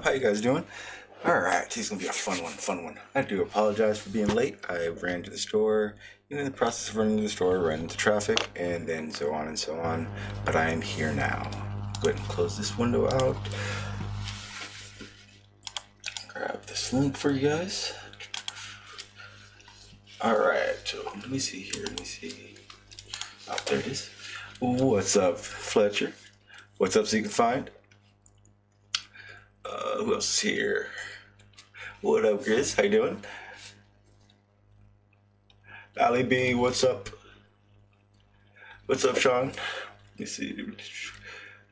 up? How you guys doing? Alright, today's gonna be a fun one. I do apologize for being late. I ran to the store, in the process of running to the store, ran into traffic, and then so on and so on. But I am here now. Go ahead and close this window out. Grab this link for you guys. Alright, so let me see here, Oh, there it is. What's up, Fletcher? What's up, Seek and Find? Who else is here? What up, Chris? How you doing? Ali B, what's up? What's up, Sean? Let me see. I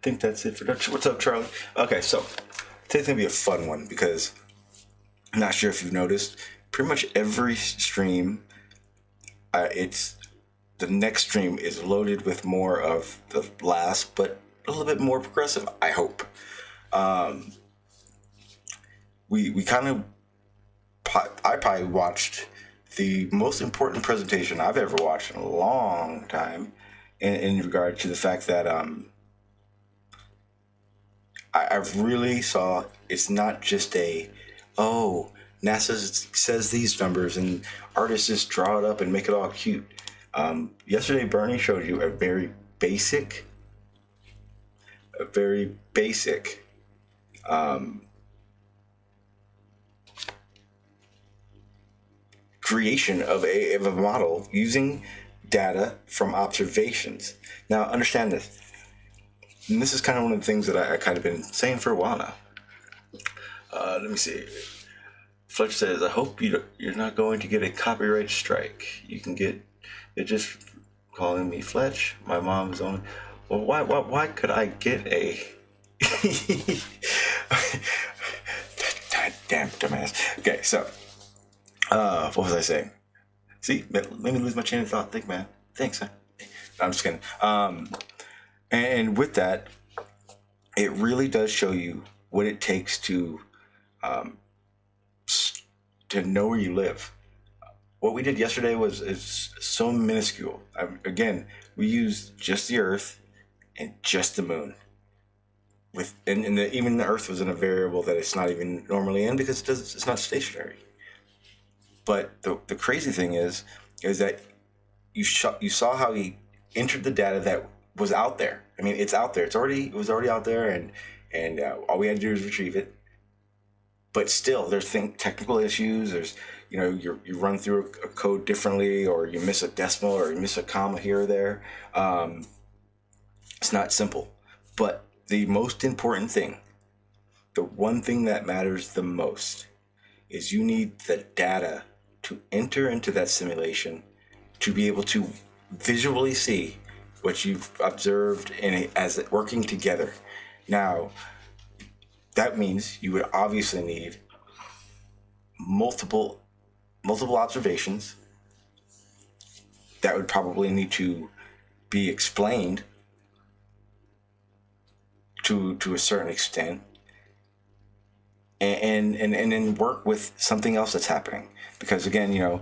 think that's it for that. What's up, Charlie? Okay, so today's gonna be a fun one because I'm not sure if you've noticed. Pretty much every stream, the next stream is loaded with more of the last, but a little bit more progressive. I hope. We kind of, I probably watched the most important presentation I've ever watched in a long time in regard to the fact that I really saw it's not just NASA says these numbers and artists just draw it up and make it all cute. Yesterday Bernie showed you a very basic creation of a model using data from observations. Now, understand this. And this is kind of one of the things that I kind of been saying for a while now. Let me see. Fletcher says, I hope you're not going to get a copyright strike. You can get it just calling me Fletch. My mom is only... Well, why could I get a... Damn dumbass. Okay, so... what was I saying? See, made me lose my chain of thought. Think, man. Thanks, man. No, I'm just kidding. And with that, it really does show you what it takes to know where you live. What we did yesterday is so minuscule. Again, we used just the Earth and just the Moon. Even the Earth was in a variable that it's not even normally in because it's not stationary. But the crazy thing is that you saw how he entered the data that was out there. I mean, it's out there. It was already out there, and all we had to do is retrieve it. But still, there's technical issues. There's you run through a code differently, or you miss a decimal, or you miss a comma here or there. It's not simple. But the most important thing, the one thing that matters the most, is you need the data to enter into that simulation to be able to visually see what you've observed as it working together. Now, that means you would obviously need multiple observations that would probably need to be explained to a certain extent, and then work with something else that's happening. Because again, when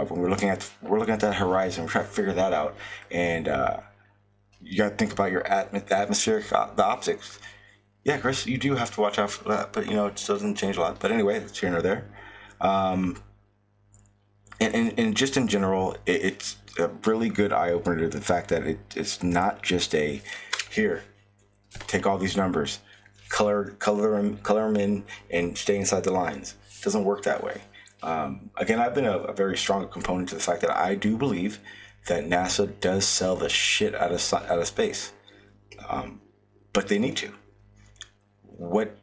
we're looking at that horizon, we're trying to figure that out, and you got to think about your the atmospheric, the optics. Yeah, Chris, you do have to watch out for that, but it doesn't change a lot. But anyway, it's here nor there. And just in general, it's a really good eye opener to the fact that it's not just here, take all these numbers, color them in, and stay inside the lines. It doesn't work that way. Again, I've been a very strong component to the fact that I do believe that NASA does sell the shit out of space, but they need to. What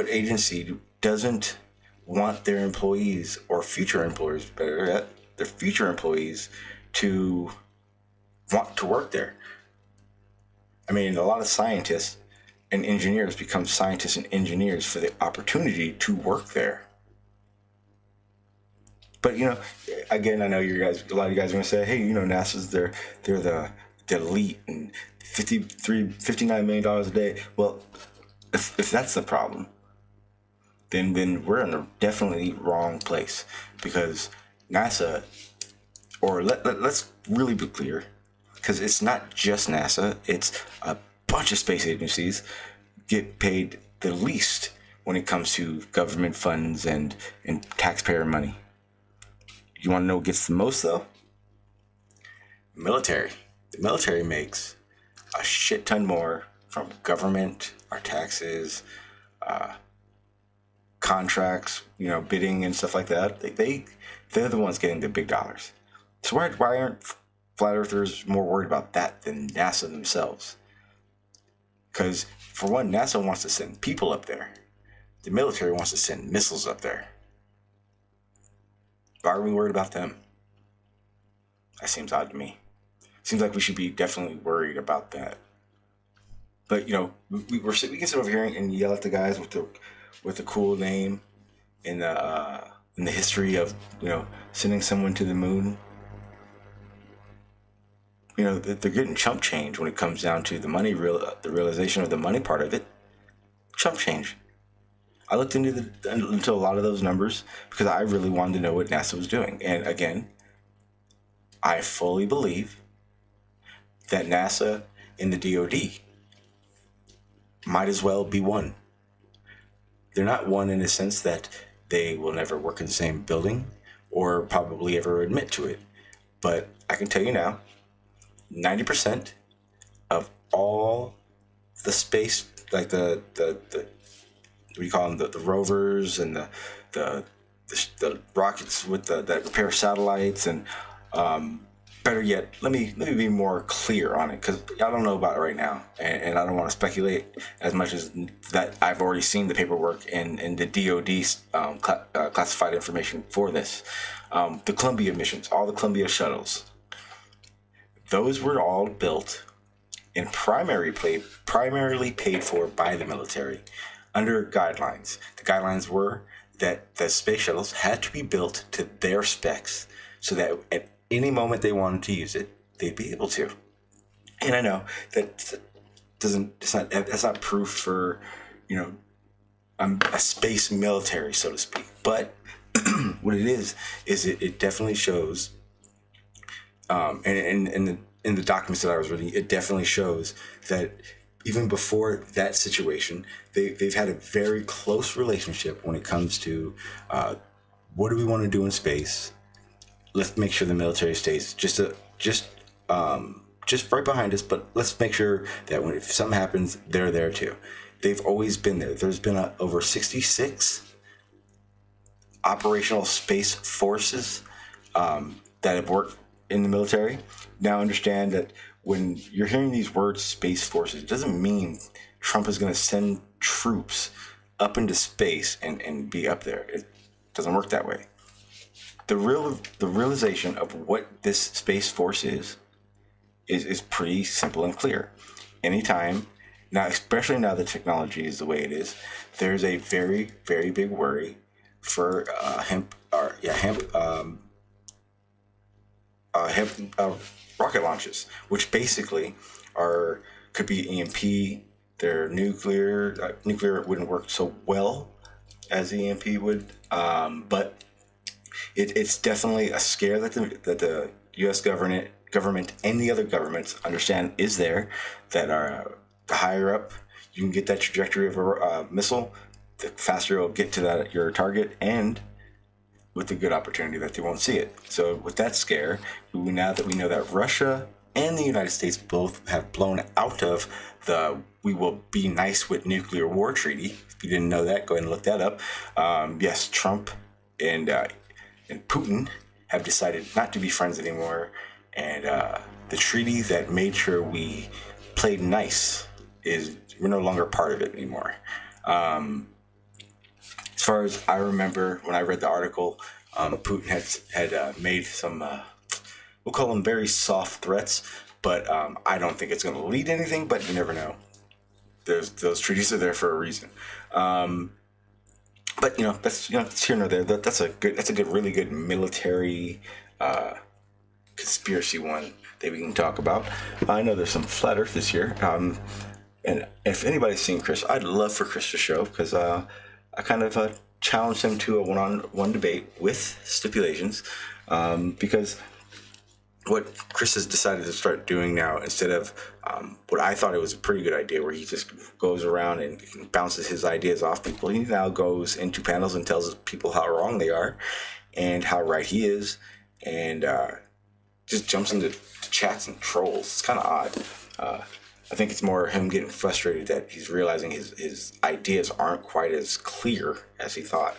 agency doesn't want their employees, or future employers, better yet, their future employees, to want to work there? I mean, a lot of scientists and engineers become scientists and engineers for the opportunity to work there. But again, I know a lot of you guys are gonna say, hey, NASA's they're the elite and $59 million a day. Well, if that's the problem, then we're in the definitely wrong place, because NASA, or let's really be clear, because it's not just NASA, it's a bunch of space agencies get paid the least when it comes to government funds and taxpayer money. You want to know what gets the most, though? Military. The military makes a shit ton more from government, our taxes, contracts, bidding and stuff like that. They're the ones getting the big dollars. So why aren't flat earthers more worried about that than NASA themselves? Because for one, NASA wants to send people up there. The military wants to send missiles up there. Why are we worried about them? That seems odd to me. Seems like we should be definitely worried about that. But we can sit over here and yell at the guys with the cool name in the history of sending someone to the moon. They're getting chump change when it comes down to the money, the realization of the money part of it. Chump change. I looked into a lot of those numbers because I really wanted to know what NASA was doing. And again, I fully believe that NASA and the DoD might as well be one. They're not one in the sense that they will never work in the same building or probably ever admit to it. But I can tell you now, 90% of all the space, like the what do you call them, the rovers and the rockets with that repair satellites, and better yet, let me be more clear on it, because I don't know about it right now, and I don't want to speculate as much as that. I've already seen the paperwork and the DoD's classified information for this. The Columbia missions, all the Columbia shuttles, those were all built and primarily paid for by the military under guidelines. The guidelines were that the space shuttles had to be built to their specs so that at any moment they wanted to use it, they'd be able to. And I know that's not proof for, a space military, so to speak. But what it is it definitely shows, and in the documents that I was reading, it definitely shows that even before that situation, they've had a very close relationship when it comes to what do we want to do in space. Let's make sure the military stays just right behind us, but let's make sure that if something happens, they're there too. They've always been there. There's been over 66 operational space forces that have worked in the military. Now understand that when you're hearing these words, space forces, it doesn't mean Trump is going to send troops up into space and be up there. It doesn't work that way. The realization of what this space force is pretty simple and clear. Anytime now, especially now the technology is the way it is, there's a very, very big worry for hemp rocket launches, which basically could be EMP. They're nuclear. Nuclear wouldn't work so well as EMP would, but it's definitely a scare that the U.S. government and the other governments understand is there. That are the higher up you can get that trajectory of a missile, the faster you'll get to your target, and with the good opportunity that they won't see it. So with that scare, now that we know that Russia and the United States both have blown out of the "we will be nice with nuclear war" treaty. If you didn't know that, go ahead and look that up. Yes, Trump and Putin have decided not to be friends anymore, and the treaty that made sure we played nice we're no longer part of it anymore. As far as I remember, when I read the article, Putin had made some, we'll call them very soft threats, but I don't think it's going to lead to anything, but you never know. Those treaties are there for a reason. But that's here nor there. That's a really good military conspiracy one that we can talk about. I know there's some flat earthers here. And if anybody's seen Chris, I'd love for Chris to show, because I kind of challenged him to a one-on-one debate with stipulations, because what Chris has decided to start doing now, instead of what I thought it was a pretty good idea, where he just goes around and bounces his ideas off people, he now goes into panels and tells people how wrong they are and how right he is, and just jumps into chats and trolls. It's kind of odd. I think it's more him getting frustrated that he's realizing his ideas aren't quite as clear as he thought.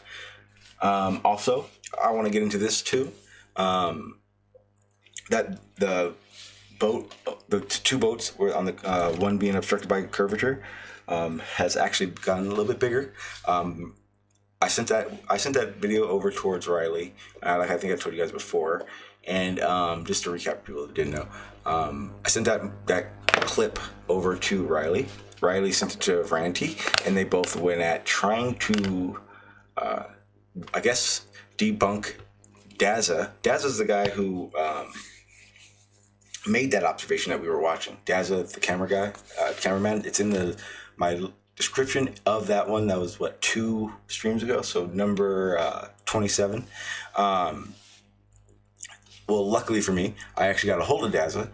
Also, I want to get into this too. That the two boats were on the one being obstructed by curvature has actually gotten a little bit bigger. I sent that video over towards Riley, like I think I told you guys before, and just to recap for people that didn't know, I sent that clip over to Riley. Riley sent it to Ranty, and they both went at trying to, I guess, debunk Dazza. Dazza's the guy who made that observation that we were watching. Dazza, the cameraman. It's in my description of that one. That was 2 streams ago. So number 27. Well, luckily for me, I actually got a hold of Dazza.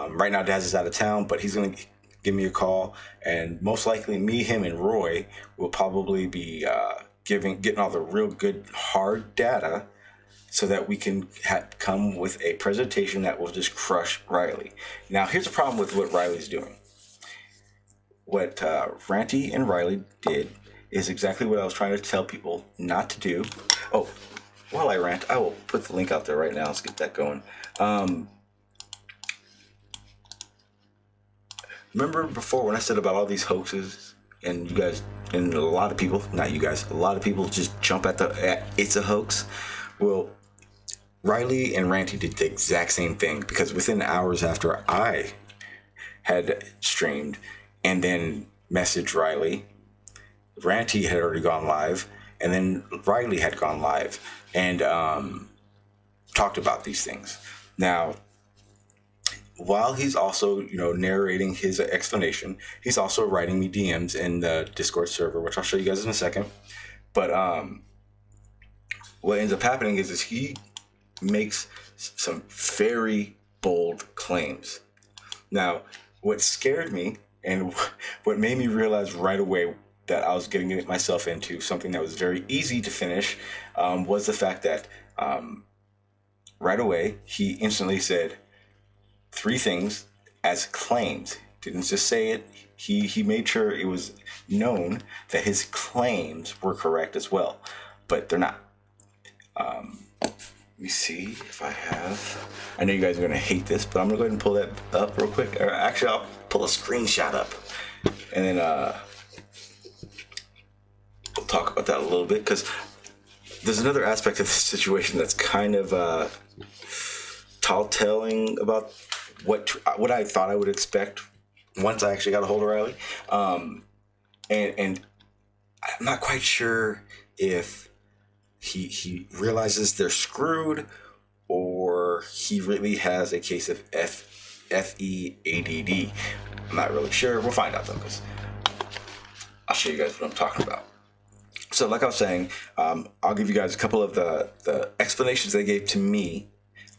Right now, Dazza's out of town, but he's going to give me a call, and most likely me, him, and Roy will probably be getting all the real good hard data, so that we can come with a presentation that will just crush Riley. Now, here's the problem with what Riley's doing. What Ranty and Riley did is exactly what I was trying to tell people not to do. Oh, while I rant, I will put the link out there right now. Let's get that going. Remember before when I said about all these hoaxes, and you guys, and a lot of people, not you guys, a lot of people just jump at it's a hoax? Well, Riley and Ranty did the exact same thing, because within hours after I had streamed and then messaged Riley, Ranty had already gone live, and then Riley had gone live and talked about these things. Now, while he's also, narrating his explanation, he's also writing me DMs in the Discord server, which I'll show you guys in a second. But what ends up happening is he makes some very bold claims. Now, what scared me and what made me realize right away that I was getting myself into something that was very easy to finish was the fact that right away he instantly said 3 things as claims. Didn't just say it. He made sure it was known that his claims were correct as well, but they're not. Let me see if I have. I know you guys are going to hate this, but I'm going to go ahead and pull that up real quick. Or actually, I'll pull a screenshot up, and then we'll talk about that a little bit, because there's another aspect of this situation that's kind of tall-telling about what I thought I would expect once I actually got a hold of Riley. And I'm not quite sure if he realizes they're screwed, or he really has a case of FEADD. I'm not really sure. We'll find out though, because I'll show you guys what I'm talking about. So like I was saying, I'll give you guys a couple of the explanations they gave to me,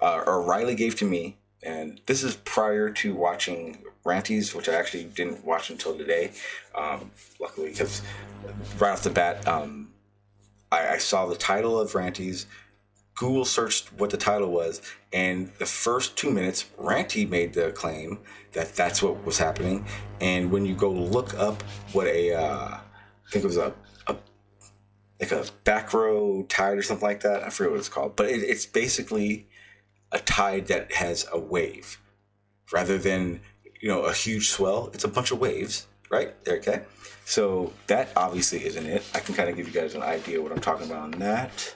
or Riley gave to me. And this is prior to watching Ranty's, which I actually didn't watch until today, luckily, because right off the bat, I saw the title of Ranty's, Google searched what the title was, and the first 2 minutes, Ranty made the claim that that's what was happening. And when you go look up what I think it was like a back row tide or something like that, I forget what it's called, but it's basically a tide that has a wave rather than a huge swell. It's a bunch of waves, right there. Okay, so that obviously isn't it. I can kind of give you guys an idea what I'm talking about on that.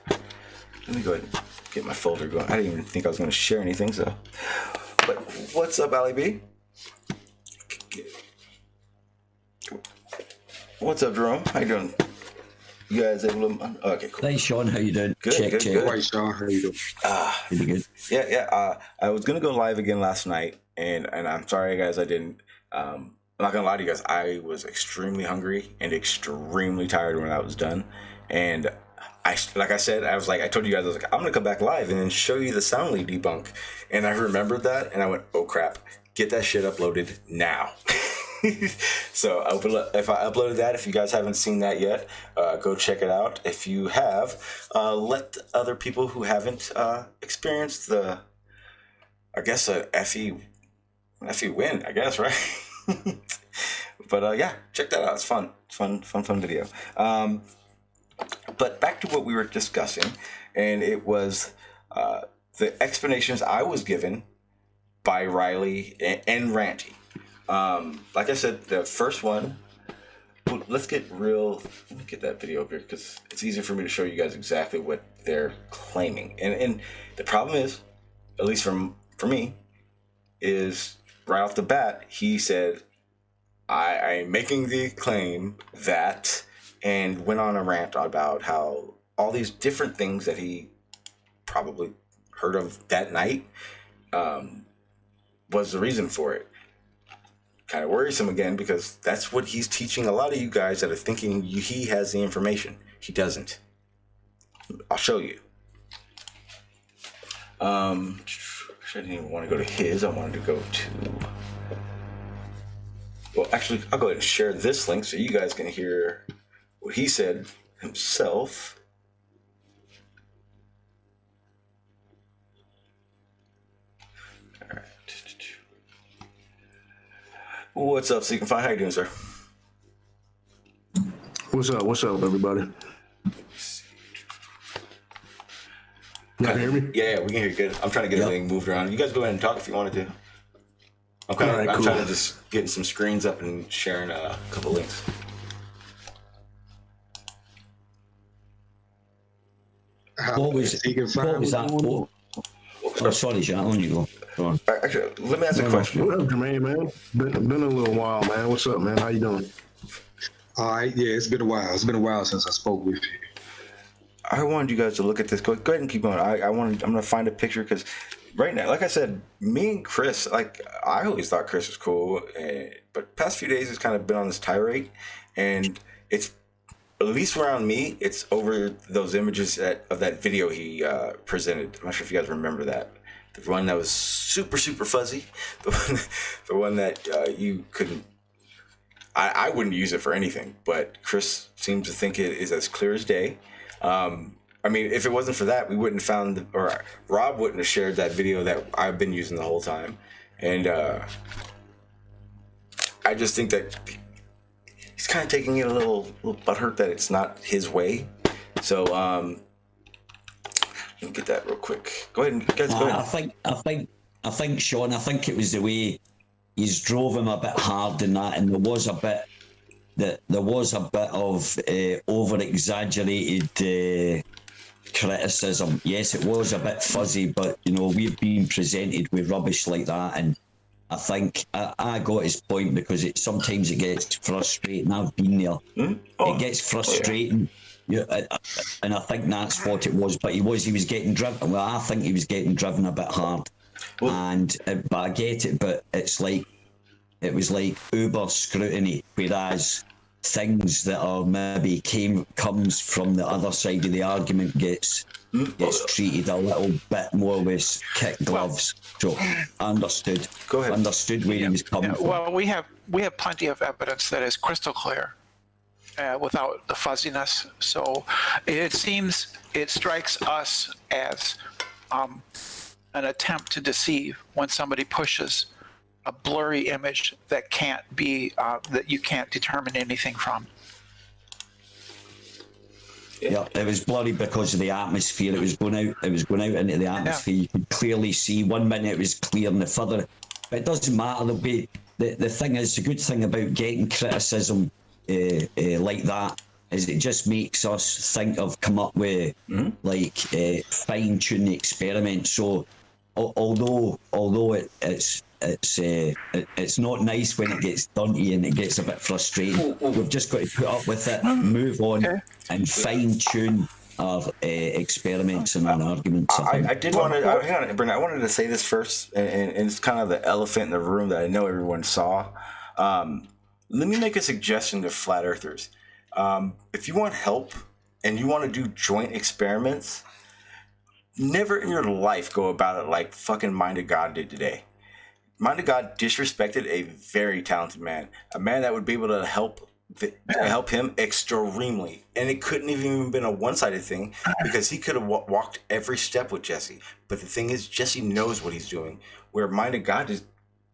Let me go ahead and get my folder going. I didn't even think I was going to share anything, so. But what's up, Ali B? What's up, Jerome? How you doing? You guys able to? Okay, cool. Hey, Sean, how you doing? Good, check. Hey, Sean, how you doing? Really good. Yeah. I was gonna go live again last night, and I'm sorry, guys, I didn't. I'm not gonna lie to you guys. I was extremely hungry and extremely tired when I was done, and like I said, I was like, I told you guys, I was like, I'm gonna come back live and then show you the Soundly debunk, and I remembered that, and I went, oh crap, get that shit uploaded now. So if I uploaded that, if you guys haven't seen that yet, go check it out. If you have, let other people who haven't experienced the, I guess, a FE win, I guess, right? But yeah, check that out. It's fun. It's fun video. But back to what we were discussing, and it was the explanations I was given by Riley and Ranty. Like I said, the first one, let me get that video up here because it's easier for me to show you guys exactly what they're claiming. And the problem is, at least for me, is right off the bat, he said, I'm making the claim that, and went on a rant about how all these different things that he probably heard of that night was the reason for it. Kind of worrisome again, because that's what he's teaching a lot of you guys that are thinking he has the information. He doesn't. I'll show you. I didn't even want to go to his. I wanted to go to... Well, actually, I'll go ahead and share this link so you guys can hear what he said himself. All right. What's up, Seek and Find? How you doing, sir? What's up, everybody? You can hear me? Yeah, we can hear you good. I'm trying to get everything moved around. You guys go ahead and talk if you wanted to. I'm Cool. trying to just getting some screens up and sharing a couple links. What was that? Oh, sorry, Jack. On you go on. Actually, let me ask a question. What up, Jermaine, man? Been a little while, man. What's up, man? How you doing? All right, yeah, it's been a while. It's been a while since I spoke with you. I wanted you guys to look at this. Go ahead and keep going. I'm gonna find a picture because right now, like I said, me and Chris, like I always thought Chris was cool, but past few days he's kind of been on this tirade, and it's at least around me, it's over those images of that video he presented. I'm not sure if you guys remember that. The one that was super fuzzy, the one that you couldn't. I wouldn't use it for anything, but Chris seems to think it is as clear as day. I mean, if it wasn't for that, we wouldn't have found, or Rob wouldn't have shared that video that I've been using the whole time. And I just think that he's kind of taking it a little butthurt that it's not his way. So let me get that real quick. Go ahead, guys. Go ahead. I think, Sean. I think it was the way he's drove him a bit hard in that, and there was a bit of over exaggerated criticism. Yes, it was a bit fuzzy, but you know, we've been presented with rubbish like that, and I think I got his point because sometimes it gets frustrating. I've been there. It gets frustrating. Yeah, and I think that's what it was. But he was getting driven. Well, I think he was getting driven a bit hard. But I get it. But it was like uber scrutiny, whereas things that are maybe comes from the other side of the argument gets treated a little bit more with kid gloves. So understood. Go ahead. Understood where he was coming from. Well, we have plenty of evidence that is crystal clear, without the fuzziness. So it strikes us as an attempt to deceive when somebody pushes a blurry image that can't be that you can't determine anything from. Yeah, it was blurry because of the atmosphere. It was going out into the atmosphere. You could clearly see 1 minute it was clear and the further. But it doesn't matter. The thing is, the good thing about getting criticism like that is it just makes us come up with fine-tune the experiment. So although it's not nice when it gets done to you and it gets a bit frustrating, we've just got to put up with it, move on, and fine-tune our experiments and our arguments. I did want to hang on, Brent. I wanted to say this first, and it's kind of the elephant in the room that I know everyone saw. Let me make a suggestion to flat earthers. If you want help and you want to do joint experiments, never in your life go about it like fucking Mind of God did today. Mind of God disrespected a very talented man, a man that would be able to help him extremely, and it couldn't even been a one-sided thing because he could have walked every step with Jesse. But the thing is, Jesse knows what he's doing. Where Mind of God just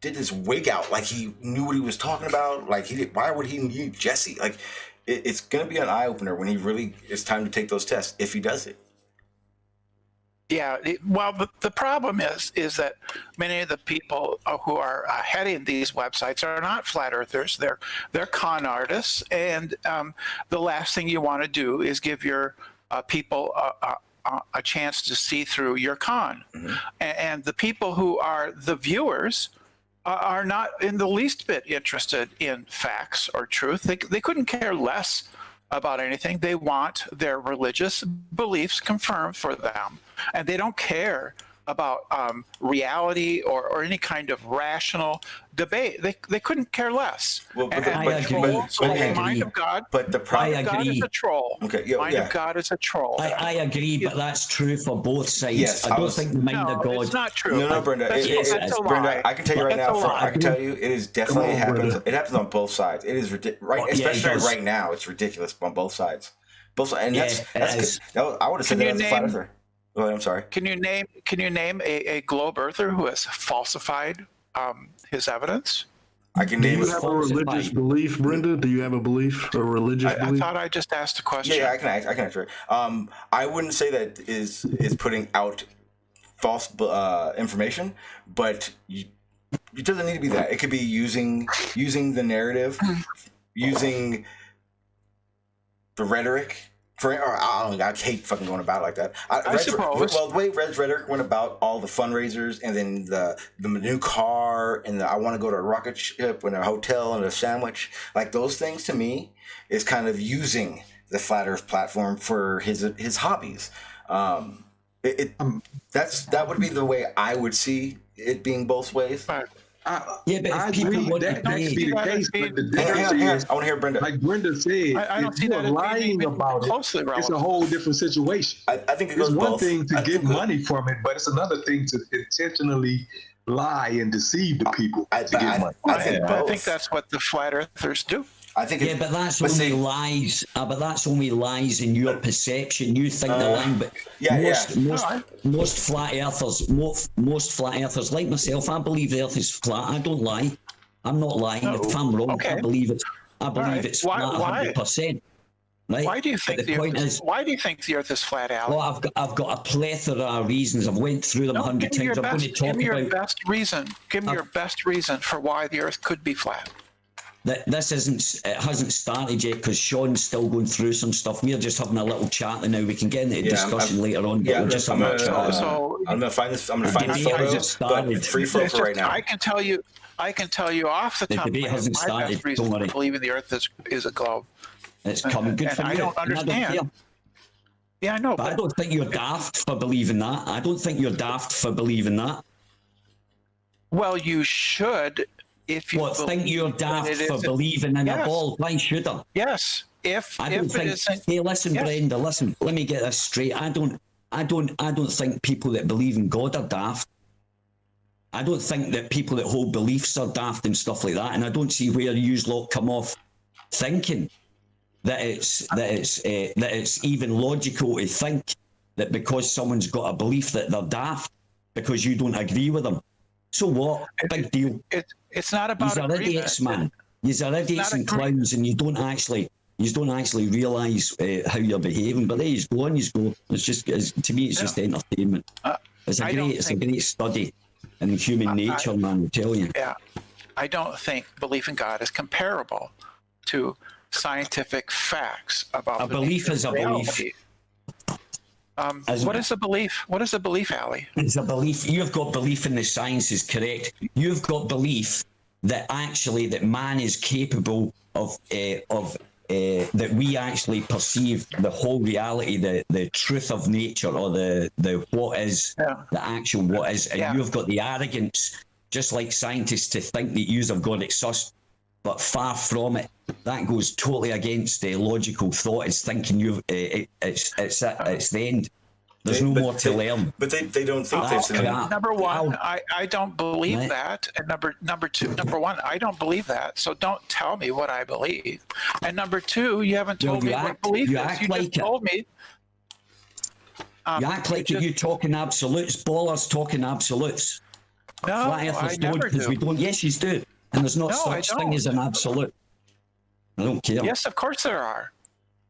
did this wig out like he knew what he was talking about. Like why would he need Jesse? Like it's gonna be an eye opener when he really it's time to take those tests if he does it. Yeah, the problem is that many of the people who are heading these websites are not flat earthers. They're con artists, and the last thing you want to do is give your people a chance to see through your con. Mm-hmm. And the people who are the viewers are not in the least bit interested in facts or truth. They couldn't care less about anything. They want their religious beliefs confirmed for them, and they don't care about reality or any kind of rational debate. They couldn't care less. Well, but Mind of God. But the problem, Mind of God is a troll. Okay, yeah, Mind of God is a troll. I agree, but that's true for both sides. Yes, I don't think the Mind of God. It's not true. No, Brenda. That's a lie. Brenda, I can tell you right now. I can tell you, it is definitely happens. It happens on both sides. It is ridiculous, especially right now. It's ridiculous on both sides. Both sides, and that's I would have said that as a flat earther. Go ahead, I'm sorry. Can you name a globe earther who has falsified his evidence? I can Do name. you have a religious belief, Brenda? Do you have a belief, a religious belief? I thought I just asked a question. Yeah, I can answer it. I wouldn't say that is putting out false information, but it doesn't need to be that. It could be using the narrative, using the rhetoric. I hate fucking going about it like that. I suppose. Well, the way Red's rhetoric went about all the fundraisers and then the new car and I want to go to a rocket ship and a hotel and a sandwich, like those things to me is kind of using the Flat Earth platform for his hobbies. That would be the way I would see it being both ways. But I agree agree that might be the case, but the difference is, I want to hear Brenda. like Brenda said, I don't if see you are that as lying being about closely it, relevant. it's a whole different situation. I think it goes It's one both. thing to get money from it, but it's another thing to intentionally lie and deceive the people to get money. I think that's what the flat earthers do. I think but that's only lies. But that's only lies in your perception. You think the line, but most flat earthers, most flat earthers like myself, I believe the Earth is flat. I don't lie. I'm not lying. If I'm wrong, I believe it. I believe it's flat 100%. Right? Why do you think why do you think the Earth is flat, Alan? Well, I've got a plethora of reasons. I've went through them 100 times. I'm going to talk about. Give me your best reason. Give me your best reason for why the Earth could be flat. This hasn't started yet because Sean's still going through some stuff. We're just having a little chat, and now we can get into a discussion later on. But we're just having a chat. I'm gonna find this. I'm gonna find this photo. But free flow for right now. I can tell you off the top of my head. My best reason for believing the Earth is a globe. It's coming good for you. I don't understand. Yeah, I know. But I don't think you're daft for believing that. I don't think you're daft for believing that. Well, you should. If you think you're daft for believing in a ball, why should I? Yes. I don't think. Hey, listen, Brenda. Listen. Let me get this straight. I don't think people that believe in God are daft. I don't think that people that hold beliefs are daft and stuff like that. And I don't see where you lot come off thinking that it's even logical to think that because someone's got a belief that they're daft because you don't agree with them. So what? Big deal. It's not about These are idiots, man. These are idiots and clowns, and you don't actually realise how you're behaving. But there you go, on you go. It's just to me, it's just entertainment. It's a great study in human nature, man. I tell you. Yeah, I don't think belief in God is comparable to scientific facts about a belief is a belief. What is a belief? What is a belief, Ali? It's a belief. You've got belief in the science is correct. You've got belief that man is capable of that we actually perceive the whole reality, the truth of nature, or the what is the actual what is. And you've got the arrogance, just like scientists, to think that you have got it sussed but far from it. That goes totally against the logical thought. It's thinking it's the end. There's no more to learn. But they don't think That's there's an crap. Number one, I don't believe Right. that. And number one, I don't believe that. So don't tell me what I believe. And number two, you haven't Well, told you me act- what belief you is. act You like just it. told me. You act like you talking absolutes. Ballers talking absolutes. No, Flat I earthers don't, never because do. we don't. Yes, you do. And there's not No, I such thing don't. as an absolute. I don't care. Yes, of course there are.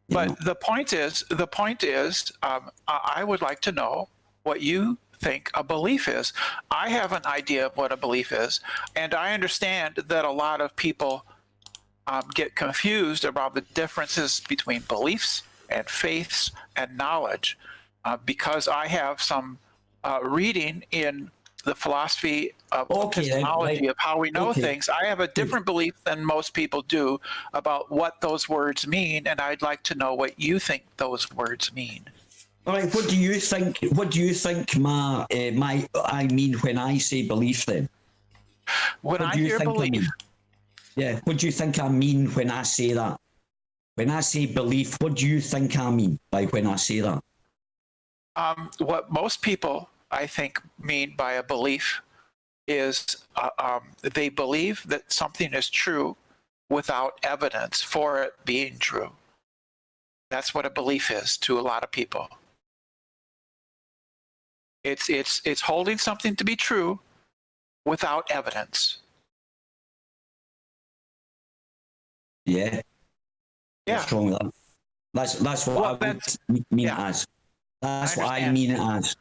You know. But the point is, I would like to know what you think a belief is. I have an idea of what a belief is, and I understand that a lot of people get confused about the differences between beliefs and faiths and knowledge, because I have some reading in the philosophy of Okay, then, epistemology right. of how we know Okay. things. I have a different belief than most people do about what those words mean, and I'd like to know what you think those words mean. All right. What do you think? What do you think I mean when I say belief? Then. When What I do you hear think I belief, mean? Yeah. What do you think I mean when I say that? When I say belief, what do you think I mean by when I say that? what most people, I think, mean by a belief is they believe that something is true without evidence for it being true. That's what a belief is to a lot of people. It's holding something to be true without evidence. Yeah. Yeah. What's wrong with that? That's what Well, I would that's- mean yeah. it as. That's what I understand. mean it as.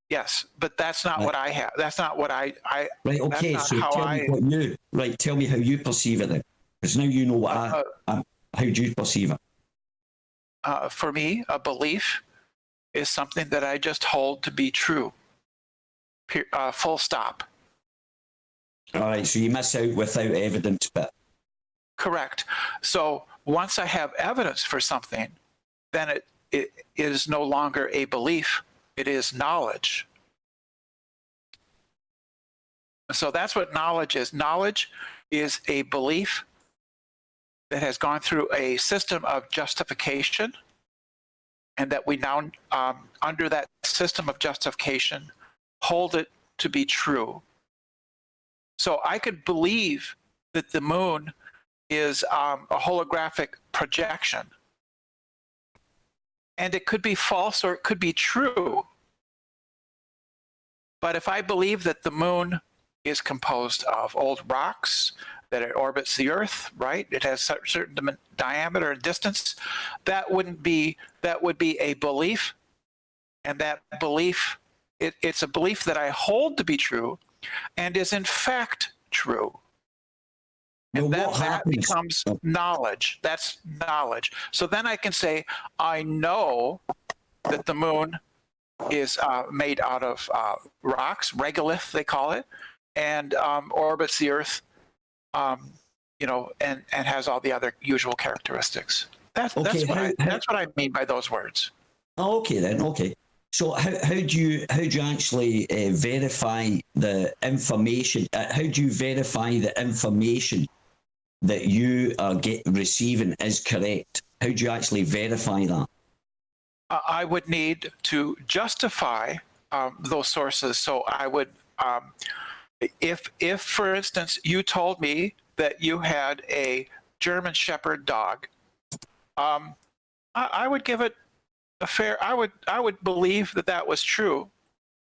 Yes, but that's not Right. what I have. That's not what I Right. Okay. not So how tell me I- what you. Right. Tell me how you perceive it then, because now you know what how do you perceive it? for me, a belief is something that I just hold to be true. Full stop. All right. So you miss out without evidence, but Correct. So once I have evidence for something, then it is no longer a belief. It is knowledge. So that's what knowledge is. Knowledge is a belief that has gone through a system of justification, and that we now, under that system of justification, hold it to be true. So I could believe that the moon is a holographic projection, and it could be false or it could be true. But if I believe that the moon is composed of old rocks, that it orbits the Earth, right? It has a certain diameter and distance. That would be a belief, and that belief, it's a belief that I hold to be true, and is in fact true. And well, then what that happens? becomes knowledge. That's knowledge. So then I can say, I know that the moon is made out of rocks, regolith they call it, and orbits the Earth, and has all the other usual characteristics. That's what I mean by those words. Oh, okay then. Okay. So how do you actually verify the information? How do you verify the information that you are receiving is correct? How do you actually verify that? I would need to justify those sources. So I would, if for instance you told me that you had a German Shepherd dog, I would give it a fair. I would believe that was true,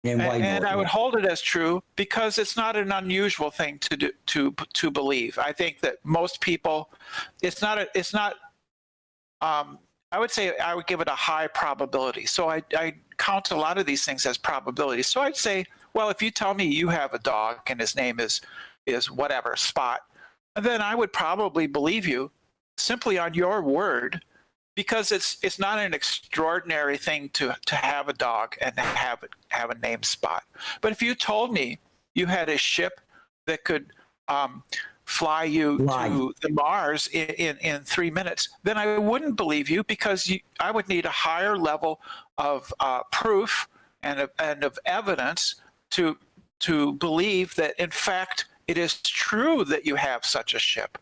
And why and not? I would hold it as true because it's not an unusual thing to do to believe. I think that most people, it's not. I would say I would give it a high probability. So I count a lot of these things as probabilities. So I'd say, well, if you tell me you have a dog and his name is whatever, Spot, then I would probably believe you simply on your word, because it's not an extraordinary thing to have a dog and have a name Spot. But if you told me you had a ship that could fly you to the Mars in 3 minutes, then I wouldn't believe you, because I would need a higher level of proof and of evidence to believe that in fact it is true that you have such a ship.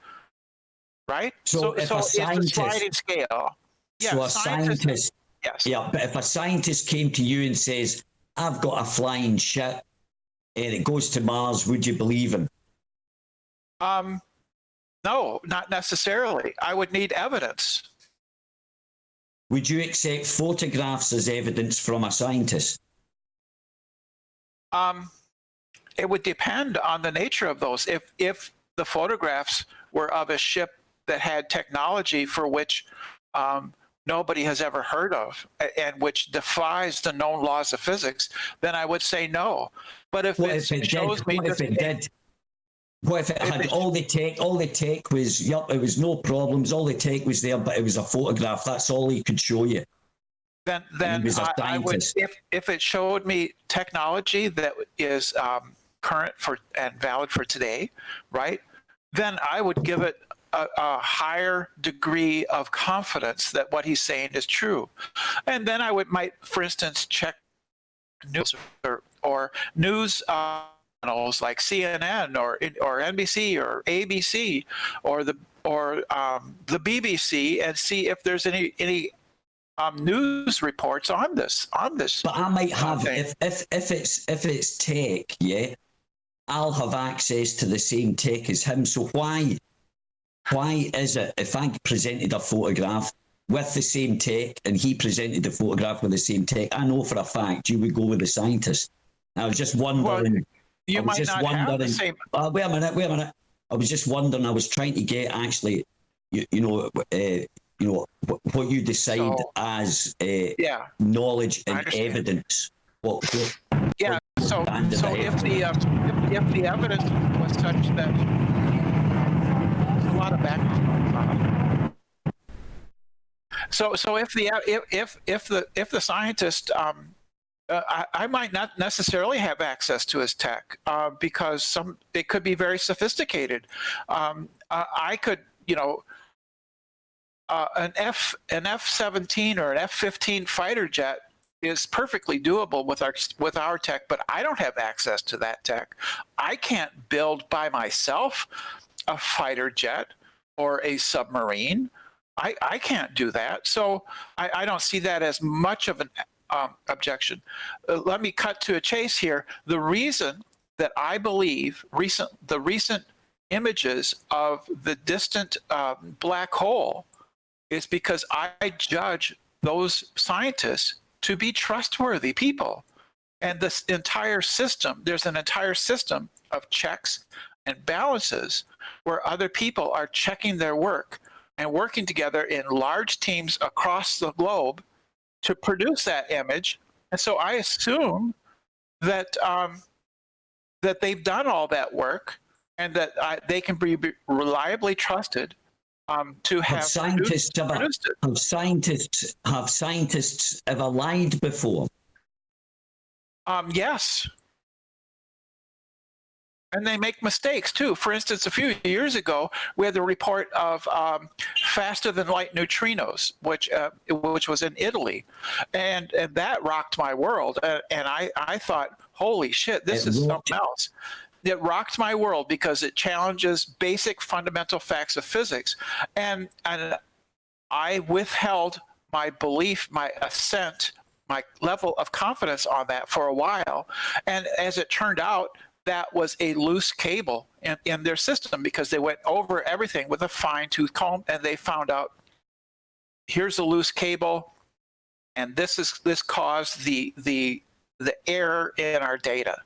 right? So if a it's a scientist- sliding scale. Yeah, So a scientist, yes. yeah, but if a scientist came to you and says, I've got a flying ship and it goes to Mars, would you believe him? No, not necessarily. I would need evidence. Would you accept photographs as evidence from a scientist? It would depend on the nature of those. If the photographs were of a ship that had technology for which nobody has ever heard of and which defies the known laws of physics, then I would say no. But if What it if it shows did? me What if just it did? What if it had it- all the tech? All the tech was, yup, it was no problems. All the tech was there, but it was a photograph. That's all he could show you. then he was a I would, scientist. if it showed me technology that is current for and valid for today, right? Then I would give it a higher degree of confidence that what he's saying is true, and then I might, for instance, check news or news channels like CNN or NBC or ABC or the BBC and see if there's any news reports on this. But I might have thing. if it's tech, yeah, I'll have access to the same tech as him. So why is it if I presented a photograph with the same tech and he presented the photograph with the same tech, I know for a fact you would go with the scientist. I was just wondering. Well, you might not have the same. Wait a minute. I was just wondering. I was trying to get actually, what you decide as knowledge and evidence. Yeah. So if the evidence was such that there's a lot of background. So if the scientist I might not necessarily have access to his tech because it could be very sophisticated. I could, an F-17 or an F-15 fighter jet is perfectly doable with our tech, but I don't have access to that tech. I can't build by myself a fighter jet or a submarine. I can't do that. So I don't see that as much of an objection. Let me cut to a chase here. The reason that I believe the recent images of the distant black hole is because I judge those scientists to be trustworthy people. And this entire system, there's an entire system of checks and balances where other people are checking their work and working together in large teams across the globe to produce that image. And so I assume that that they've done all that work and that they can be reliably trusted to have scientists produced it. Have scientists ever lied before? Yes. And they make mistakes too. For instance, a few years ago, we had the report of faster than light neutrinos, which was in Italy, and that rocked my world. And I thought, holy shit, this is something else. It rocked my world because it challenges basic fundamental facts of physics, and I withheld my belief, my assent, my level of confidence on that for a while. And as it turned out, that was a loose cable in their system because they went over everything with a fine-tooth comb and they found out, here's a loose cable, and this caused the error in our data.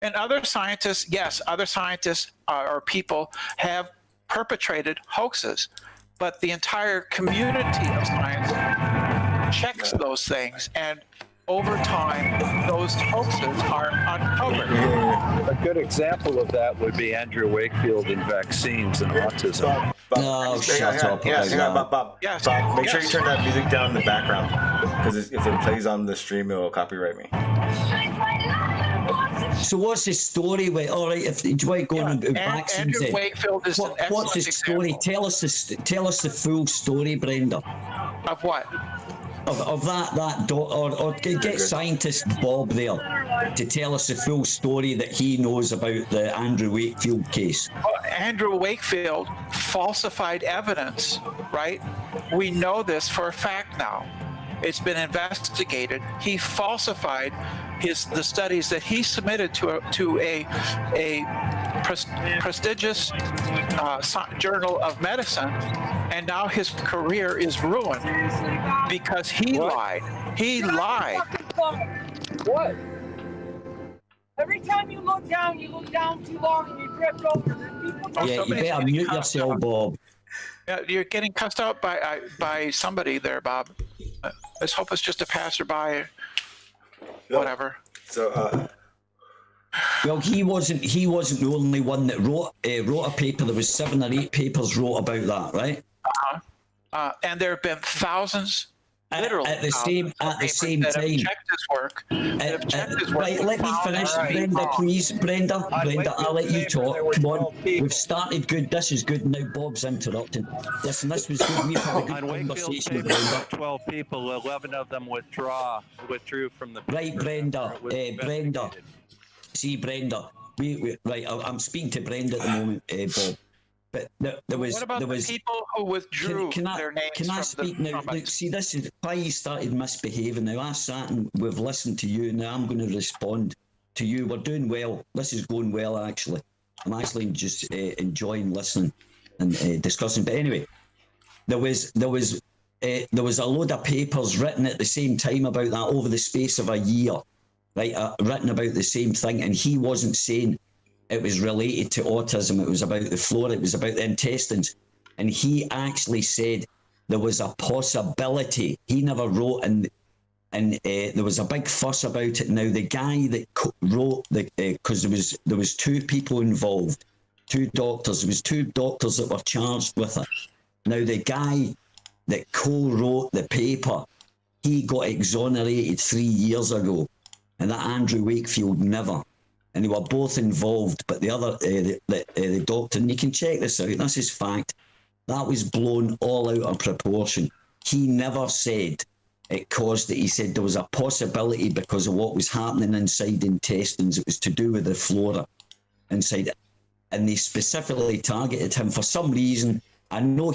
And other scientists, or people have perpetrated hoaxes, but the entire community of science checks those things, and over time, those hoaxes are uncovered. A good example of that would be Andrew Wakefield in vaccines and autism. No, shut up. Bob. Yes. Bob, make sure you turn that music down in the background, because if it plays on the stream, it will copyright me. So what's the story with? All right, if you want to go on vaccines, Andrew Wakefield is an what's the excellent story? example. Tell us the full story, Brenda. Of what? Of that or get scientist Bob there to tell us the full story that he knows about the Andrew Wakefield case. Andrew Wakefield falsified evidence, right? We know this for a fact now. It's been investigated. He falsified the studies that he submitted to a prestigious journal of medicine, and now his career is ruined because he lied. He lied. What? Every time you look down too long and you drift over. There's people. Yeah, you better mute yourself, Bob. Yeah, you're getting cussed out by somebody there, Bob. Let's hope it's just a passerby. Whatever. So, Well, he wasn't the only one that wrote a paper. There was 7 or 8 papers wrote about that, right? And there have been thousands, literally at the same that time. have checked his work. Right, let me finish, Brenda, please. Brenda, I'll let you talk. Come on, we've started good. This is good. Now Bob's interrupting. Listen, this was good. We've had a good On Wakefield's conversation with paper, Brenda. 12 people, 11 of them withdrew from the paper. Right, Brenda. It was Brenda. investigated. See, Brenda. Right. I'm speaking to Brenda at the moment, Bob. But there was. What about there the was. people who withdrew their names Can I from speak the now? from Look, see, this is why you started misbehaving. Now I sat and we've listened to you. Now I'm going to respond to you. We're doing well. This is going well, actually. I'm actually just enjoying listening and discussing. But anyway, there was a load of papers written at the same time about that over the space of a year, right? Written about the same thing, and he wasn't saying it was related to autism. It was about the flora. It was about the intestines. And he actually said there was a possibility. He never wrote, and there was a big fuss about it. Now, the guy that wrote, because there was 2 people involved, 2 doctors. There was 2 doctors that were charged with it. Now, the guy that co-wrote the paper, he got exonerated 3 years ago. And that Andrew Wakefield never. And they were both involved, but the other, the doctor, and you can check this out, this is fact, that was blown all out of proportion. He never said it caused it. He said there was a possibility because of what was happening inside the intestines. It was to do with the flora inside it. And they specifically targeted him for some reason. I know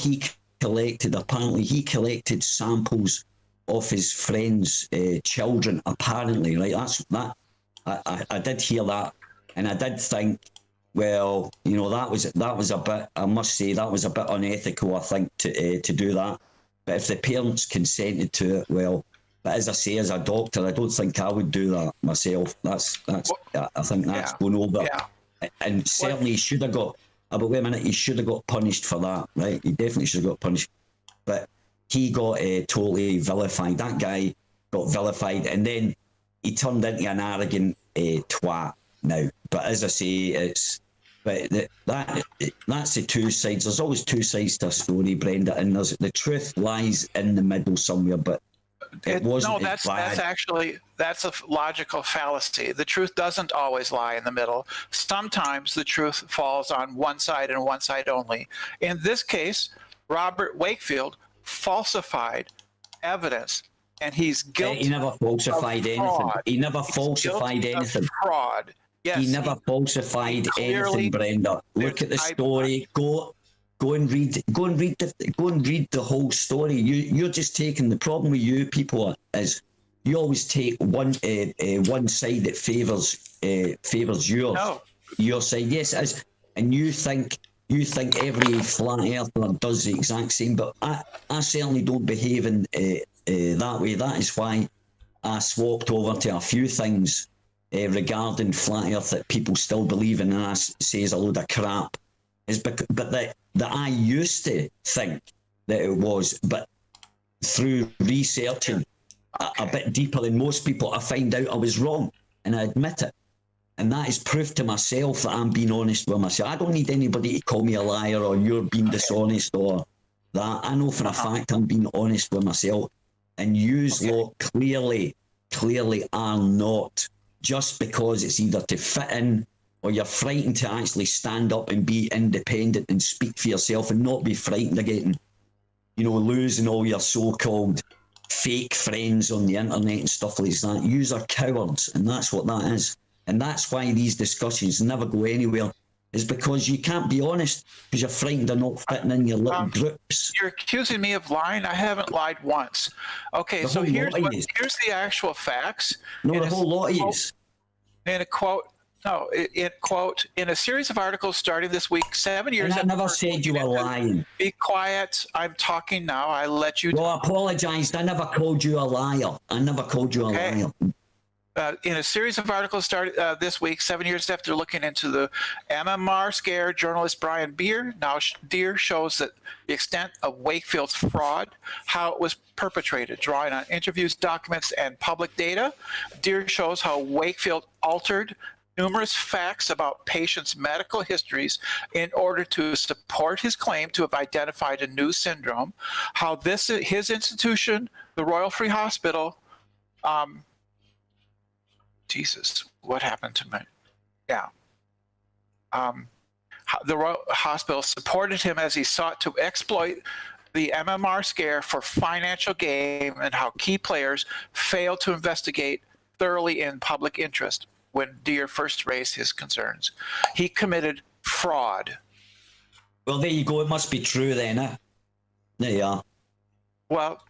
apparently he collected samples of his friends' children, apparently, right? I did hear that, and I did think, well, you know, that was a bit. I must say that was a bit unethical. I think to do that. But if the parents consented to it, well. But as I say, as a doctor, I don't think I would do that myself. I think that's going over. Yeah. And certainly he should have got. But wait a minute, he should have got punished for that, right? He definitely should have got punished. But he got totally vilified. That guy got vilified, and then he turned into an arrogant twat now. But as I say, that's the 2 sides. There's always 2 sides to a story, Brenda, and the truth lies in the middle somewhere. But it wasn't. No, that's a logical fallacy. The truth doesn't always lie in the middle. Sometimes the truth falls on one side and one side only. In this case, Robert Wakefield falsified evidence. And he's guilty. He never falsified anything. He never falsified anything. Fraud. Yes. He never falsified anything, Brenda. Look at the story. Go and read the whole story. You're just taking the problem with you people is you always take one side that favors yours. No. Your side, yes, it is. And you think every flat earther does the exact same, but I certainly don't behave in that way. That is why I swapped over to a few things regarding flat earth that people still believe in, and I say is a load of crap. But that I used to think that it was, but through researching a bit deeper than most people, I find out I was wrong, and I admit it. And that is proof to myself that I'm being honest with myself. I don't need anybody to call me a liar or you're being dishonest or that. I know for a fact I'm being honest with myself. And yous lot clearly are not, just because it's either to fit in or you're frightened to actually stand up and be independent and speak for yourself and not be frightened of getting, losing all your so-called fake friends on the internet and stuff like that. Yous are cowards, and that's what that is. And that's why these discussions never go anywhere, is because you can't be honest because you're frightened of not fitting in your little groups. You're accusing me of lying. I haven't lied once. Okay, The so whole here's lot of yous. here's the actual facts. No, In the a whole lot of quote- yous. In a quote, no, it quote, in a series of articles starting this week, 7 years. And I after never first said you were looking into- lying. Be quiet. I'm talking now. I let you. No, I apologised. I never called you a liar. I never called you a Okay. liar. In a series of articles started this week, 7 years after looking into the MMR scare, journalist Brian Deere shows that the extent of Wakefield's fraud, how it was perpetrated, drawing on interviews, documents, and public data. Deere shows how Wakefield altered numerous facts about patients' medical histories in order to support his claim to have identified a new syndrome, how his institution, the Royal Free Hospital, Jesus, what happened to me? Yeah. The Royal Hospital supported him as he sought to exploit the MMR scare for financial gain, and how key players failed to investigate thoroughly in public interest when Deere first raised his concerns. He committed fraud. Well, there you go. It must be true then, eh? There you are. Well,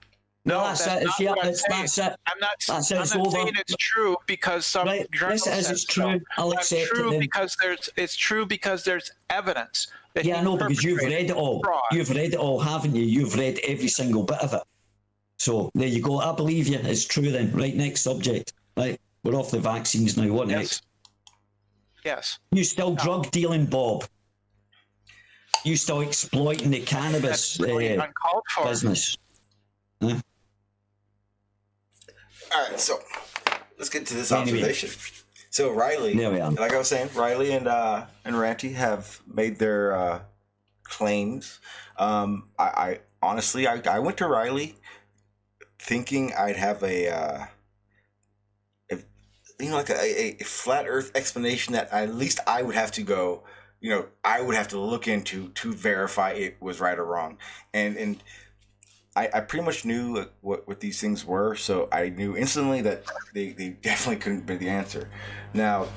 No, no, that's that's it. not Yeah, what I'm that's saying. it. I'm not, That's it. I'm It's not over. saying it's true because some Right. journal Yes, it is. says It's true. so. I'll That's accept true it then. because it's true because there's evidence that Yeah, he I know, because you've perpetrated read it all. fraud. You've read it all, haven't you? You've read every single bit of it. So there you go. I believe you. It's true then. Right, next subject. Right, we're off the vaccines now. What next? Yes. You still drug dealing, Bob? You still exploiting the cannabis That's really uncalled for. business? Huh? All right, so let's get to this Anyway. observation. So Riley, There we are. like I was saying, Riley and Ranty have made their claims. I honestly, I went to Riley thinking I'd have a flat Earth explanation that at least I would have to go. I would have to look into to verify it was right or wrong, and I pretty much knew what these things were, so I knew instantly that they definitely couldn't be the answer. Now,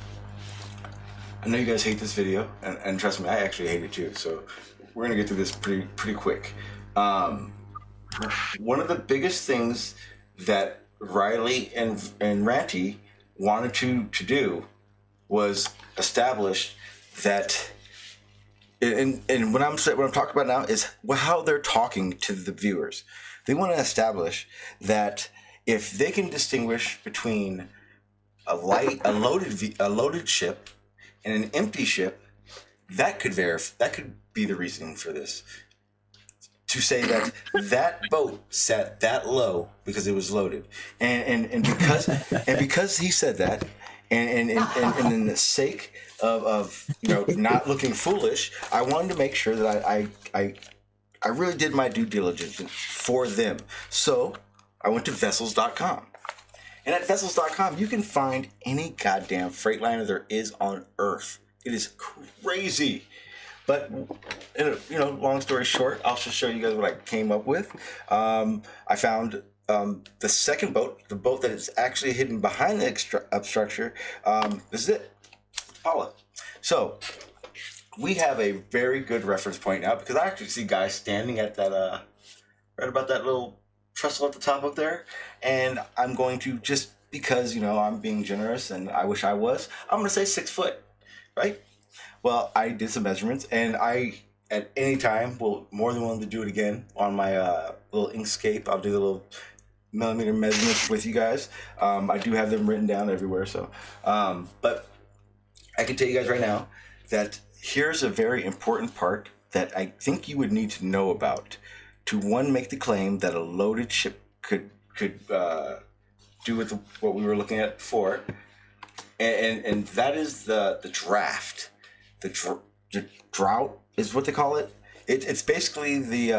I know you guys hate this video, and trust me, I actually hate it too. So we're gonna get through this pretty quick. One of the biggest things that Riley and Ranty wanted to do was establish that. And what I'm talking about now is how they're talking to the viewers. They want to establish that if they can distinguish between a loaded ship and an empty ship, that could be the reason for this. To say that boat sat that low because it was loaded, and because he said that, and in the sake of not looking foolish, I wanted to make sure that I really did my due diligence for them. So I went to vessels.com. And at vessels.com, you can find any goddamn freightliner there is on Earth. It is crazy. But, long story short, I'll just show you guys what I came up with. I found the second boat, the boat that is actually hidden behind the substructure. This is it. Paula. So we have a very good reference point now because I actually see guys standing at that right about that little trestle at the top up there, and I'm going to, just because I'm being generous and I wish I was, I'm going to say 6 foot, right? Well, I did some measurements, and I at any time will more than willing to do it again on my little Inkscape. I'll do the little millimeter measurements with you guys. I do have them written down everywhere, so but I can tell you guys right now that here's a very important part that I think you would need to know about to, one, make the claim that a loaded ship could do with what we were looking at before, and that is the draft. The drought is what they call it. It's basically the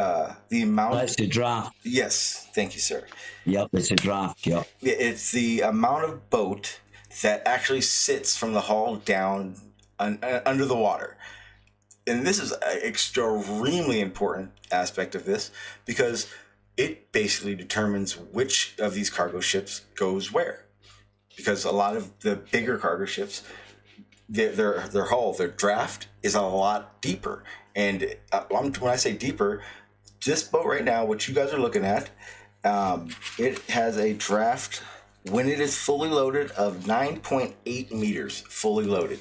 amount. That's the draft. Yes, thank you, sir. Yep, it's a draft. Yep. It's the amount of boat that actually sits from the hull down under the water. And this is an extremely important aspect of this because it basically determines which of these cargo ships goes where. Because a lot of the bigger cargo ships their hull, their draft is a lot deeper. And when I say deeper, this boat right now, what you guys are looking at, it has a draft when it is fully loaded of 9.8 meters fully loaded.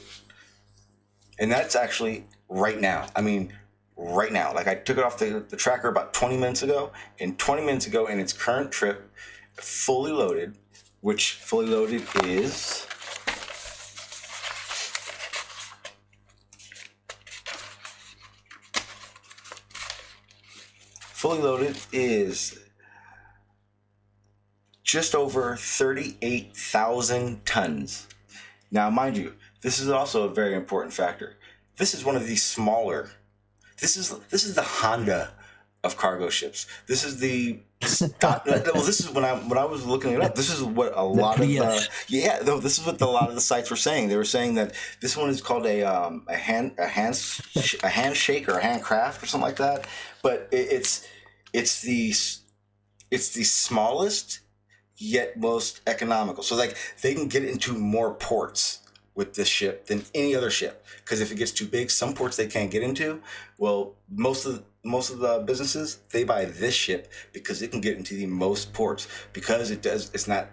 And that's actually right now. I mean, right now. Like I took it off the tracker about 20 minutes ago, and 20 minutes ago in its current trip, fully loaded, which fully loaded is... Fully loaded is just over 38,000 tons. Now, mind you, this is also a very important factor. This is one of the smaller. This is the Honda of cargo ships. This is the well. This is when I was looking it up. This is what a lot of this is what a lot of the sites were saying. They were saying that this one is called a handshake or a handcraft or something like that. But it's the smallest yet most economical. So like they can get into more ports with this ship than any other ship, because if it gets too big, some ports they can't get into. Well, most of the businesses, they buy this ship because it can get into the most ports, because it's not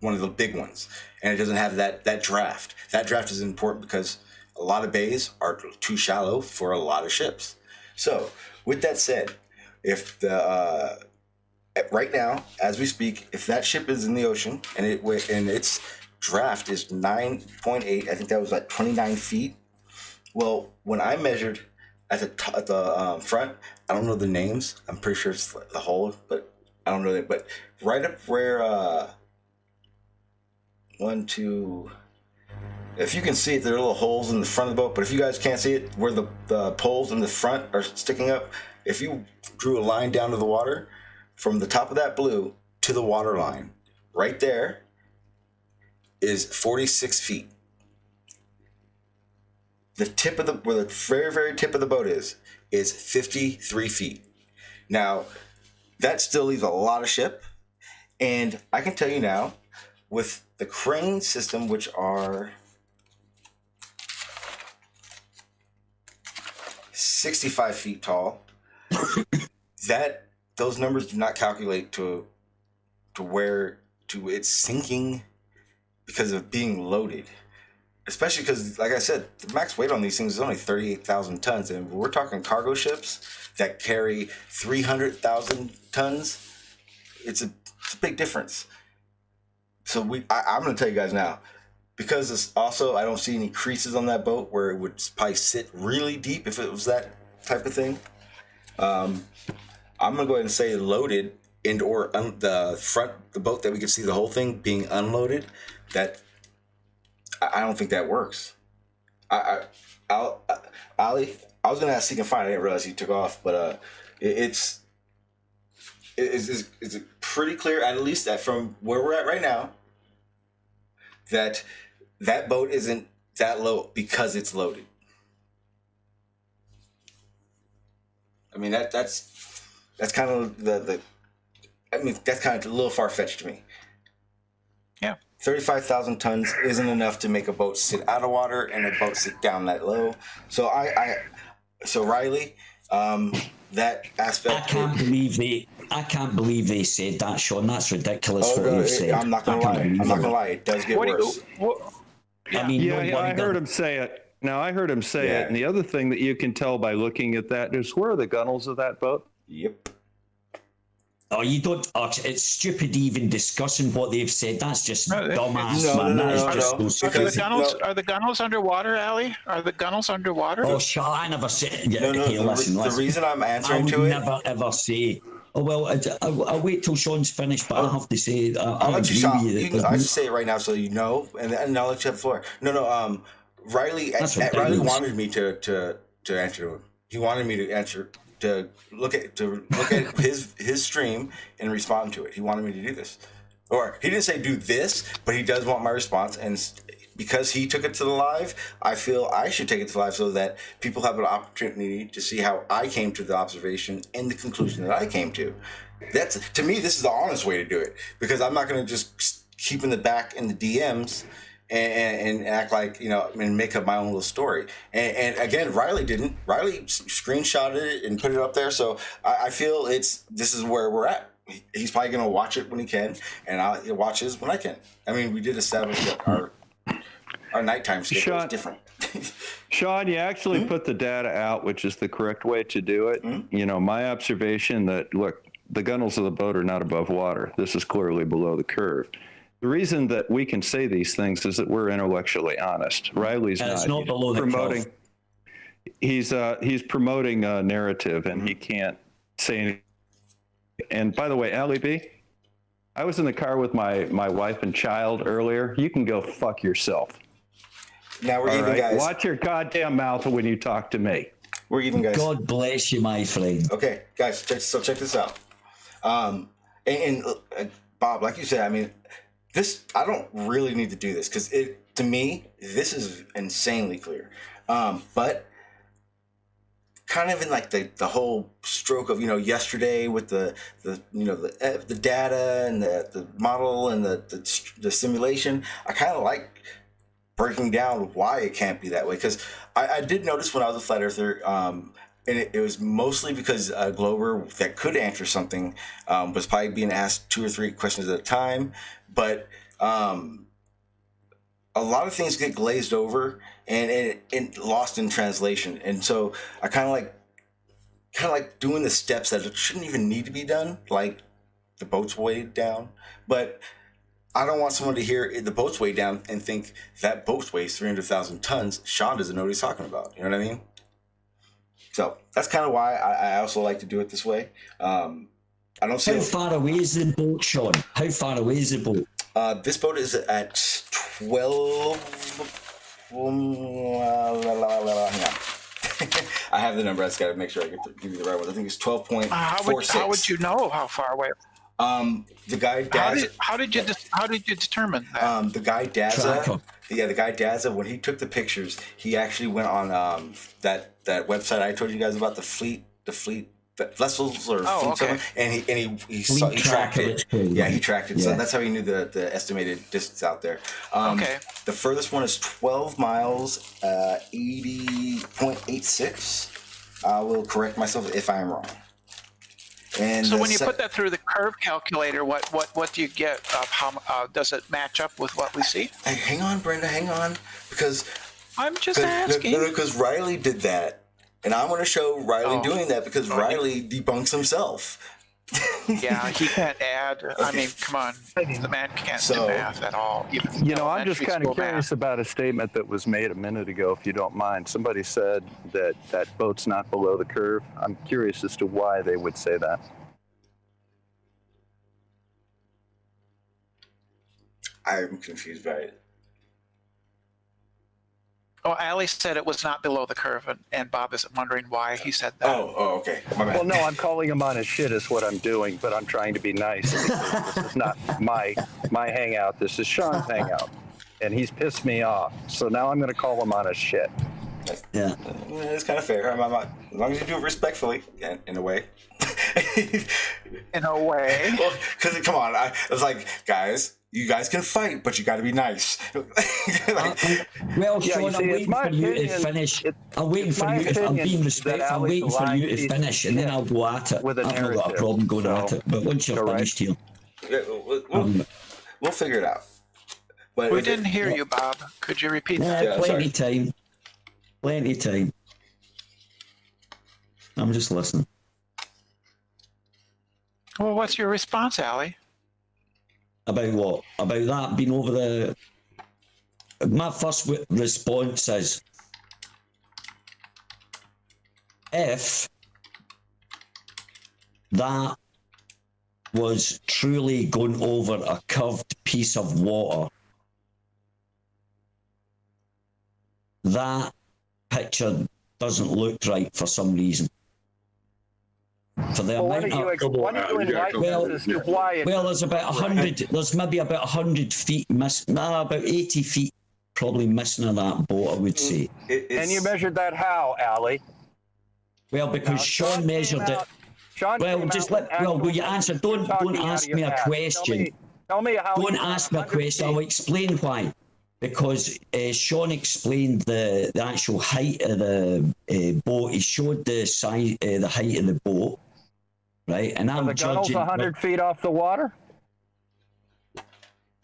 one of the big ones, and it doesn't have that draft. That draft is important because a lot of bays are too shallow for a lot of ships. So with that said, if the right now, as we speak, if that ship is in the ocean and its draft is 9.8, I think that was like 29 feet. Well, when I measured at the front, I don't know the names. I'm pretty sure it's the hull, but I don't know that. But right up where 1, 2. If you can see it, there are little holes in the front of the boat. But if you guys can't see it, where the poles in the front are sticking up, if you drew a line down to the water, from the top of that blue to the water line, right there is 46 feet. The tip of where the very, very tip of the boat is 53 feet. Now, that still leaves a lot of ship. And I can tell you now, with the crane system, which are 65 feet tall, those numbers do not calculate to its sinking because of being loaded. Especially because, like I said, the max weight on these things is only 38,000 tons. And we're talking cargo ships that carry 300,000 tons. It's a big difference. So I'm going to tell you guys now, because it's also, I don't see any creases on that boat where it would probably sit really deep if it was that type of thing. I'm going to go ahead and say loaded or the boat that we can see the whole thing being unloaded, that I don't think that works. Ali, I was going to ask Seek and Find. I didn't realize he took off, but it's pretty clear, at least that from where we're at right now, that boat isn't that low because it's loaded. I mean, that's kind of that's kind of a little far-fetched to me. Yeah. 35,000 tons isn't enough to make a boat sit out of water and a boat sit down that low. So so Riley, that aspect. I can't believe they said that, Sean. That's ridiculous what they've said. I'm not gonna lie. It does get worse. I mean, I heard him say it. Now I heard him say it, and the other thing that you can tell by looking at that is, where are the gunnels of that boat? Yep. Oh, you don't. It's stupid even discussing what they've said. That's just dumbass, man. Are the gunnels underwater, Ali? Are the gunnels underwater? Oh, shut! I never said. Yeah, listen. The reason I'm answering I to would it. never ever say. Oh well, I'll wait till Sean's finished, but I have to say, I'll let you stop. I just say it right now so you know, and I'll let you have the floor. No. Riley wanted me to answer him. He wanted me to answer. To look at his stream and respond to it. He wanted me to do this, or he didn't say do this, but he does want my response. And because he took it to the live, I feel I should take it to the live so that people have an opportunity to see how I came to the observation and the conclusion that I came to. That's, to me, this is the honest way to do it, because I'm not going to just keep in the back in the DMs and act like, and make up my own little story. And again, Riley didn't. Riley screenshotted it and put it up there. So I feel this is where we're at. He's probably going to watch it when he can, and I'll watch his when I can. I mean, we did establish that our nighttime schedule is different. Sean, you actually put the data out, which is the correct way to do it. Mm-hmm. My observation that, look, the gunnels of the boat are not above water. This is clearly below the curve. The reason that we can say these things is that we're intellectually honest. Riley's and not. It's not below the promoting. Curve. He's promoting a narrative, and he can't say anything. And by the way, Allie B, I was in the car with my wife and child earlier. You can go fuck yourself. Now we're even, guys. Watch your goddamn mouth when you talk to me. We're even, guys. God bless you, my friend. Okay, guys, check this out. And Bob, like you said, I mean, I don't really need to do this because to me, this is insanely clear. But kind of in like the whole stroke of yesterday with the data and the model and the simulation, I kind of like breaking down why it can't be that way, because I did notice when I was a flat earther, and it was mostly because a Glober that could answer something was probably being asked 2 or 3 questions at a time, but a lot of things get glazed over and lost in translation. And so I kind of like doing the steps that shouldn't even need to be done, like the boat's weighed down. But I don't want someone to hear the boat's weighed down and think that boat weighs 300,000 tons. Sean doesn't know what he's talking about. You know what I mean? So that's kind of why I also like to do it this way. I don't see. How far away is the boat, Sean? How far away is the boat? This boat is at 12. Hang on. I have the number. I just got to make sure I give you the right one. I think it's 12.46. How would you know how far away? The guy Dazza. How did you determine that? The guy Dazza. Yeah, the guy Dazza. When he took the pictures, he actually went on that website I told you guys about, the fleet vessels or fleet something, and he tracked it. Yeah, he tracked it. Yeah. So that's how he knew the estimated distance out there. The furthest one is 12 miles, 80.86. I will correct myself if I am wrong. And so when you put that through the curve calculator, what do you get? How does it match up with what we see? Hey, hang on, Brenda, hang on, because I'm just asking. Because Riley did that, and I want to show Riley doing that because Riley debunks himself. Yeah, he can't add. I mean, come on, the man can't do math at all. I'm just kind of curious about a statement that was made a minute ago, if you don't mind. Somebody said that boat's not below the curve. I'm curious as to why they would say that. I'm confused by it. Oh, Ali said it was not below the curve, and Bob is wondering why he said that. Oh, okay. My bad. Well, no, I'm calling him on his shit is what I'm doing, but I'm trying to be nice. This is not my hangout. This is Sean's hangout, and he's pissed me off. So now I'm going to call him on his shit. Yeah. It's kind of fair. As long as you do it respectfully, in a way. In a way? Well, because, come on, I was like, guys, you guys can fight, but you got to be nice. Well, Sean, I'm waiting for you to finish. I'm waiting for you. I'm being respectful. I'm waiting for you to finish, and then I'll go at it. I've not got a problem going at it. But once you're finished here, we'll figure it out. But we didn't hear you, Bob. Could you repeat that? Yeah, plenty time. Plenty time. I'm just listening. Well, what's your response, Ali? About what? About that being over the... My first response is, if that was truly going over a curved piece of water, that picture doesn't look right for some reason. For the amount of... Well, there's about 100, there's maybe about 100 feet, about 80 feet probably missing on that boat, I would say. And you measured that how, Ali? Well, because Sean measured it. Well, just will you answer? Don't ask me a question. Tell me how. Don't ask me a question. I'll explain why. because Sean explained the actual height of the boat. He showed the size, the height of the boat, right? And Are I'm the gunnels judging. 100 feet off the water?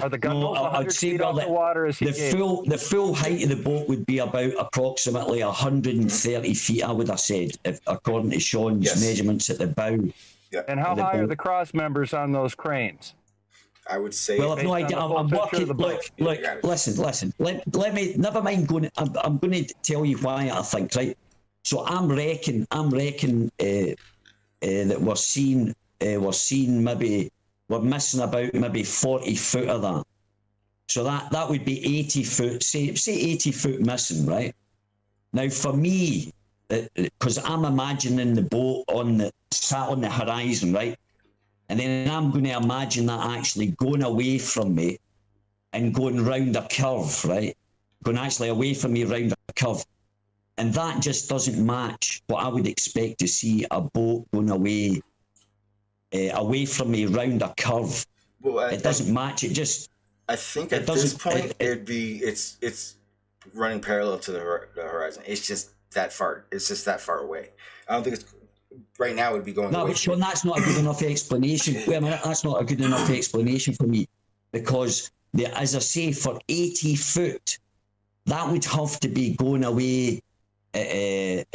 Are the gunnels 100 feet off the water as he gave? The full height of the boat would be about approximately 130 feet, I would have said, if, according to Sean's measurements at the bow. Yeah. And how high are the cross members on those cranes? I would say. Well, I've no idea. I'm working. Look. Listen. Let me. Never mind going. I'm going to tell you why I think. Right. So I'm reckon that we're seeing maybe we're missing about maybe 40 foot of that. So that would be 80 foot. Say 80 foot missing, right? Now for me, because I'm imagining the boat sat on the horizon, right? And then I'm going to imagine that actually going away from me and going round a curve, right? Going actually away from me round a curve. And that just doesn't match what I would expect to see a boat going away from me round a curve. Well, it doesn't match. It just. I think at this point it's running parallel to the horizon. It's just that far. It's just that far away. I don't think it's. Right now, it would be going. No, but Sean, that's not a good enough explanation. Wait a minute, that's not a good enough explanation for me, because as I say, for 80 foot, that would have to be going away at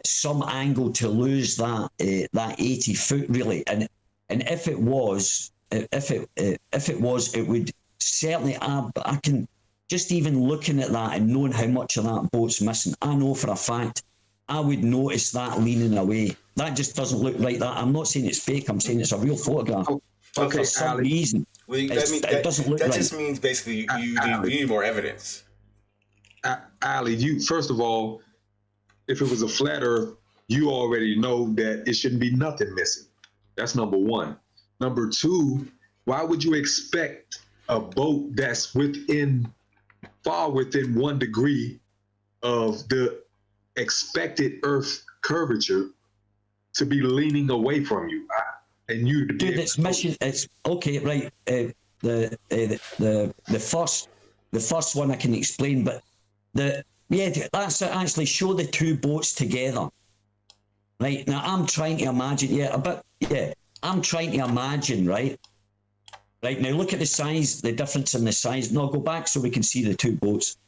some angle to lose that 80 foot really. And if it was, it would certainly. I can just even looking at that and knowing how much of that boat's missing, I know for a fact I would notice that leaning away. That just doesn't look like that. I'm not saying it's fake. I'm saying it's a real photograph. But for some reason, it doesn't look right. That just means basically you need more evidence. Ali, first of all, if it was a flat Earth, you already know that it shouldn't be nothing missing. That's number one. Number two, why would you expect a boat that's far within 1 degree of the expected Earth curvature to be leaning away from you, and you to be? Dude, it's mission. It's okay, right? The first one I can explain, but that's actually show the two boats together. Right now, I'm trying to imagine. I'm trying to imagine. Right now, look at the size, the difference in the size. No, go back so we can see the two boats.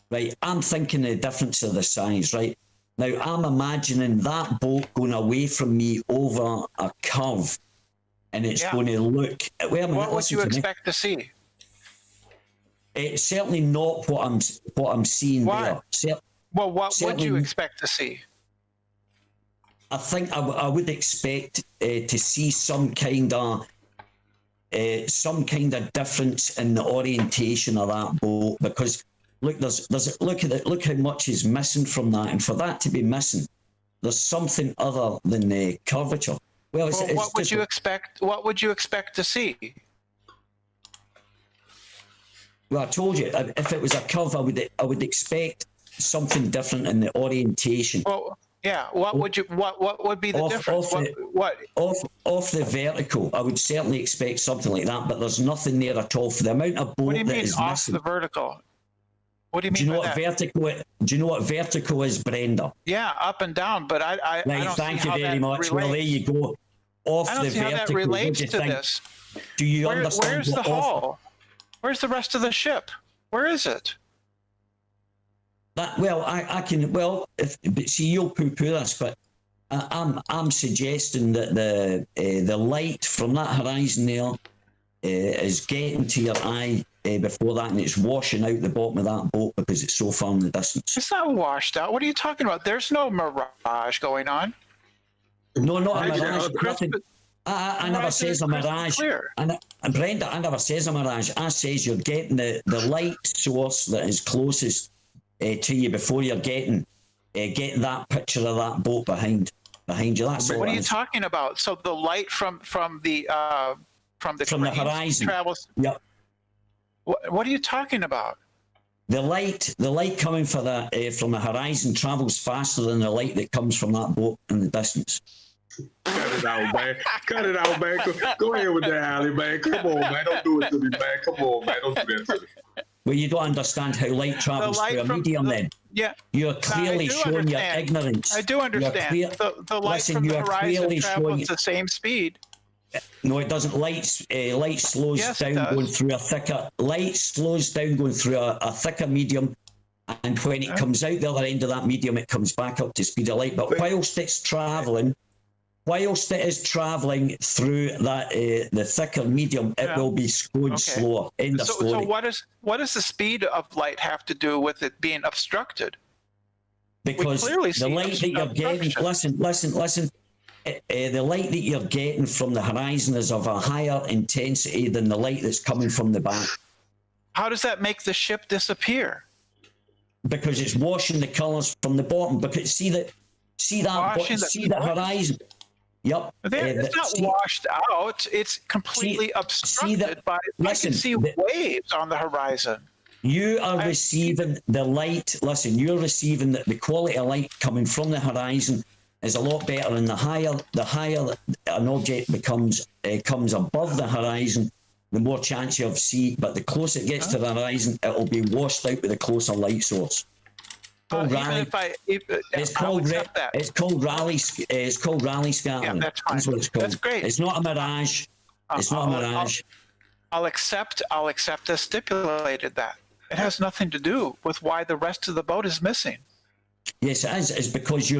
Right, I'm thinking the difference of the size, right? Now, I'm imagining that boat going away from me over a curve, and it's going to look... Wait a minute, what would you expect to see? It's certainly not what I'm seeing there. Well, what would you expect to see? I think I would expect to see some kind of difference in the orientation of that boat, because... Look, look how much is missing from that, and for that to be missing, there's something other than the curvature. Well, what would you expect? What would you expect to see? Well, I told you, if it was a curve, I would expect something different in the orientation. Well, yeah. What would be the difference? Off the vertical, I would certainly expect something like that, but there's nothing there at all for the amount of boat what do you that mean is off missing. The vertical? What do you mean by that? Do you know what vertical is, Brenda? Yeah, up and down, but I don't thank see you how very that much. relates. Well, there you go. Off I don't the see vertical. how that relates to this. Do you understand? Where's the hull? Where's the rest of the ship? Where is it? I can. Well, see, you'll poo-poo this, but I'm suggesting that the light from that horizon there is getting to your eye before that, and it's washing out the bottom of that boat because it's so far in the distance. It's not washed out. What are you talking about? There's no mirage going on. No, not a mirage. I never says a mirage. And Brenda, I never says a mirage. I says you're getting the light source that is closest to you before you're getting that picture of that boat behind you. That's what are you talking about? So the light from the horizon travels. Yep. What are you talking about? The light coming from the horizon travels faster than the light that comes from that boat in the distance. Cut it out, man. Cut it out, man. Go ahead with that, Ali, man. Come on, man. Don't do it to me, man. Come on, man. Don't do that to me. Well, you don't understand how light travels light through a from medium. the- Then Yeah. you're I clearly do showing your understand. ignorance. I do You're understand. clear- The light Listen, from you the are horizon clearly travels showing. at the same speed. No, it doesn't. Light slows Yes, it down does. going through a thicker. Light slows down going through a thicker medium, and when it comes out the other end of that medium, it comes back up to speed of light. But Wait. whilst it is traveling through that the thicker medium, it Yeah. will be going Okay. slower. End of So story. what does the speed of light have to do with it being obstructed? Because clearly the see light that you're getting, obstruction. listen. The light that you're getting from the horizon is of a higher intensity than the light that's coming from the back, How does that make the ship disappear? because it's washing the colours from the bottom. Because see the horizon. Yep. It's not washed out. It's completely obstructed by. Listen, I can see waves on the horizon. You are receiving the light. Listen, you're receiving the quality of light coming from the horizon is a lot better, and the higher an object comes above the horizon, the more chance you have see. But the closer it gets to the horizon, it will be washed out with a closer light source. Even if I'll accept that. It's called Rayleigh scattering. Yeah, that's fine. That's what it's called. That's great. It's not a mirage. It's not a mirage. I'll accept as stipulated that. It has nothing to do with why the rest of the boat is missing. Yes, it is. It's because you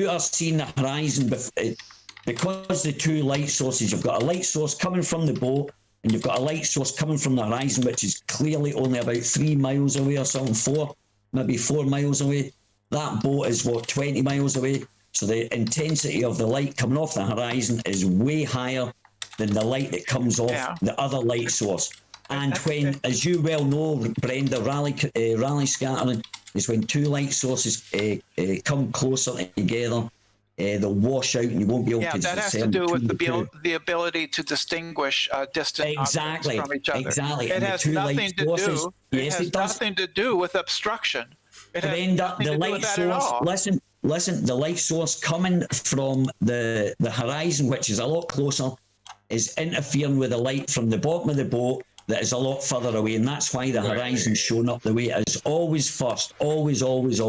are seeing the horizon because the two light sources. You've got a light source coming from the boat, and you've got a light source coming from the horizon, which is clearly only about 3 miles away or something, maybe 4 miles away. That boat is 20 miles away. So the intensity of the light coming off the horizon is way higher than the light that comes off the other light source. And when, as you well know, Brenda, Rayleigh scattering is when two light sources come closer together, they'll wash out and you won't be able to discern. Yeah, that has to do with the ability to distinguish distant objects from each other. Exactly. It has nothing to do. Yes, it does. Nothing to do with obstruction. It has Brenda, nothing the to do light with that at all. source. Listen. The light source coming from the horizon, which is a lot closer, is interfering with the light from the bottom of the boat that is a lot further away, and that's why the horizon's shown up the way it is. Always first. Always. Always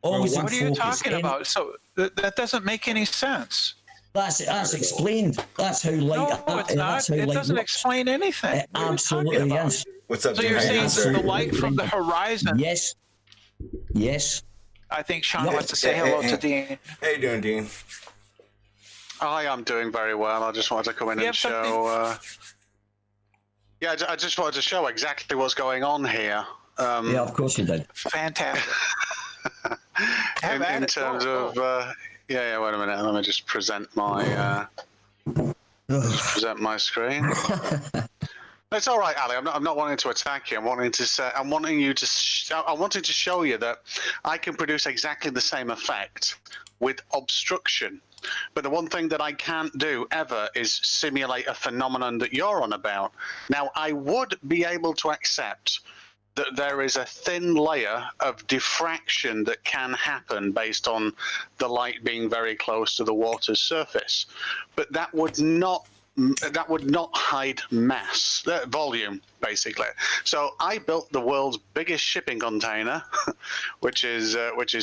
What are you talking about? So that doesn't make any sense. That's explained. That's how light. No, it's not. That's how It light doesn't works. explain anything. It absolutely is. What's up, So Dean? you're How you saying doing, the sir? light from the horizon. Yes. I think Sean wants to say hello to Dean. How you doing, Dean? Hi, I'm doing very well. I just wanted to come in and show. I just wanted to show exactly what's going on here. Yeah, of course you did. Fantastic. in terms of, wait a minute. Let me just present my screen. It's all right, Ali. I'm not wanting to attack you. I wanted to show you that I can produce exactly the same effect with obstruction. But the one thing that I can't do ever is simulate a phenomenon that you're on about. Now, I would be able to accept that there is a thin layer of diffraction that can happen based on the light being very close to the water's surface. But that would not hide mass, volume, basically. So I built the world's biggest shipping container, which is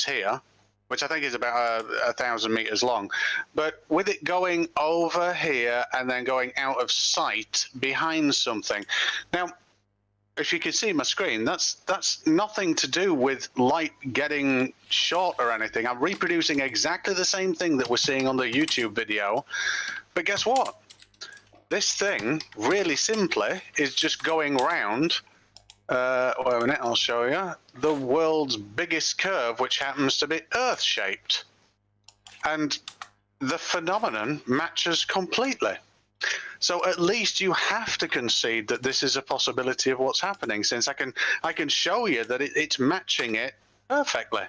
here, which I think is about 1,000 meters long. But with it going over here and then going out of sight behind something. Now, if you can see my screen, that's nothing to do with light getting short or anything. I'm reproducing exactly the same thing that we're seeing on the YouTube video. But guess what? This thing, really simply, is just going round, wait a minute, I'll show you, the world's biggest curve, which happens to be Earth-shaped. And the phenomenon matches completely. So at least you have to concede that this is a possibility of what's happening, since I can show you that it's matching it perfectly.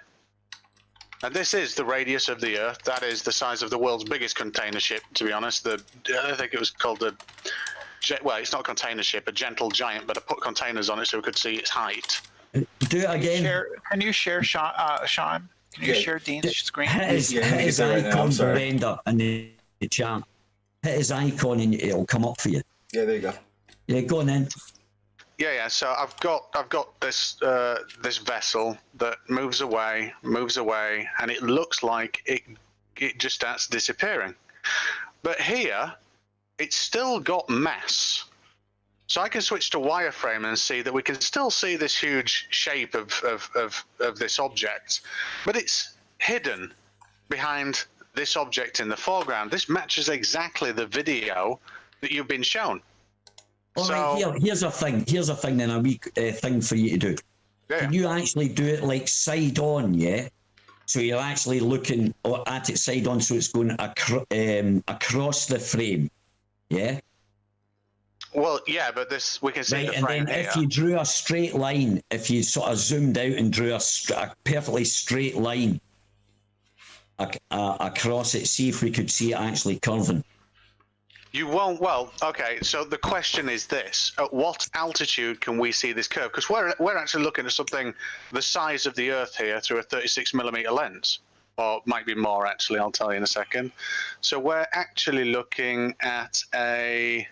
And this is the radius of the Earth. That is the size of the world's biggest container ship, to be honest. I think it was called well, it's not a container ship, a gentle giant, but I put containers on it so we could see its height. Do it again. Can you share, Sean? Can you share Dean's screen? Hit his icon, Brenda, in the chat. Hit his icon and it'll come up for you. Yeah, there you go. Yeah, go on then. Yeah. So I've got this this vessel that moves away, and it looks like it just starts disappearing. But here, it's still got mass. So I can switch to wireframe and see that we can still see this huge shape of this object, but it's hidden behind this object in the foreground. This matches exactly the video that you've been shown. All right, here's a thing. Here's a thing then, a wee thing for you to do. Yeah. Can you actually do it like side on, yeah? So you're actually looking at it side on, so it's going across the frame, yeah? Well, yeah, but this we can see Right, the and frame then here. if you drew a straight line, if you sort of zoomed out and drew a perfectly straight line across it, see if we could see it actually curving. You won't. Well, okay. So the question is this: at what altitude can we see this curve? Because we're actually looking at something the size of the Earth here through a 36mm lens, or might be more actually. I'll tell you in a second. So we're actually looking at a.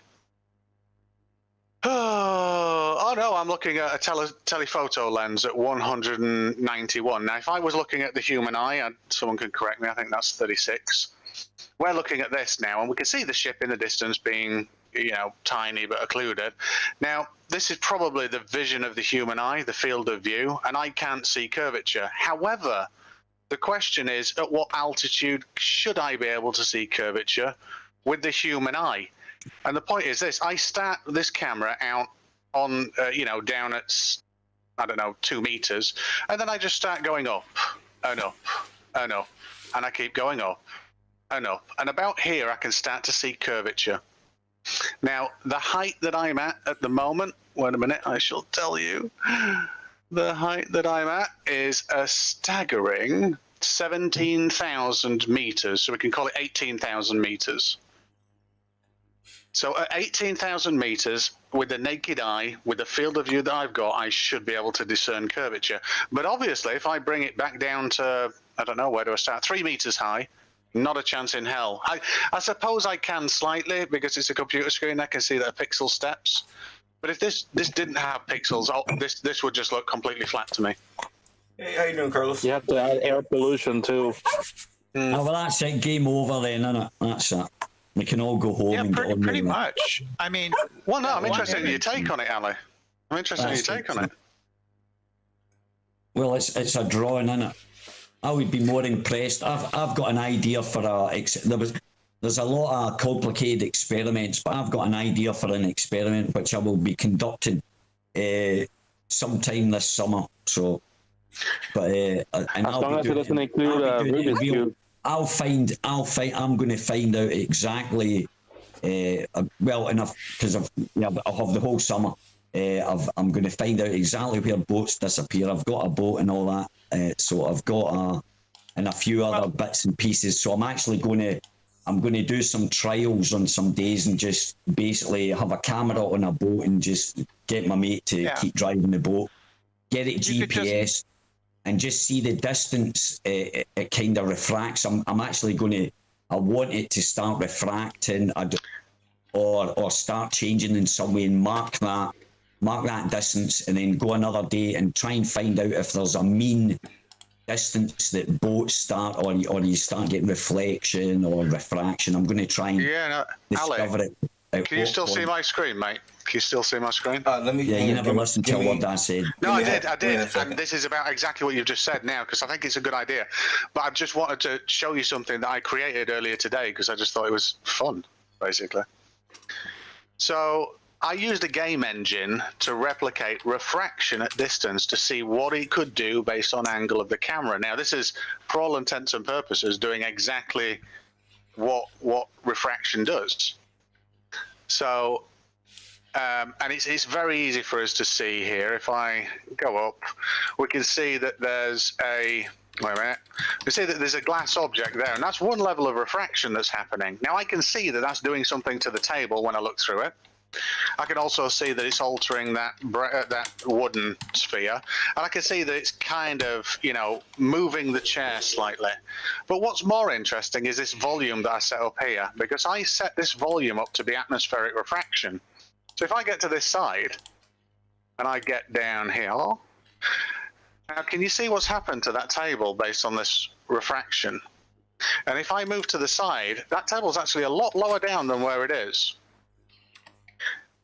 Oh no! I'm looking at a telephoto lens at 191. Now, if I was looking at the human eye, and someone could correct me, I think that's 36. We're looking at this now, and we can see the ship in the distance being, you know, tiny but occluded. Now, this is probably the vision of the human eye, the field of view, and I can't see curvature. However, the question is, at what altitude should I be able to see curvature with the human eye? And the point is this: I start this camera out on, you know, down at, I don't know, 2 meters, and then I just start going up and up and up, and I keep going up and up. And about here, I can start to see curvature. Now, the height that I'm at the moment, wait a minute, I shall tell you. The height that I'm at is a staggering 17,000 meters, so we can call it 18,000 meters. So at 18,000 meters, with the naked eye, with the field of view that I've got, I should be able to discern curvature. But obviously, if I bring it back down to, I don't know, where do I start? 3 meters high, not a chance in hell. I suppose I can slightly, because it's a computer screen, I can see that a pixel steps. But if this didn't have pixels, this would just look completely flat to me. Hey, how you doing, Carlos? You have to add air pollution too. Oh, well, that's it. Game over then, isn't it? That's it. We can all go home and get on pretty with it. much. I mean, Well, no, I'm interested in your take on it, Ali. I'm interested in your take on it. Well, it's a drawing, isn't it? I would be more impressed. I've got an idea for there's a lot of complicated experiments, but I've got an idea for an experiment which I will be conducting sometime this summer. So, but and as long as it doesn't include Rubik's Cube. I'm going to find out exactly well enough, because I'll have the whole summer. I'm going to find out exactly where boats disappear. I've got a boat and all that, so I've got and a few other bits and pieces. So I'm actually going to do some trials on some days and just basically have a camera on a boat and just get my mate to keep driving the boat, get it GPS. And just see the distance it kind of refracts. I'm actually I want it to start refracting or start changing in some way and mark that distance, and then go another day and try and find out if there's a mean distance that boats start or you start getting reflection or refraction. I'm going to try and discover it. Can you still see my screen, mate? Can you still see my screen? You never listened to what I said. No, I did. And this is about exactly what you've just said now, because I think it's a good idea. But I just wanted to show you something that I created earlier today, because I just thought it was fun, basically. So I used a game engine to replicate refraction at distance to see what it could do based on angle of the camera. Now, this is, for all intents and purposes, doing exactly what refraction does. So, and it's very easy for us to see here. If I go up, we can see that there's wait a minute. We see that there's a glass object there, and that's one level of refraction that's happening. Now I can see that that's doing something to the table when I look through it. I can also see that it's altering that wooden sphere, and I can see that it's kind of, you know, moving the chair slightly. But what's more interesting is this volume that I set up here, because I set this volume up to be atmospheric refraction. So if I get to this side, and I get down here. Now, can you see what's happened to that table based on this refraction? And if I move to the side, that table's actually a lot lower down than where it is.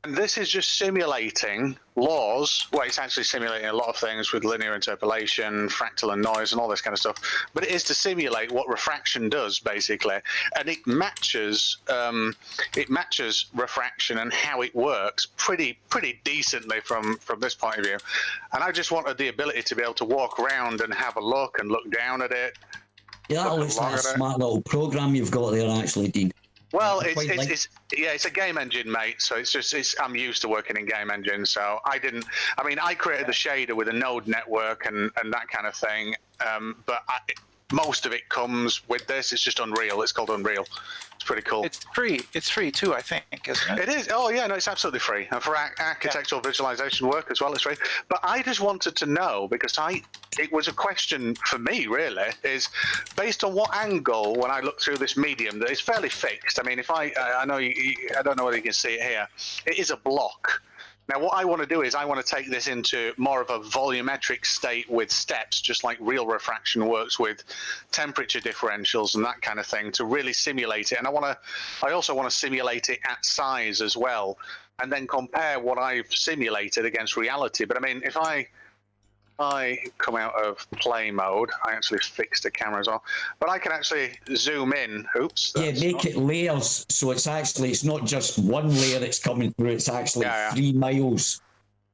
And this is just simulating laws. Well, it's actually simulating a lot of things with linear interpolation, fractal and noise and all this kind of stuff. But it is to simulate what refraction does, basically. And it matches refraction and how it works pretty decently from this point of view. And I just wanted the ability to be able to walk around and have a look and look down at it. Yeah, that looks like a smart little program you've got there, actually, Dean. Well, it's a game engine, mate. So I'm used to working in game engines. So I created the shader with a node network and that kind of thing. But most of it comes with this. It's just Unreal. It's called Unreal. It's pretty cool. It's free. It's free too, I think, isn't it? It is. Oh yeah, no, it's absolutely free. And for architectural visualization work as well, it's free. But I just wanted to know, because it was a question for me really, is based on what angle when I look through this medium that is fairly fixed. I mean, if I don't know whether you can see it here. It is a block. Now, what I want to do is I want to take this into more of a volumetric state with steps, just like real refraction works with temperature differentials and that kind of thing, to really simulate it. And I also want to simulate it at size as well, and then compare what I've simulated against reality. But I mean, if I come out of play mode, I actually fixed the camera as well, but I can actually zoom in. Oops. Yeah, make it layers, so it's not just one layer that's coming through, it's actually 3 miles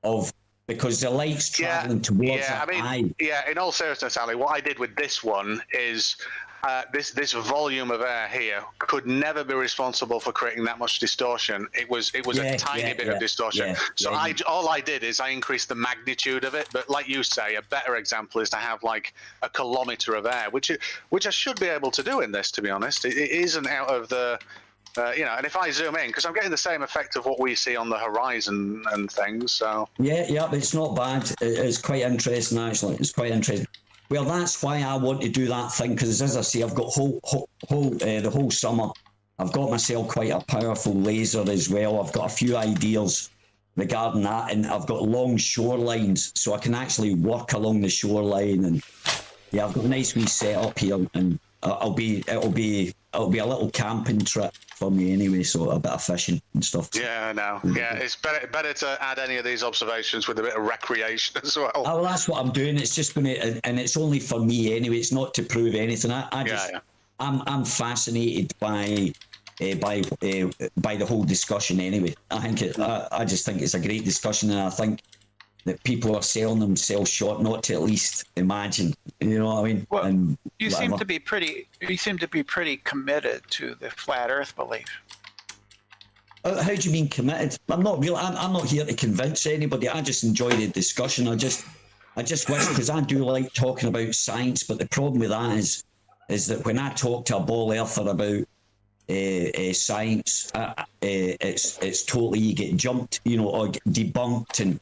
of, because the light's traveling towards that eye. Yeah, in all seriousness, Ali, what I did with this one is this volume of air here could never be responsible for creating that much distortion. It was a tiny bit of distortion. So all I did is I increased the magnitude of it. But like you say, a better example is to have like a kilometer of air, which I should be able to do in this. To be honest, it isn't out of the and if I zoom in, because I'm getting the same effect of what we see on the horizon and things. So yeah, it's not bad. It's quite interesting, actually. It's quite interesting. Well, that's why I want to do that thing, because as I say, I've got the whole summer, I've got myself quite a powerful laser as well. I've got a few ideas regarding that, and I've got long shorelines, so I can actually work along the shoreline. And yeah, I've got a nice wee setup here, and it'll be a little camping trip for me anyway, so a bit of fishing and stuff. Yeah, I know. Yeah, it's better to add any of these observations with a bit of recreation as well. Oh, well, that's what I'm doing. It's just going to, and it's only for me anyway. It's not to prove anything. I'm fascinated by the whole discussion anyway. I just think it's a great discussion, and I think that people are selling themselves short not to at least imagine. You know what I mean? Well, you seem to be pretty committed to the flat Earth belief. How do you mean committed? I'm not real. I'm not here to convince anybody. I just enjoy the discussion. I just wish, because I do like talking about science, but the problem with that is that when I talk to a ball earther about science, it's totally, you get jumped, or debunked and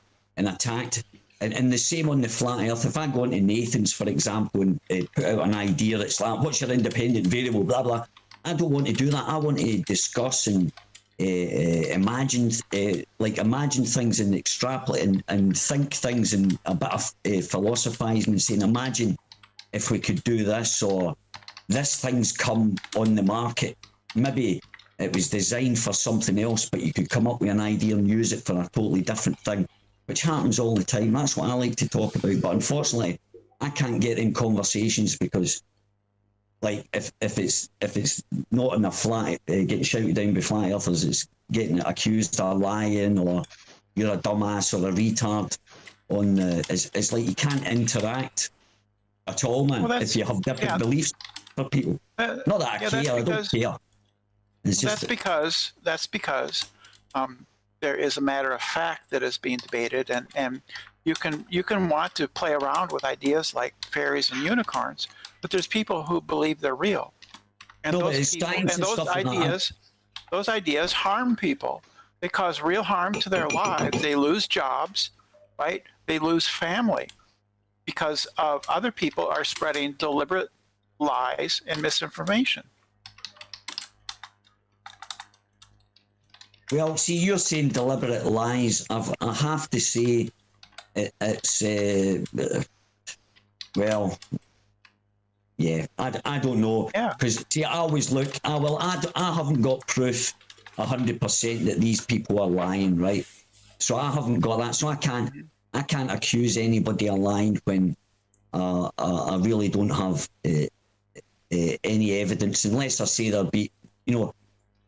attacked. And the same on the flat earth. If I go into Nathan's, for example, and put out an idea that's like, what's your independent variable, blah, blah, I don't want to do that. I want to discuss and imagine things and extrapolate and think things, and a bit of philosophizing and saying, imagine if we could do this, or this thing's come on the market. Maybe it was designed for something else, but you could come up with an idea and use it for a totally different thing, which happens all the time. That's what I like to talk about. But unfortunately, I can't get in conversations because, like, if it's not in a flat, getting shouted down by flat earthers, it's getting accused of lying, or you're a dumbass or a retard. It's like you can't interact at all, man. Well, if you have different beliefs for people, not that I care. I don't care. That's because there is a matter of fact that is being debated, and you can want to play around with ideas like fairies and unicorns, but there's people who believe they're real, and those ideas harm people. They cause real harm to their lives. They lose jobs, right? They lose family because of other people are spreading deliberate lies and misinformation. Well, see, you're saying deliberate lies. I have to say it's well, yeah, I don't know. Yeah. Because see, I always look. I haven't got proof 100% that these people are lying, right? So I haven't got that. So I can't accuse anybody of lying when I really don't have any evidence, unless I say there'll be, you know,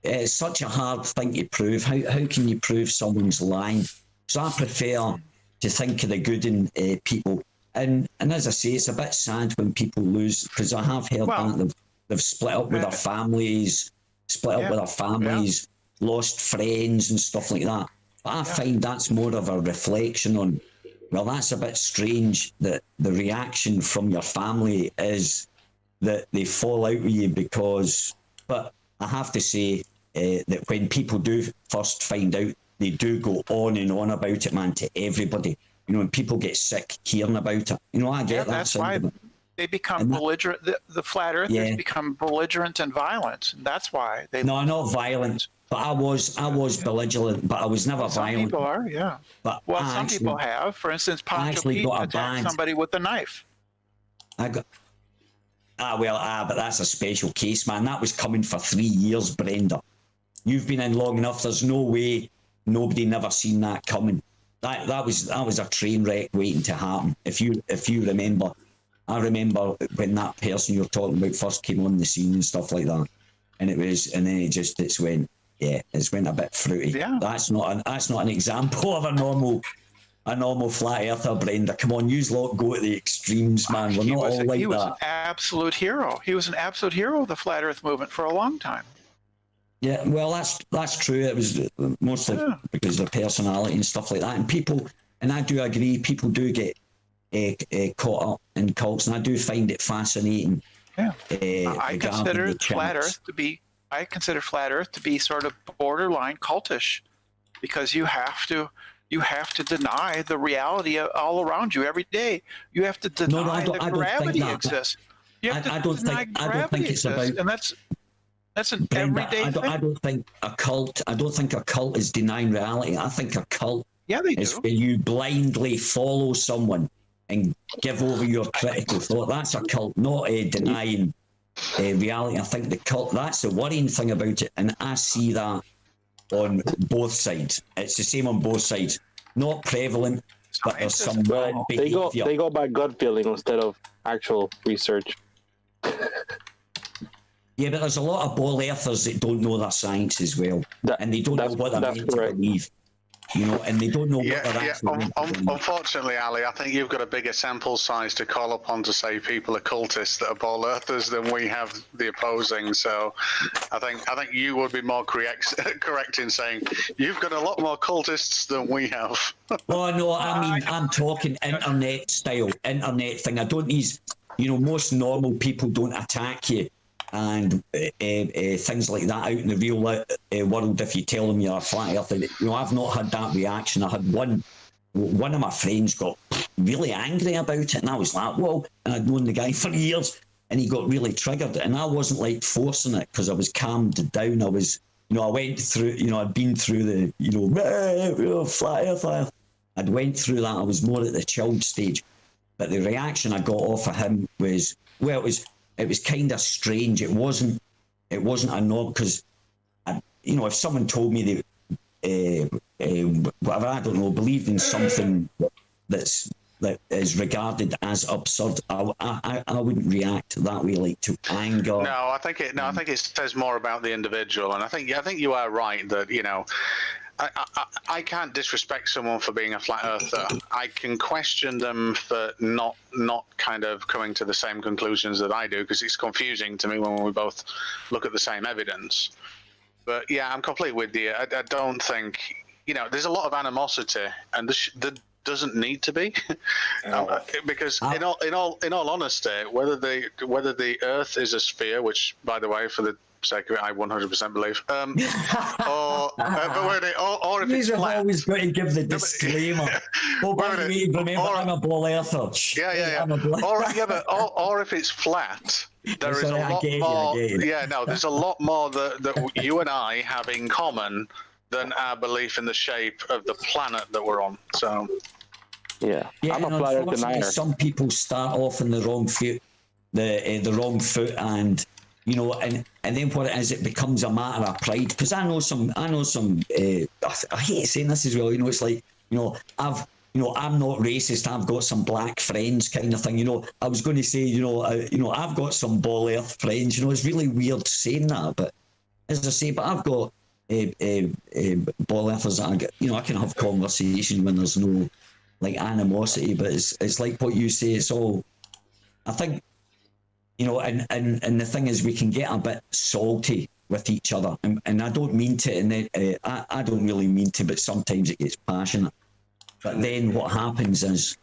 it's such a hard thing to prove. How can you prove someone's lying? So I prefer to think of the good in people. And as I say, it's a bit sad when people lose, because I have heard that they've split up with their families, lost friends and stuff like that. But I find that's more of a reflection on, well, that's a bit strange that the reaction from your family is that they fall out with you because, but I have to say that when people do first find out, they do go on and on about it, man, to everybody. You know, and people get sick hearing about it. You know, I get that. That's why they become belligerent. The flat earthers become belligerent and violent. And that's why they. No, not violent. But I was belligerent, but I was never violent. Some people are, yeah. But some people have. For instance, Poncho Pete attacked somebody with a knife. But that's a special case, man. That was coming for 3 years, Brenda. You've been in long enough. There's no way nobody never seen that coming. That was a train wreck waiting to happen. If you remember, I remember when that person you're talking about first came on the scene and stuff like that, and then it's went a bit fruity. Yeah. That's not an example of a normal flat earther, Brenda. Come on, you lot go to the extremes, man. We're not all like that. He was an absolute hero. He was an absolute hero of the flat Earth movement for a long time. Yeah, well, that's true. It was mostly because of personality and stuff like that. And people, and I do agree, people do get caught up in cults, and I do find it fascinating. Yeah, I consider flat Earth to be sort of borderline cultish, because you have to deny the reality all around you every day. You have to deny that gravity exists. I don't think it's about, and that's an everyday thing. I don't think a cult is denying reality. I think a cult is where you blindly follow someone and give over your critical thought. That's a cult, not denying reality. I think the cult, that's the worrying thing about it, and I see that on both sides. It's the same on both sides. Not prevalent, but there's some bad behavior. They go by gut feeling instead of actual research. Yeah, but there's a lot of ball earthers that don't know their science as well, and they don't know what they're meant to believe. You know, and they don't know what they're actually Unfortunately, Ali, I think you've got a bigger sample size to call upon to say people are cultists that are ball earthers than we have the opposing. So, I think you would be more correct in saying you've got a lot more cultists than we have. Oh no, I mean I'm talking internet thing. I don't need, most normal people don't attack you and things like that out in the real world if you tell them you're a flat earther. I've not had that reaction. I had one of my friends got really angry about it, and I was like, whoa, and I'd known the guy for years, and he got really triggered, and I wasn't like forcing it because I was calmed down. I was, I went through, I'd been through the, flat earther. I'd went through that. I was more at the chilled stage, but the reaction I got off of him was, it was kind of strange. It wasn't a norm, because, if someone told me they, whatever, I don't know, believed in something that is regarded as absurd, I wouldn't react that way, like to anger. No, I think it says more about the individual, and I think you are right that I can't disrespect someone for being a flat earther. I can question them for not kind of coming to the same conclusions that I do, because it's confusing to me when we both look at the same evidence. But yeah, I'm completely with you. I don't think, there's a lot of animosity, and there doesn't need to be, because in all honesty, whether the Earth is a sphere, which, by the way, for the sake of it, I 100% believe. Or if it's flat. Always got to give the disclaimer. I'm a ball earther. Yeah. Or if it's flat, there is a lot more. Yeah, no, there's a lot more that you and I have in common than our belief in the shape of the planet that we're on. So. Yeah, Yeah, I'm a and flyer unfortunately, denier. some people start off on the wrong foot, the wrong foot, and you know, and then what it is, it becomes a matter of pride. Because I know some. I hate saying this as well. You know, it's like, you know, I'm not racist. I've got some black friends, kind of thing. You know, I was going to say, I've got some ball earth friends. You know, it's really weird saying that, but as I say, but I've got ball earthers that I can have conversation when there's no like animosity, but it's like what you say. It's all, I think, you know, and the thing is, we can get a bit salty with each other, and I don't mean to, and I don't really mean to, but sometimes it gets passionate. But then what happens is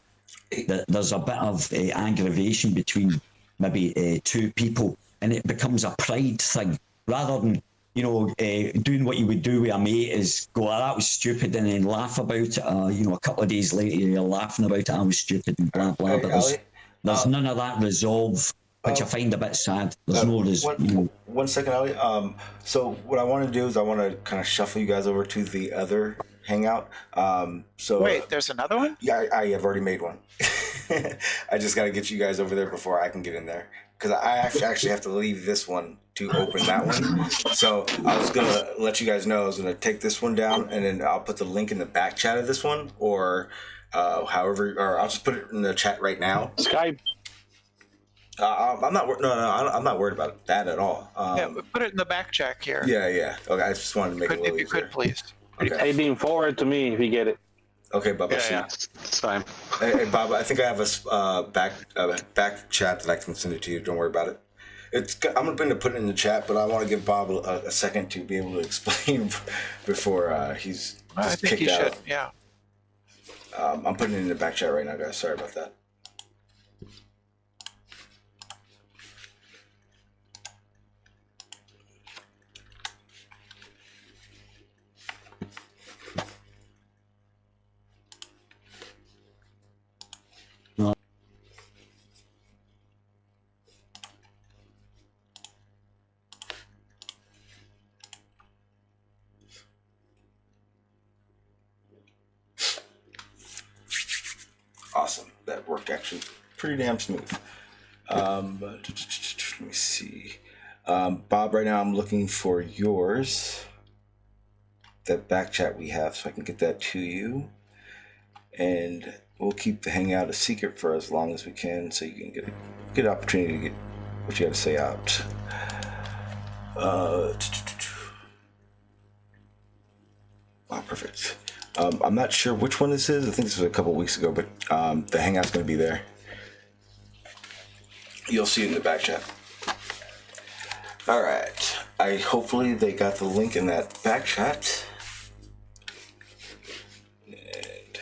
that there's a bit of aggravation between maybe two people, and it becomes a pride thing rather than, you know, doing what you would do with a mate is go, oh, that was stupid, and then laugh about it. You know, a couple of days later, you're laughing about it, I was stupid, and blah, blah. Hey, But Ali, there's none of that resolve, which I find a bit sad. There's no resolve. One second, Ali. So what I want to do is I want to kind of shuffle you guys over to the other hangout. Wait, there's another one? Yeah, I have already made one. I just got to get you guys over there before I can get in there. Because I actually have to leave this one to open that one. So I was going to let you guys know I was going to take this one down, and then I'll put the link in the back chat of this one, or or I'll just put it in the chat right now. Skype. I'm not I'm not worried about that at all. Yeah, but put it in the back check here. Yeah. Okay, I just wanted to make it a little If you easier. could, please. Okay. Hey, Dean, forward to me if you get it. Okay, Bob. Yeah, it's fine. Hey, Bob, I think I have a back chat that I can send it to you. Don't worry about it. I'm going to put it in the chat, but I want to give Bob a second to be able to explain before he's I just think kicked you out. should, yeah. I'm putting it in the back chat right now, guys. Sorry about that. Awesome. That worked actually pretty damn smooth. Let me see. Bob, right now I'm looking for yours. That back chat we have, so I can get that to you. And we'll keep the hangout a secret for as long as we can, so you can get a good opportunity to get what you got to say out. Oh, perfect. I'm not sure which one this is. I think this was a couple weeks ago, but the hangout's going to be there. You'll see it in the back chat. All right. Hopefully they got the link in that back chat. And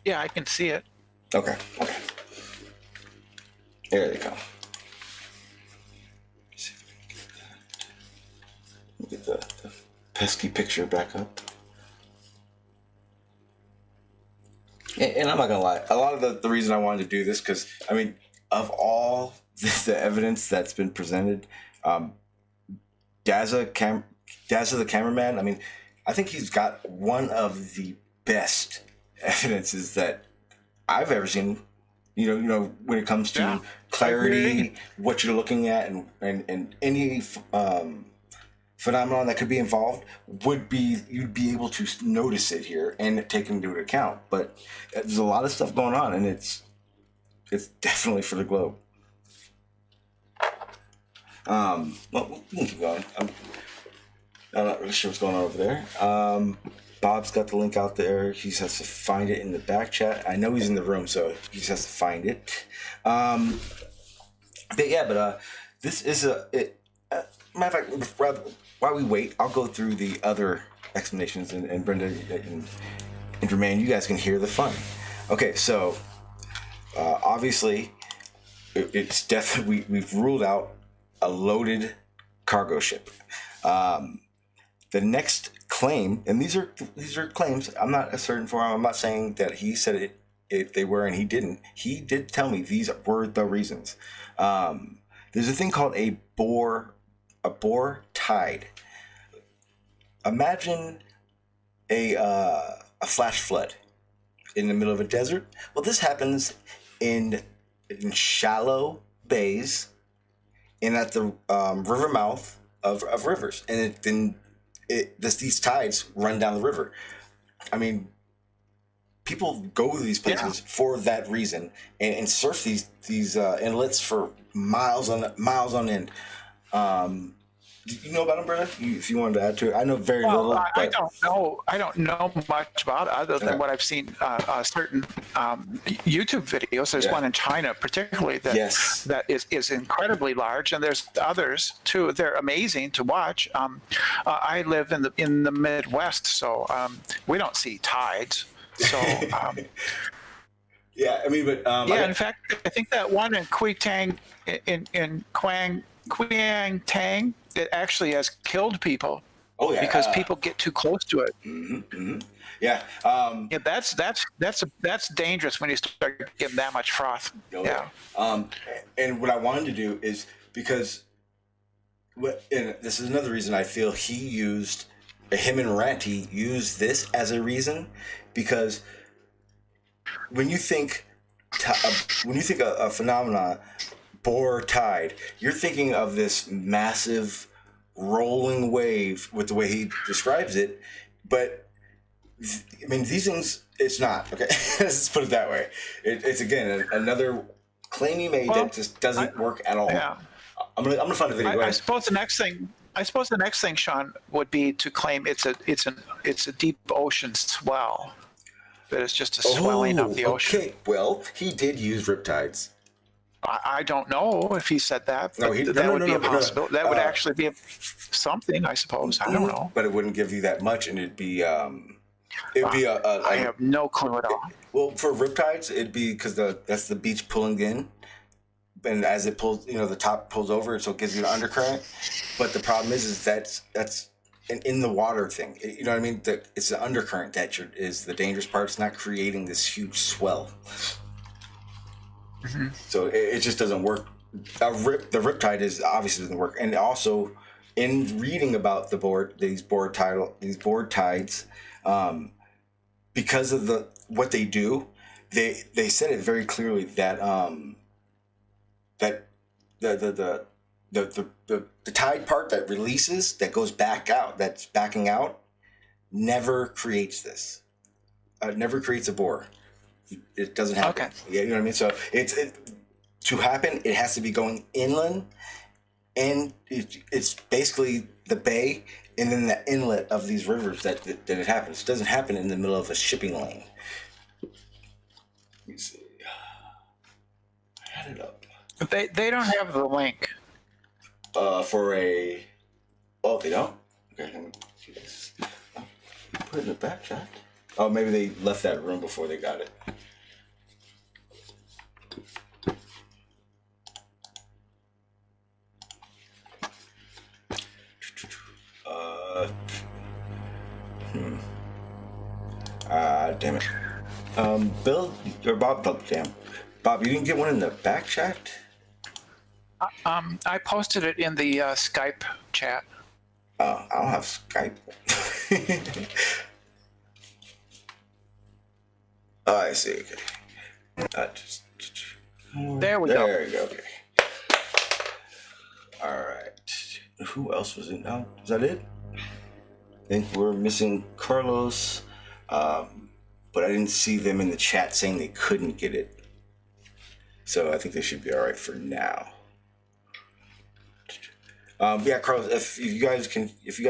Yeah, I can see it. okay. There they go. Let's see if I can get the pesky picture back up. And I'm not gonna lie, a lot of the reason I wanted to do this, because I mean, of all the evidence that's been presented, Dazza the cameraman, I mean, I think he's got one of the best evidences that I've ever seen. You know, when it comes to clarity, what you're looking at, and any phenomenon that could be involved you'd be able to notice it here and take into account. But there's a lot of stuff going on, and it's definitely for the globe. Well, we can keep going. I'm not really sure what's going on over there. Bob's got the link out there. He just has to find it in the back chat. I know he's in the room, so he just has to find it. But this is matter of fact, while we wait, I'll go through the other explanations, and Brenda and Jermaine, you guys can hear the fun. Okay, so obviously, it's definitely we've ruled out a loaded cargo ship. The next claim, and these are claims. I'm not certain for him. I'm not saying that he said it they were and he didn't. He did tell me these were the reasons. There's a thing called a bore tide. Imagine a flash flood. in the middle of a desert. Well, this happens in shallow bays and at the river mouth of rivers, and these tides run down the river. I mean, people go to these places for that reason and surf these inlets for miles on end. Do you know about them, brother? If you wanted to add to it, I know very little. I don't know much about it other than what I've seen certain YouTube videos. There's one in China, particularly that is incredibly large, and there's others too. They're amazing to watch. I live in the Midwest, so we don't see tides. So yeah, I mean, but in fact, I think that one in Kuitang in Kuangtang, it actually has killed people. Oh yeah, because people get too close to it. Yeah, that's dangerous when you start getting that much froth. And what I wanted to do is because, and this is another reason I feel him and Ranty used this as a reason, because when you think a phenomenon, Boar tide, you're thinking of this massive rolling wave with the way he describes it, but I mean these things, it's not okay. Let's put it that way. It's again another claim he made that just doesn't work at all. Yeah, I'm gonna find a video. I suppose the next thing, Sean, would be to claim it's a deep ocean swell, that it's just a swelling of the ocean. Okay, well he did use riptides. I don't know if he said that, but that would be a possibility. That would actually be something, I suppose. I don't know. But it wouldn't give you that much, and it'd be I have no clue at all. Well, for riptides, it'd be because that's the beach pulling in, and as it pulls, the top pulls over, so it gives you an undercurrent. But the problem is that's an in the water thing. You know what I mean? It's the undercurrent that is the dangerous part. It's not creating this huge swell. Mm-hmm. So it just doesn't work. The riptide obviously doesn't work. And also, in reading about these board tides, because of what they do, they said it very clearly that that the tide part that releases, that goes back out, that's backing out, never creates this. Never creates a bore. It doesn't happen. Okay. Yeah, you know what I mean? So to happen, it has to be going inland, and it's basically the bay and then the inlet of these rivers that it happens. It doesn't happen in the middle of a shipping lane. Let me see. I had it up. They don't have the link. They don't? Okay, let me see this. Put it in the back chat. Oh, maybe they left that room before they got it. Damn it. Bill or Bob, Bob, you didn't get one in the back chat? I posted it in the Skype chat. Oh, I don't have Skype. Oh, I see. Okay. There we go. There you go. Okay. All right. Who else was in? Oh, is that it? I think we're missing Carlos, but I didn't see them in the chat saying they couldn't get it. So I think they should be all right for now. Yeah, Carlos, if you guys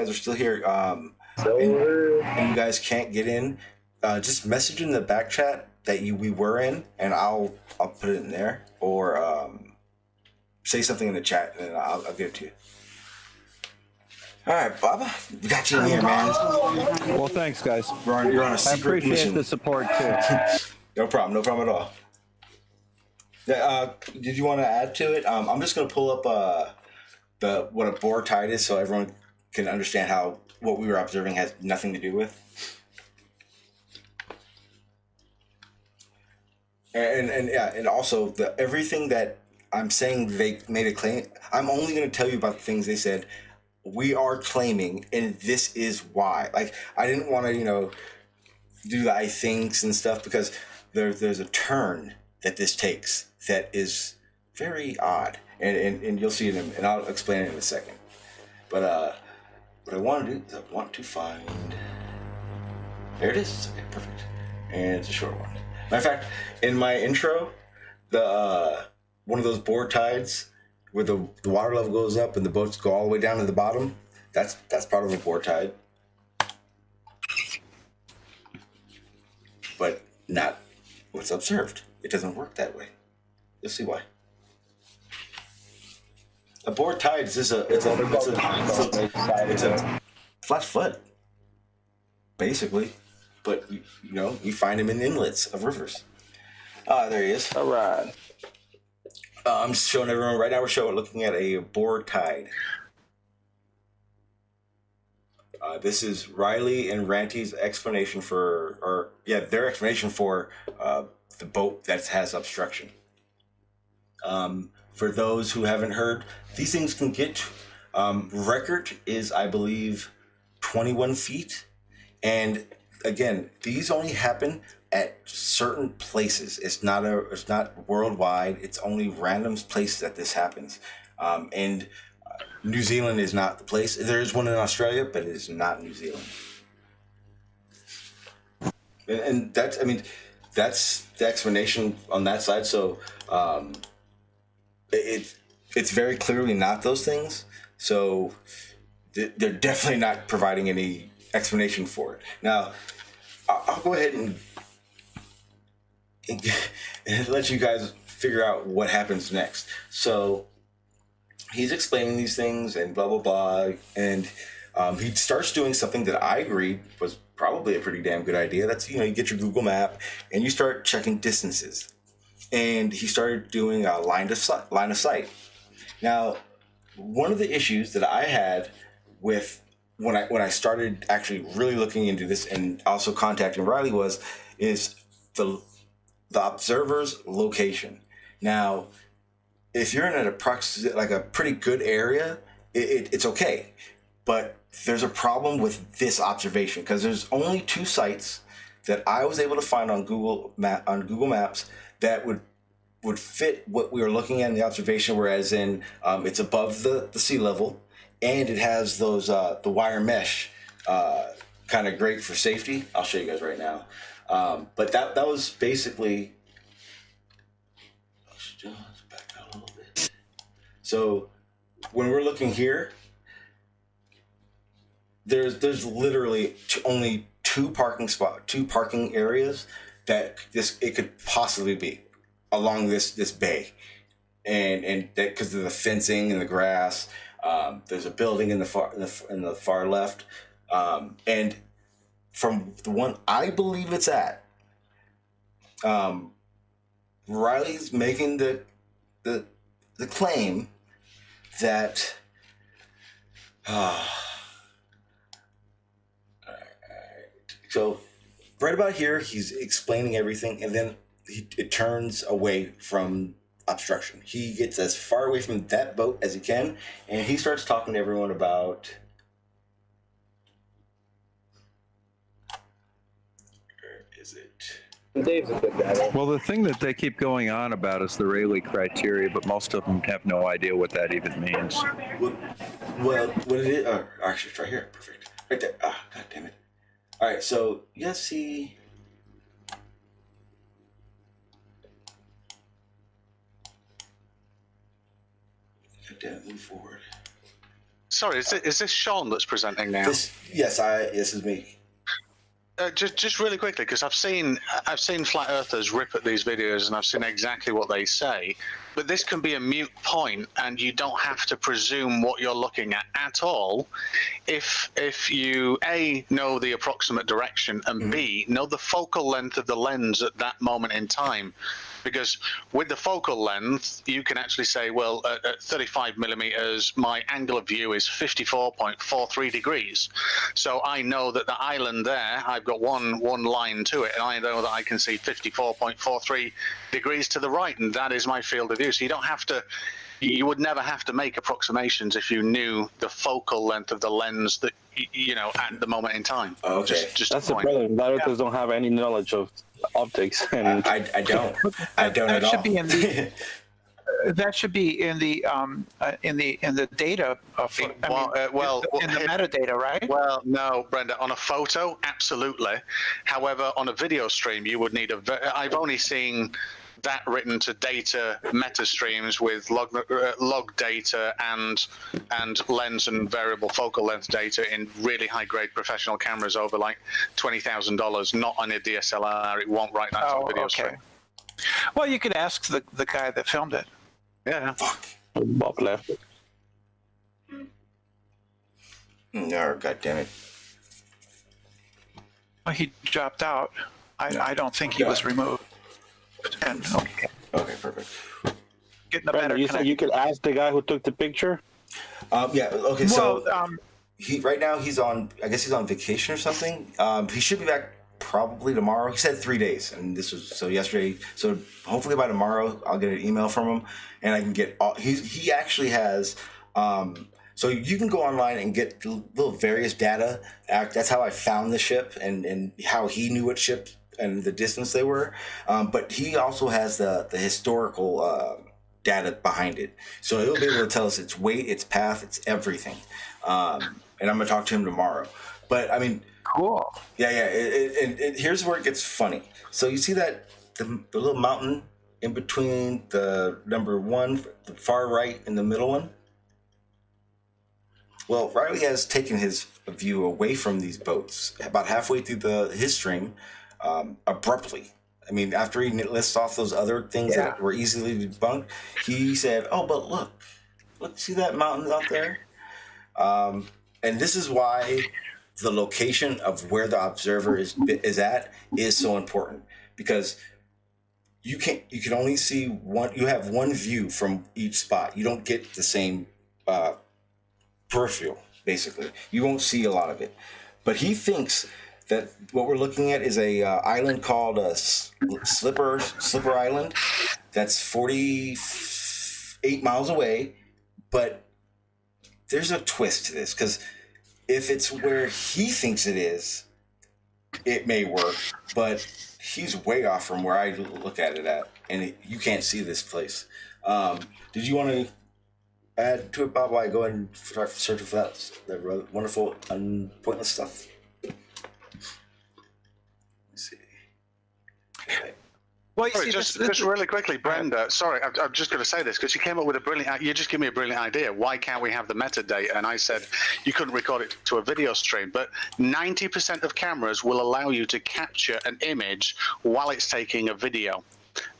are still here, and you guys can't get in, just message in the back chat that we were in, and I'll put it in there, or say something in the chat, and I'll give it to you. All right, Baba, we got you in here, man. Well, thanks, guys. You're on a secret mission. I appreciate the support too. No problem at all. Did you want to add to it? I'm just gonna pull up what a bore tide is, so everyone can understand how what we were observing has nothing to do with. And also everything that I'm saying they made a claim. I'm only going to tell you about the things they said we are claiming, and this is why. Like, I didn't want to do the I thinks and stuff, because there's a turn that this takes that is very odd, and you'll see it and I'll explain it in a second. But what I want to do is I want to find, there it is. Okay, perfect, and it's a short one. Matter of fact, in my intro, the one of those board tides where the water level goes up and the boats go all the way down to the bottom, that's part of a board tide, but not what's observed. It doesn't work that way. You'll see why. A board tide is it's a flat foot, basically, but we find them in inlets of rivers. There he is. All right. I'm showing everyone right now. We're looking at a board tide. This is Riley and Ranty's explanation their explanation for the boat that has obstruction. For those who haven't heard, these things can get, record is, I believe, 21 feet. And again, these only happen at certain places. It's not worldwide. It's only random places that this happens. And New Zealand is not the place. There is one in Australia, but it is not New Zealand. And that's the explanation on that side. So it's very clearly not those things. So they're definitely not providing any explanation for it. Now, I'll go ahead and let you guys figure out what happens next. So he's explaining these things and blah, blah, blah. And he starts doing something that I agreed was probably a pretty damn good idea. That's, you get your Google map and you start checking distances. And he started doing a line of sight. Now, one of the issues that I had with when I started actually really looking into this and also contacting Riley is the observer's location. Now, if you're in a pretty good area, it's okay. But there's a problem with this observation because there's only 2 sites that I was able to find on Google Maps that would fit what we were looking at in the observation, whereas it's above the sea level, and it has those the wire mesh, kind of great for safety. I'll show you guys right now. But that was basically. Let's just back out a little bit. So when we're looking here, there's literally only 2 parking areas that it could possibly be along this bay, and that because of the fencing and the grass. There's a building in the far left, and from the one I believe it's at, Riley's making the claim that so right about here he's explaining everything, and then it turns away from obstruction. He gets as far away from that boat as he can, and he starts talking to everyone about where is it? Dave's a good guy. Well, the thing that they keep going on about is the Rayleigh criteria, but most of them have no idea what that even means. Well, what it is? Actually, it's right here. Perfect. Right there. God damn it. All right, so you guys see. Move forward. Sorry, is this Sean that's presenting now? This is me. Just really quickly, because I've seen flat earthers rip at these videos and I've seen exactly what they say, but this can be a moot point, and you don't have to presume what you're looking at all if you A, know the approximate direction, and B, know the focal length of the lens at that moment in time. Because with the focal length, you can actually say, well, at 35 millimeters, my angle of view is 54.43 degrees. So I know that the island there, I've got one line to it, and I know that I can see 54.43 degrees to the right, and that is my field of view. So you don't have to You would never have to make approximations if you knew the focal length of the lens that at the moment in time. Okay. Just That's a the point. problem. Lighthousers don't have any knowledge of optics. And I don't. I don't That at should all. be in the. That should be in the data of in the metadata, right? Well, no, Brenda. On a photo, absolutely. However, on a video stream, you would need I've only seen that written to data meta streams with log data and lens and variable focal length data in really high grade professional cameras over like $20,000. Not on a DSLR. It won't write that to the video stream. Well, you could ask the guy that filmed it. Yeah. Fuck. Bob left. No, God damn it. Well, he dropped out. I don't think he was removed. And Okay, perfect. getting a Brenda, better you said you could ask the guy who took the picture? Yeah, okay, so Well, right now he's on, I guess he's on vacation or something. He should be back probably tomorrow. He said 3 days, and this was yesterday. So hopefully by tomorrow I'll get an email from him, and I can get all. He actually has. So you can go online and get little various data. That's how I found the ship and how he knew what ship and the distance they were. But he also has the historical data behind it. So he'll be able to tell us its weight, its path, its everything. And I'm going to talk to him tomorrow. But I mean, cool. Yeah. And here's where it gets funny. So you see that the little mountain in between the number one, the far right, and the middle one? Well, Riley has taken his view away from these boats about halfway through his stream, abruptly. I mean, after he lists off those other things that were easily debunked, he said, "Oh, but look, see that mountain out there?" And this is why the location of where the observer is at is so important, because you can only see one. You have one view from each spot. You don't get the same peripheral. Basically, you won't see a lot of it. But he thinks that what we're looking at is a island called Slipper Island. That's 48 miles away. But there's a twist to this, because if it's where he thinks it is, it may work. But he's way off from where I look at it at, and you can't see this place. Did you want to add to it, Bob, while I go ahead and start searching for that wonderful, pointless stuff? Let's see. Okay. Well, Sorry, just really quickly, Brenda. Sorry, I'm just going to say this because you came up with a brilliant. You just gave me a brilliant idea. Why can't we have the metadata? And I said you couldn't record it to a video stream, but 90% of cameras will allow you to capture an image while it's taking a video.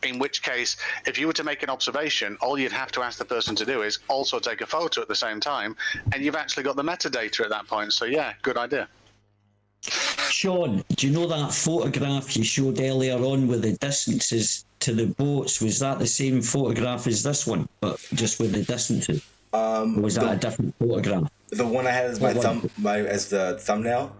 In which case, if you were to make an observation, all you'd have to ask the person to do is also take a photo at the same time, and you've actually got the metadata at that point. So yeah, good idea. Sean, do you know that photograph you showed earlier on with the distances to the boats? Was that the same photograph as this one, but just with the distances? Or was that a different photograph? The one I had as as the thumbnail.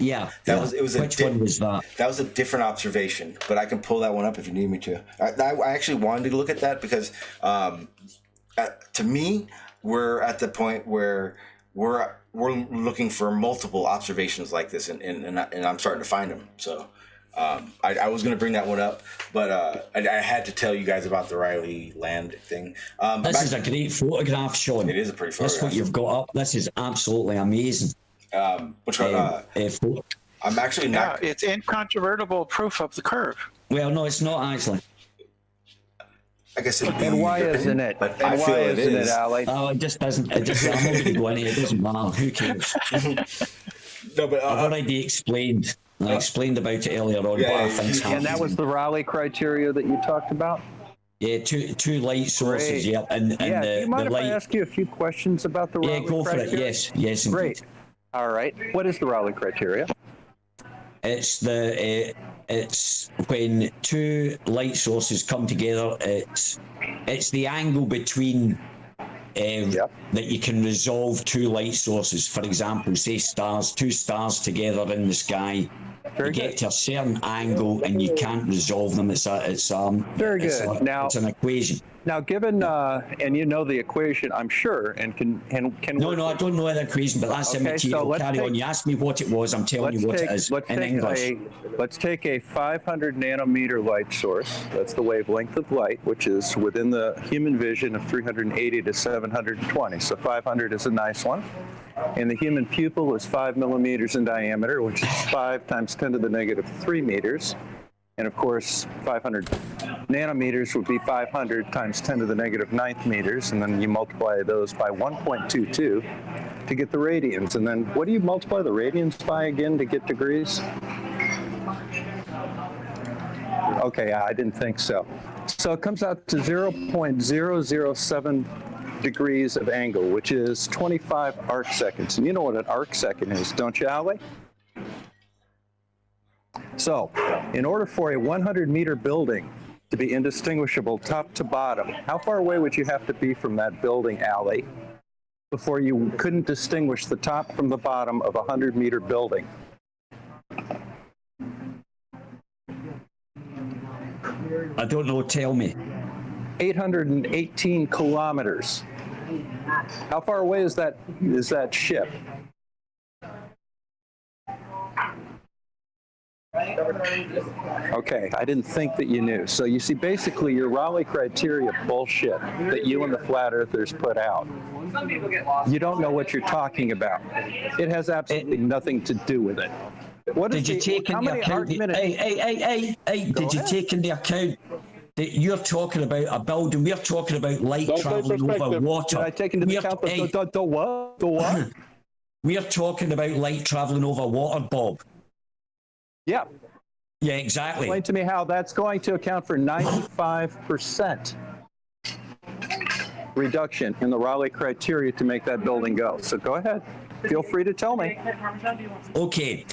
Yeah, Which one was that? That was a different observation, but I can pull that one up if you need me to. I actually wanted to look at that because, to me, we're at the point where we're looking for multiple observations like this, and I'm starting to find them. So I was going to bring that one up, but I had to tell you guys about the Riley land thing. This is a great photograph, Sean. It is a pretty photograph. That's what you've got up. This is absolutely amazing. Which one? I'm actually not. Yeah, it's incontrovertible proof of the curve. Well, no, it's not actually. I guess it'd be. And why isn't it? But And I why feel it isn't is. it, Ali? Oh, it just doesn't. I'm not going to go into it. It doesn't matter. Who cares? No, but I've already explained. I explained about it earlier on. Yeah, What I think's And that happening. was the Raleigh criteria that you talked about? Yeah, two light sources. Great. Yeah, and Yeah, do you mind the if I light. ask you a few questions about the Yeah, Raleigh go for it. criteria? Yes, indeed. Great. All right. What is the Raleigh criteria? It's it's when two light sources come together. It's the angle between that you can resolve two light sources. For example, say two stars together in the sky. Very you get good. to a certain angle and you can't resolve them. It's Very it's good. Now, it's an equation. Now, given, and you know the equation, I'm sure, and can No, work no, I don't know the equation, but that's Okay, immaterial. so let's Carry on. take- You asked me what it was. I'm telling you what it is in English. Let's take a 500 nanometer light source. That's the wavelength of light, which is within the human vision of 380 to 720. So 500 is a nice one. And the human pupil is 5 millimeters in diameter, which is 5 times 10 to the negative 3 meters. And of course, 500 nanometers would be 500 times 10 to the negative 9th meters. And then you multiply those by 1.22 to get the radians. And then what do you multiply the radians by again to get degrees? Okay, I didn't think so. So it comes out to 0.007 degrees of angle, which is 25 arc seconds. And you know what an arc second is, don't you, Ali? So, in order for a 100-meter building to be indistinguishable top to bottom, how far away would you have to be from that building, Ali, before you couldn't distinguish the top from the bottom of a 100-meter building? I don't know. Tell me. 818 kilometers. How far away is that ship? Okay, I didn't think that you knew. So you see, basically, your Raleigh criteria bullshit that you and the flat earthers put out. You don't know what you're talking about. It has absolutely nothing to do with it. What Did you take into account? Hey! Did you take into account that you're talking about a building? We're talking about light traveling over water. Did I take into account the what? The what? We're talking about light traveling over water, Bob. Yeah. Yeah, exactly. Explain to me how that's going to account for 95% reduction in the Raleigh criteria to make that building go. So go ahead. Feel free to tell me. Okay,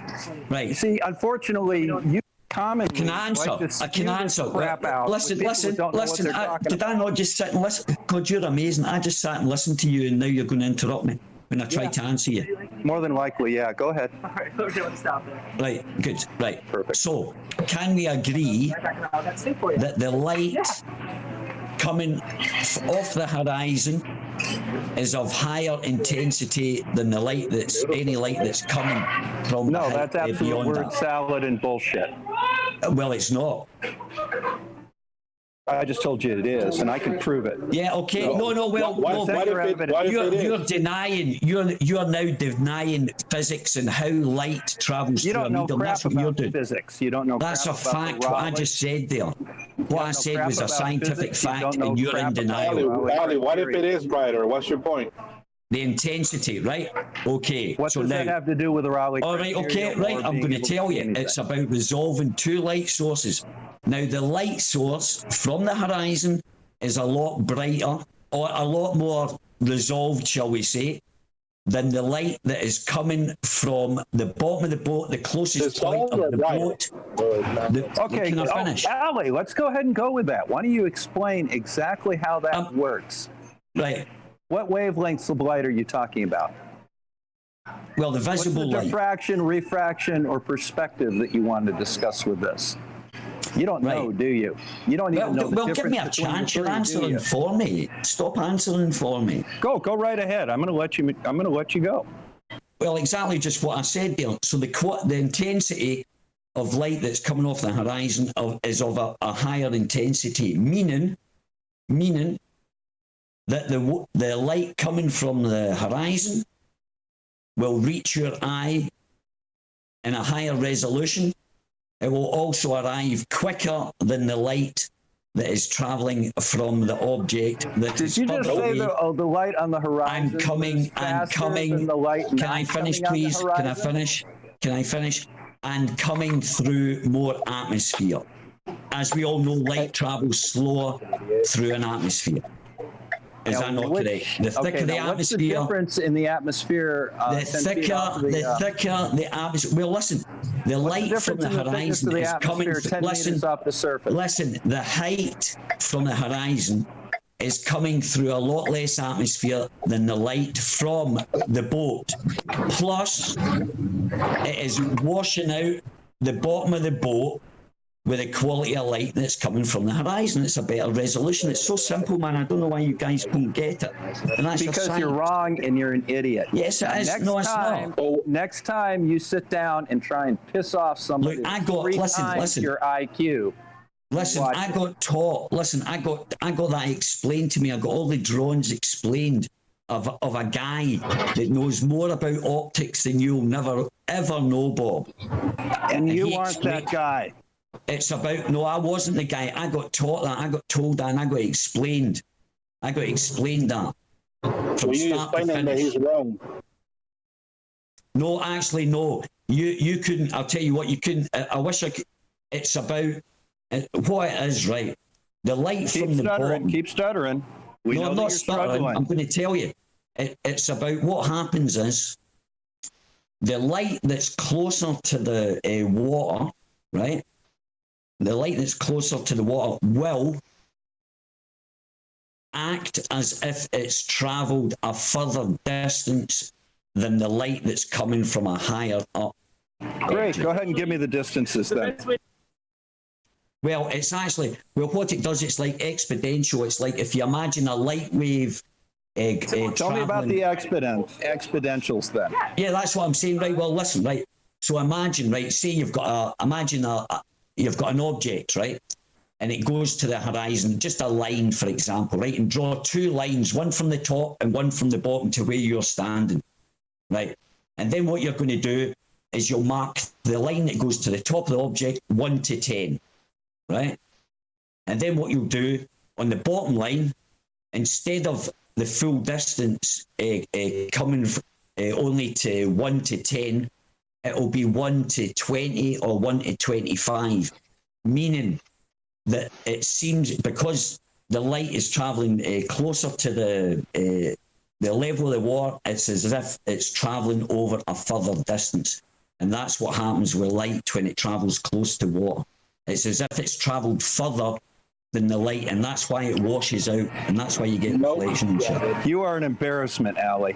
right. You see, unfortunately, you commonly I can answer. like to I can answer. crap out Listen. with people who don't know what they're talking Did I about. not just sit and listen? God, you're amazing. I just sat and listened to you, and now you're going to interrupt me when I tried to answer you. More than likely, yeah. Go ahead. Right, good, right. Perfect. So, can we agree that the light coming off the horizon is of higher intensity than the light any light that's coming from No, the that's absolute beyond word that? salad and bullshit. Well, it's not. I just told you it is, and I can prove it. Yeah, okay. No, well, you're denying, you're now denying physics and how light travels You through a don't know medium. crap That's what you're about doing. physics. You don't know That's a crap about fact, the what I Raleigh. just said there. What I said crap was a about scientific physics, you fact, don't know and you're crap in about denial. Raleigh what if criteria. it is brighter? What's your point? The intensity, right? Okay. What so does that now, have to do with the Raleigh all right, criteria okay, right. or I'm being going to able tell see you. anything? It's about resolving two light sources. Now, the light source from the horizon is a lot brighter, or a lot more resolved, shall we say, than the light that is coming from the bottom of the boat, the closest point of the boat. Okay, Can I finish? Ali, let's go ahead and go with that. Why don't you explain exactly how that works? Right. What wavelengths of light are you talking about? Well, the What's visible the light. diffraction, refraction, or perspective that you wanted to discuss with this? You don't know, Right. do you? You don't even know the Well, difference give me a between the chance. You're three, do answering you? for me. Stop answering for me. Go right ahead. I'm going to let you go. Well, exactly just what I said there. So the intensity of light that's coming off the horizon is of a higher intensity, meaning that the light coming from the horizon will reach your eye in a higher resolution. It will also arrive quicker than the light that is traveling from the object. Did you just say the light on the horizon? I'm coming. Than the light Can I finish, please? Can I finish? And coming through more atmosphere. As we all know, light travels slower through an atmosphere. Is that not correct? The thicker the atmosphere. What's the difference in the atmosphere? The thicker the atmosphere. Well, listen. The light from the horizon is coming. Off the surface. Listen. The height from the horizon is coming through a lot less atmosphere than the light from the boat. Plus, it is washing out the bottom of the boat with the quality of light that's coming from the horizon. It's a better resolution. It's so simple, man. I don't know why you guys couldn't get it. And that's Because you're wrong and you're an idiot. Yes, it is. Next No, it's time, not. Next time you sit down and try and piss off somebody, Look, I that's got- 3 listen, times listen. your IQ. Listen, Watch I it. got taught. Listen, I got that explained to me. I got all the drawings explained of a guy that knows more about optics than you'll never ever know, Bob. And you he aren't that guy. It's about, no, I wasn't the guy. I got taught that. I got told that, and I got explained. I got explained that from So you start to explain him that finish. he's wrong. No, actually, no. You couldn't. I'll tell you what. You couldn't. I wish I could. It's about what it is, right? The light Keep from the stuttering. bottom. Keep stuttering. We No, know I'm that not you're stuttering. struggling. I'm going to tell you. It's about what happens is the light that's closer to the water, right? The light that's closer to the water will act as if it's travelled a further distance than the light that's coming from a higher up. Great. Go ahead and give me the distances then. Well, it's actually, well, what it does, it's like exponential. It's like if you imagine a light wave. Tell me about the exponentials then. Yeah, that's what I'm saying, right? Well, listen, right. So imagine, right? Say you've got you've got an object, right? And it goes to the horizon, just a line, for example, right? And draw 2 lines, one from the top and one from the bottom to where you're standing, right? And then what you're going to do is you'll mark the line that goes to the top of the object 1 to 10, right? And then what you'll do on the bottom line, instead of the full distance coming only to 1 to 10, it'll be 1 to 20 or 1 to 25, meaning that it seems, because the light is traveling closer to the level of the water, it's as if it's traveling over a further distance. And that's what happens with light when it travels close to water. It's as if it's traveled further than the light, and that's why it washes out, and that's why you get reflection and shit. You are an embarrassment, Ali.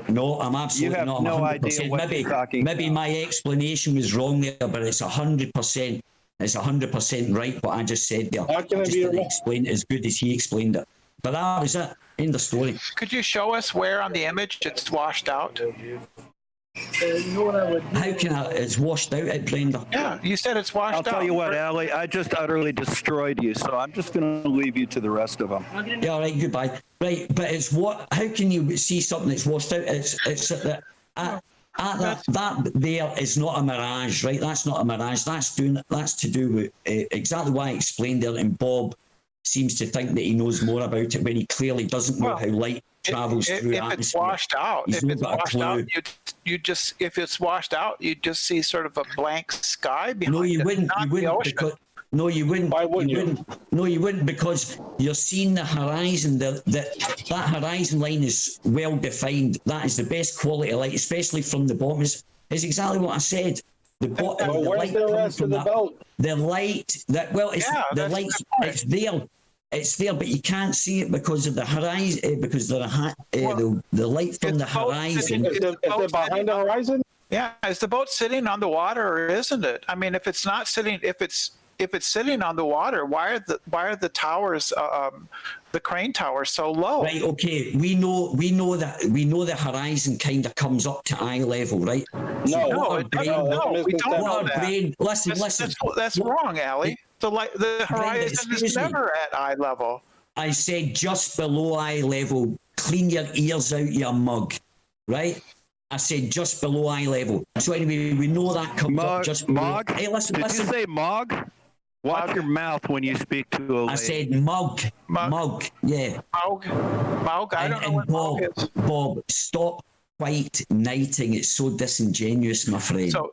No, I'm absolutely You have not. no 100%. idea what you're talking Maybe about. my explanation was wrong there, but it's 100%. It's 100% right what I just said there. How can I it just be didn't wrong? explain it as good as he explained it. But that was it. End of story. Could you show us where on the image it's washed out? How can it's washed out at Brenda? Yeah, you said it's washed I'll out. tell you what, Ali, I just utterly destroyed you, so I'm just going to leave you to the rest of them. Yeah, all right, goodbye. Right, but it's what? How can you see something that's washed out? It's that that there is not a mirage, right? That's not a mirage. That's to do with exactly why I explained there. And Bob seems to think that he knows more about it when he clearly doesn't know Well, how light travels through If it's atmosphere. washed out, He's if not it's got a washed clue. out, if it's washed out, you just see sort of a blank sky behind No, you it, wouldn't. not You the wouldn't ocean. because no, you wouldn't. Why wouldn't you? No, you wouldn't, because you're seeing the horizon. That horizon line is well defined. That is the best quality of light, especially from the bottom. Is exactly what I said. The bottom. But the where's light the coming rest from of the that- boat? The light that it's Yeah, the that's a light. good point. It's there. It's there, but you can't see it because of the horizon. Because the light from the it's both horizon. sitting- Is it behind the horizon? Yeah, is the boat sitting on the water or isn't it? I mean, if it's not sitting, if it's sitting on the water, why are the towers, the crane towers, so low? Right, okay. We know the horizon kind of comes up to eye level, right? No, No, our it brain- doesn't. No, we don't what know our that. brain, listen. That's wrong, Ali. The horizon excuse is me. never at eye level. I said just below eye level. Clean your ears out, you mug. Right? I said just below eye level. So anyway, we know that comes up just below. Mog? Hey, listen. Did you say Mog? Watch your mouth when you speak to a lady. I said mug. Mug. Yeah. Maug, I don't know what Bob, Maug is. Bob, stop white knighting. It's so disingenuous, my friend. So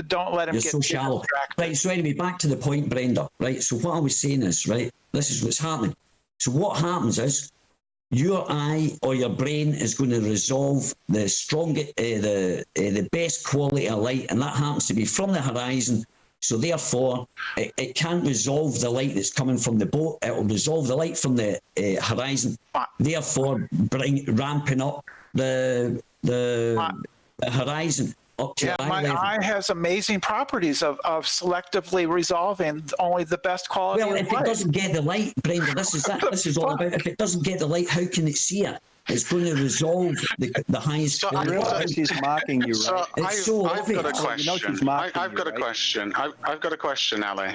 don't let him You're get so shallow. distracted. Right, so anyway, back to the point, Brenda. Right, so what I was saying is, right, this is what's happening. So what happens is, your eye or your brain is going to resolve the strongest, the best quality of light, and that happens to be from the horizon. So therefore, it can't resolve the light that's coming from the boat. It will resolve the light from the horizon. Therefore, ramping up the horizon. up to Yeah, eye my level. eye has amazing properties of selectively resolving only the best quality Well, of if it light. doesn't get the light, Brenda, this is that. This is all about. If it doesn't get the light, how can it see it? It's going to resolve the highest So quality. You realize she's mocking you, So right? It's so I've got a obvious. question. You know she's mocking I've you, got a right? question. I've got a question, Ali.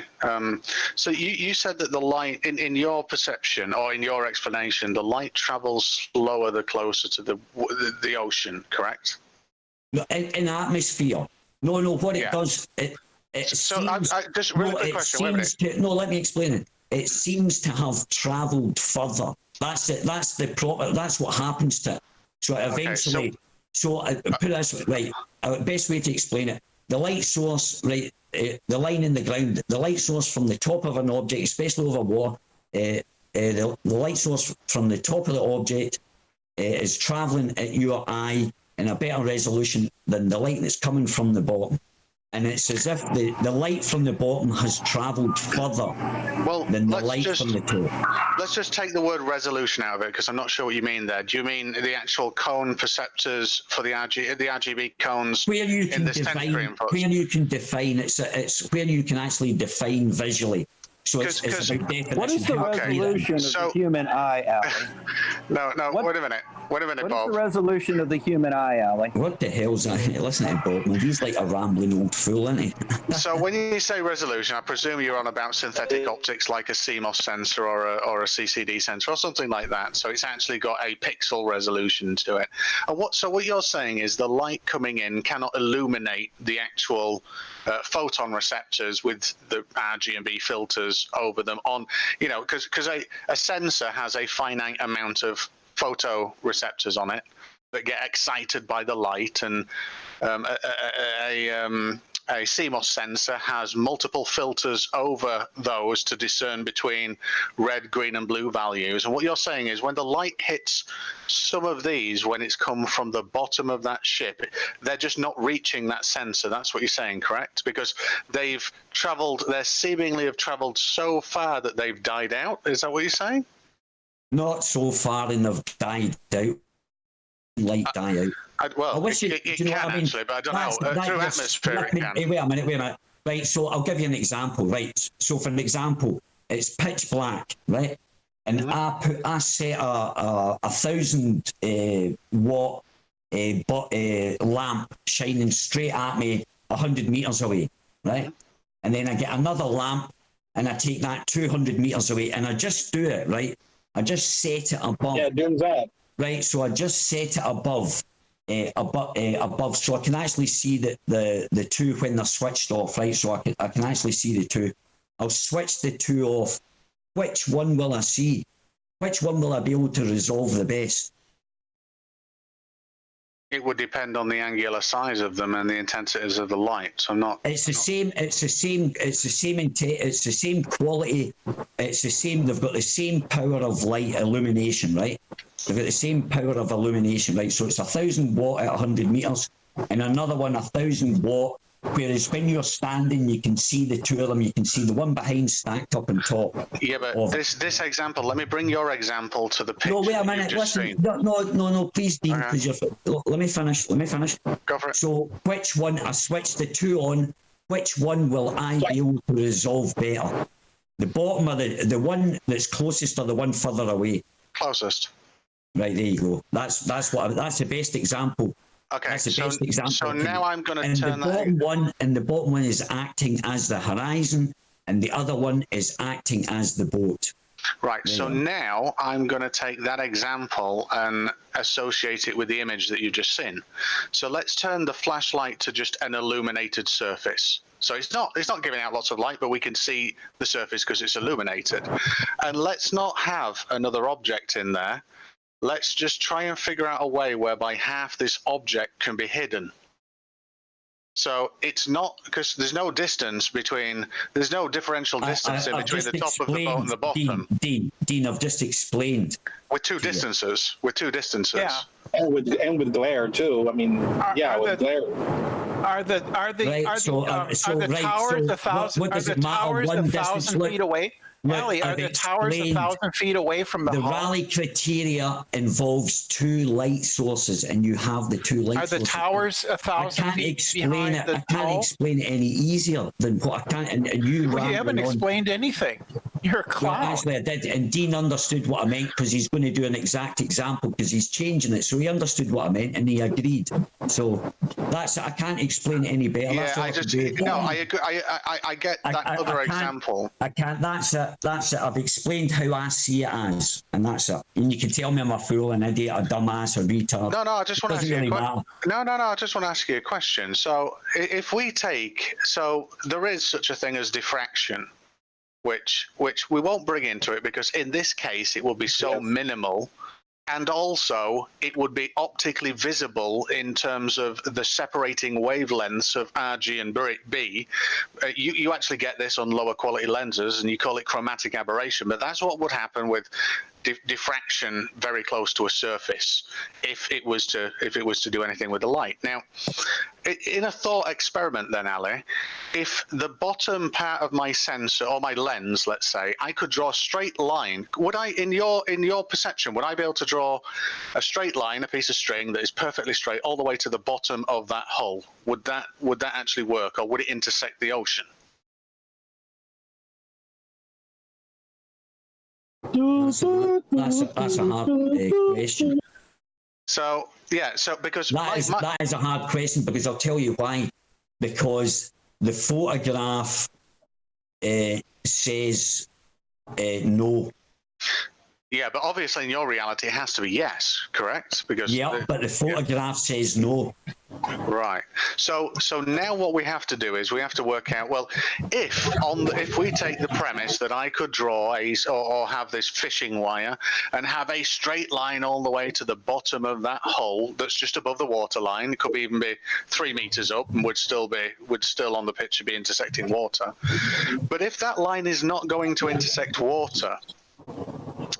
So you said that the light, in your perception or in your explanation, the light travels slower the closer to the ocean, correct? In atmosphere. No, what it Yeah. does, it So seems, I just really quick question. Wait a minute. let me explain it. It seems to have travelled further. That's it. That's the proper. That's what happens to it. So eventually, put it this way, right? Best way to explain it: the light source, right? The line in the ground, the light source from the top of an object, especially over water, the light source from the top of the object is travelling at your eye in a better resolution than the light that's coming from the bottom. And it's as if the light from the bottom has travelled further than the light from the top. Let's just take the word resolution out of it because I'm not sure what you mean there. Do you mean the actual cone perceptors for the RGB cones Where you in can the sensory define, inputs? where you can define, it's where you can actually define visually. So it's about definition. What is the resolution of the human eye, Ali? No, wait a minute, What is Bob. the resolution of the human eye, Ali? What the hell's that? Listen to Bob, man. He's like a rambling old fool, isn't he? So when you say resolution, I presume you're on about synthetic optics like a CMOS sensor or a CCD sensor or something like that. So it's actually got a pixel resolution to it. And what you're saying is the light coming in cannot illuminate the actual photon receptors with the RGB filters over them on, because a sensor has a finite amount of photoreceptors on it that get excited by the light, and a CMOS sensor has multiple filters over those to discern between red, green, and blue values. And what you're saying is when the light hits some of these, when it's come from the bottom of that ship, they're just not reaching that sensor. That's what you're saying, correct? Because they seemingly have traveled so far that they've died out. Is that what you're saying? Not so far, and they've died out. Light die out. It can actually, but I don't know. Through atmosphere, it can. Wait a minute. Right, so I'll give you an example. Right, so for an example, it's pitch black, right? And I set a 1,000 watt lamp shining straight at me 100 meters away, right? And then I get another lamp and I take that 200 meters away, and I just do it, right? I just set it above. Yeah, doing that. Right, so I just set it above, so I can actually see the two when they're switched off, right? So I can actually see the two. I'll switch the two off. Which one will I see? Which one will I be able to resolve the best? It would depend on the angular size of them and the intensities of the light. So It's the same quality. It's the same. They've got the same power of light illumination, right? They've got the same power of illumination, right? So it's 1,000 watt at 100 meters, and another one 1,000 watt. Whereas when you're standing, you can see the two of them. You can see the one behind stacked up on top. Yeah, but this example, let me bring your example to the picture. No, wait a minute. Listen, no, please, Dean, because let me finish. Go for it. So, which one? I switch the two on. Which one will I be able to resolve better? The bottom or the one that's closest, or the one further away? Closest. Right, there you go. That's the best example. Okay, That's the best example. so now I'm going to turn the bottom one is acting as the horizon, and the other one is acting as the boat. Right, so now I'm going to take that example and associate it with the image that you've just seen. So let's turn the flashlight to just an illuminated surface. So it's not giving out lots of light, but we can see the surface because it's illuminated. And let's not have another object in there. Let's just try and figure out a way whereby half this object can be hidden. So it's not, because there's no differential distance in between the top of the boat and the bottom. Dean, I've just explained. With two distances. Yeah. And with glare too. I mean, with glare. Are the towers 1,000 feet away? Ellie, are I've the towers explained 1,000 feet away from the the hull? Raleigh criteria involves 2 light sources, and you have the 2 light Are the sources. towers I 1,000 can't feet explain behind it. the I can't hull? explain it any easier than what I can't. And you Well, you haven't rambling on. explained anything. You're a Well, clown. actually, I did, and Dean understood what I meant because he's going to do an exact example because he's changing it. So he understood what I meant and he agreed. So that's I can't explain it any better. Yeah, That's all I I can just do. no, I agree. I get that other I can't- example. I can't. That's it. That's it. I've explained how I see it as, and that's it. And you can tell me I'm a fool, an idiot, a dumbass, a retard. No, I just want to ask Doesn't you really a question. matter. No, I just want to ask you a question. So, if we take, so there is such a thing as diffraction, which we won't bring into it because in this case it will be so minimal, and also it would be optically visible in terms of the separating wavelengths of RG and B. You actually get this on lower quality lenses, and you call it chromatic aberration, but that's what would happen with diffraction very close to a surface if it was to do anything with the light. Now, in a thought experiment then, Ali, if the bottom part of my sensor or my lens, let's say, I could draw a straight line, would I, in your perception, would I be able to draw a straight line, a piece of string that is perfectly straight all the way to the bottom of that hull? Would that actually work, or would it intersect the ocean? That's a hard question. So yeah, so because that is a hard question because I'll tell you why. Because the photograph says no. Yeah, but obviously in your reality it has to be yes, correct? Because but the photograph says no. Right. So now what we have to do is we have to work out, well, if we take the premise that I could draw or have this fishing wire and have a straight line all the way to the bottom of that hole that's just above the water line, it could even be 3 meters up and would still on the picture be intersecting water. But if that line is not going to intersect water,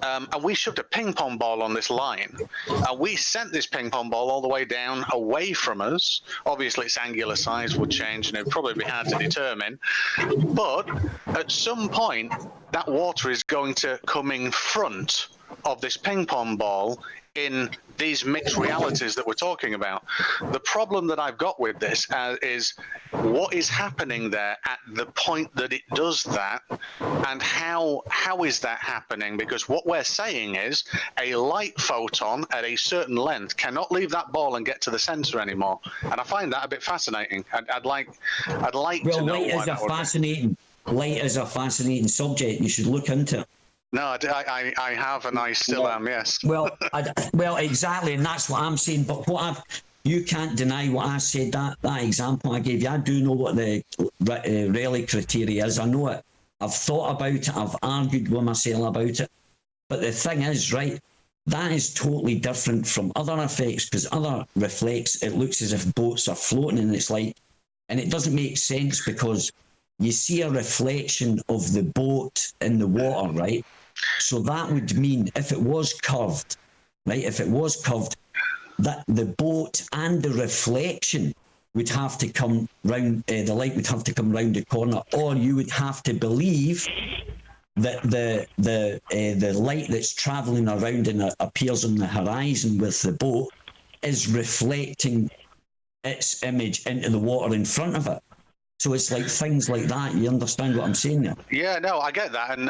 and we shoved a ping pong ball on this line, and we sent this ping pong ball all the way down away from us. Obviously, its angular size would change, and it would probably be hard to determine. But at some point, that water is going to come in front of this ping pong ball in these mixed realities that we're talking about. The problem that I've got with this is what is happening there at the point that it does that, and how is that happening? Because what we're saying is a light photon at a certain length cannot leave that ball and get to the center anymore, and I find that a bit fascinating. I'd like to know light why is a fascinating. Light is a fascinating subject. You should look into it. No, I have, and I still am. Yes. Well, exactly, and that's what I'm saying. But you can't deny what I said. That example I gave you, I do know what the Rayleigh criteria is. I know it. I've thought about it. I've argued with myself about it. But the thing is, right, that is totally different from other effects, because other reflects, it looks as if boats are floating in its light, and it doesn't make sense because you see a reflection of the boat in the water, right? So that would mean if it was curved, right? If it was curved, that the boat and the reflection would have to come round, the light would have to come round the corner, or you would have to believe that the light that's travelling around and appears on the horizon with the boat is reflecting its image into the water in front of it. So it's like things like that. You understand what I'm saying there? Yeah, no, I get that, and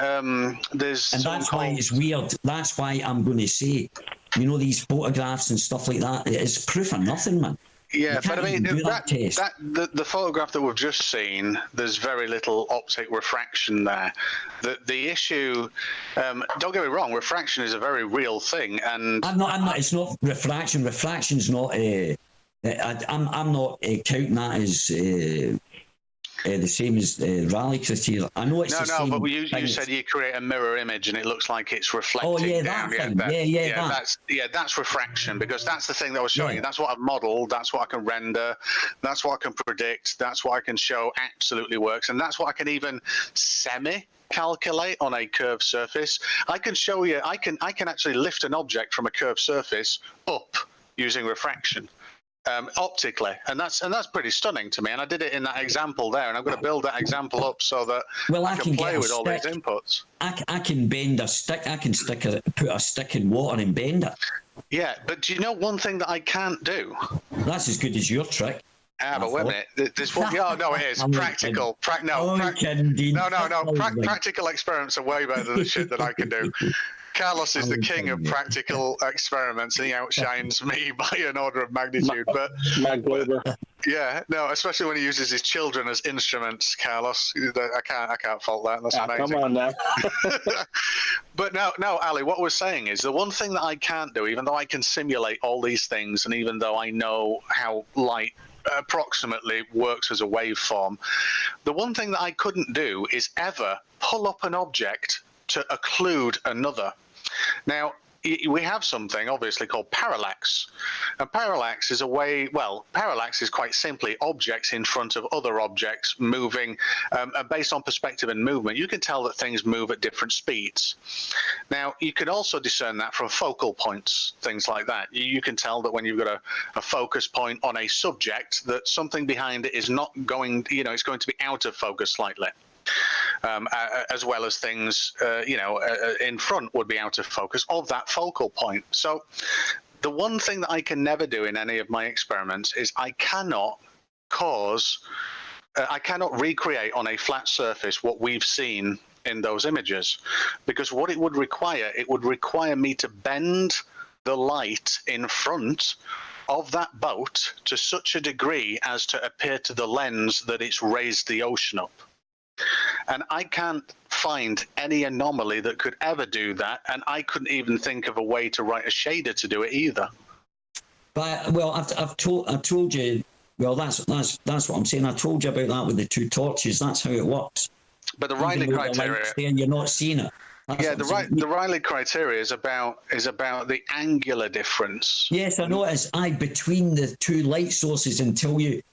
that's why it's weird. That's why I'm going to say, these photographs and stuff like that. It's proof of nothing, man. Yeah, but I mean, the photograph that we've just seen, there's very little optic refraction there. The issue, don't get me wrong, refraction is a very real thing, and I'm not. It's not refraction. Refraction's not. I'm not counting that as. The same as Raleigh criteria. I know it's the same. No, but you said you create a mirror image and it looks like it's reflecting down. That's refraction, because that's the thing that I was showing you. That's what I've modeled. That's what I can render. That's what I can predict. That's what I can show absolutely works, and that's what I can even calculate on a curved surface. I can show you. I can actually lift an object from a curved surface up using refraction. optically, and that's pretty stunning to me. And I did it in that example there, and I'm going to build that example up so that I can play with all these inputs. I can bend a stick. I can put a stick in water and bend it. Yeah, but do you know one thing that I can't do? That's as good as your trick. But wait a minute. This one, no, it is practical. Practical experiments are way better than the shit that I can do. Carlos is the king of practical experiments, and he outshines me by an order of magnitude. But yeah, no, especially when he uses his children as instruments, Carlos. I can't fault that. That's amazing. Come on now. But no, Ali, what we're saying is the one thing that I can't do, even though I can simulate all these things, and even though I know how light approximately works as a waveform, the one thing that I couldn't do is ever pull up an object to occlude another. Now, we have something obviously called parallax, and parallax is parallax is quite simply objects in front of other objects moving, based on perspective and movement. You can tell that things move at different speeds. Now, you can also discern that from focal points, things like that. You can tell that when you've got a focus point on a subject, that something behind it is not going, it's going to be out of focus slightly. As well as things, in front would be out of focus of that focal point. So the one thing that I can never do in any of my experiments is I cannot recreate on a flat surface what we've seen in those images, because what it would require me to bend the light in front of that boat to such a degree as to appear to the lens that it's raised the ocean up. And I can't find any anomaly that could ever do that, and I couldn't even think of a way to write a shader to do it either. But I've told you. Well, that's what I'm saying. I told you about that with the two torches. That's how it works. But the Riley criteria, and you're not seeing it. The Riley criteria is about the angular difference. Yes, I know it is. Between the two light sources until you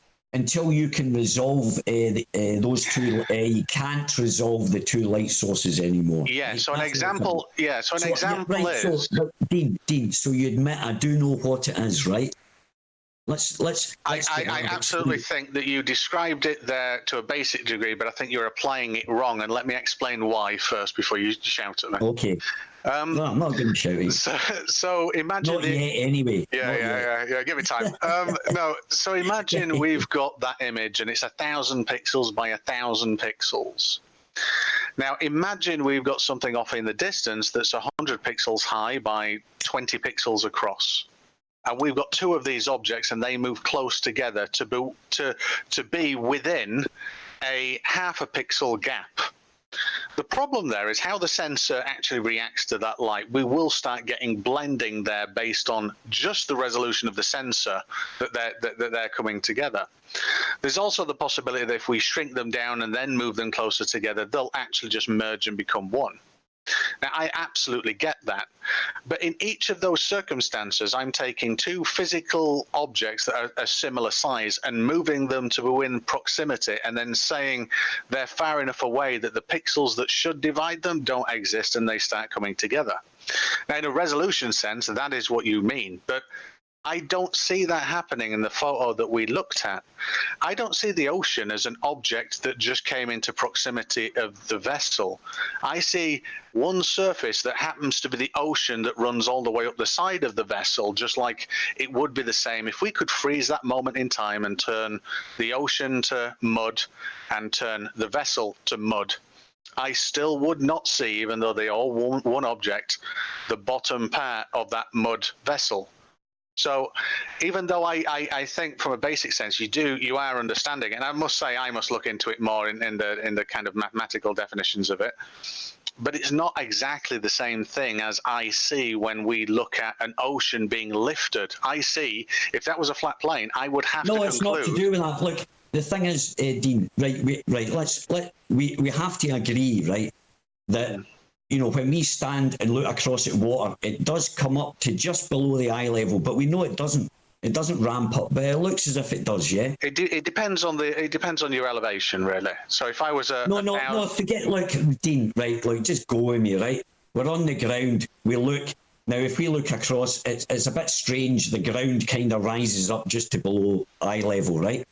can resolve those two, you can't resolve the two light sources anymore. Yeah. So an example. Yeah. So an example is. So, Dean. So you admit I do know what it is, right? I absolutely think that you described it there to a basic degree, but I think you're applying it wrong. And let me explain why first before you shout at me. Okay. No, I'm not going to shout. So imagine. Not yet, anyway. Yeah. Give me time. No. So imagine we've got that image, and it's 1,000 pixels by 1,000 pixels. Now imagine we've got something off in the distance that's 100 pixels high by 20 pixels across. And we've got two of these objects, and they move close together to be within a half a pixel gap. The problem there is how the sensor actually reacts to that light. We will start getting blending there based on just the resolution of the sensor that they're coming together. There's also the possibility that if we shrink them down and then move them closer together, they'll actually just merge and become one. Now, I absolutely get that. But in each of those circumstances, I'm taking two physical objects that are a similar size and moving them to within proximity, and then saying they're far enough away that the pixels that should divide them don't exist and they start coming together. Now, in a resolution sense, that is what you mean. But I don't see that happening in the photo that we looked at. I don't see the ocean as an object that just came into proximity of the vessel. I see one surface that happens to be the ocean that runs all the way up the side of the vessel, just like it would be the same if we could freeze that moment in time and turn the ocean to mud and turn the vessel to mud. I still would not see, even though they all one object, the bottom part of that mud vessel. So even though I think from a basic sense you are understanding, and I must say I must look into it more in the kind of mathematical definitions of it, but it's not exactly the same thing as I see when we look at an ocean being lifted. I see if that was a flat plane, I would have to conclude. No, it's not to do with that. Look, the thing is, Dean, right? We have to agree, right, that. You know, when we stand and look across at water, it does come up to just below the eye level, but we know it doesn't. It doesn't ramp up, but it looks as if it does. Yeah. It depends on your elevation, really. So if I was no, forget. Look, Dean, right? Like, just go with me, right? We're on the ground. We look. Now, if we look across, it's a bit strange. The ground kind of rises up just to below eye level, right?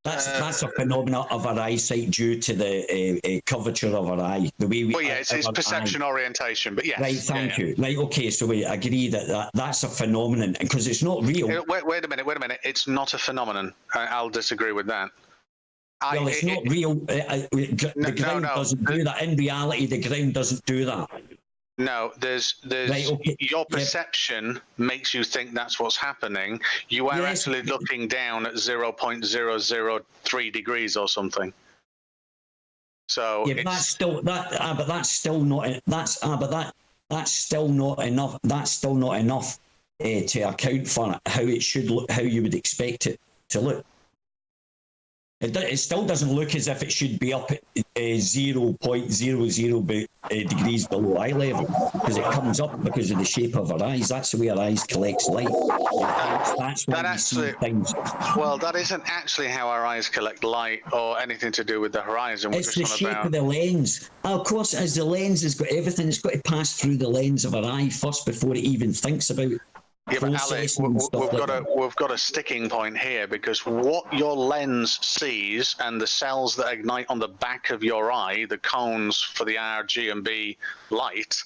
That's a phenomenon of our eyesight due to the curvature of our eye. The way we. Well, yeah, it's perception orientation, but yes. Right, thank you. Right, okay, so we agree that's a phenomenon because it's not real. Wait a minute. It's not a phenomenon. I'll disagree with that. Well, it's not real. The ground doesn't do that. In reality, the ground doesn't do that. No, there's right, okay. Your perception makes you think that's what's happening. You are actually looking down at 0.003 degrees or something. So yeah, but that's still not enough. That's still not enough to account for how it should look, how you would expect it to look. It still doesn't look as if it should be up at 0.00 degrees below eye level, because it comes up because of the shape of our eyes. That's the way our eyes collects light. That's why we see things. Well, that isn't actually how our eyes collect light or anything to do with the horizon. It's the shape of the lens. Of course, as the lens has got everything, it's got to pass through the lens of our eye first before it even thinks about. Yeah, but Alex, we've got a sticking point here, because what your lens sees and the cells that ignite on the back of your eye, the cones for the RG and B light,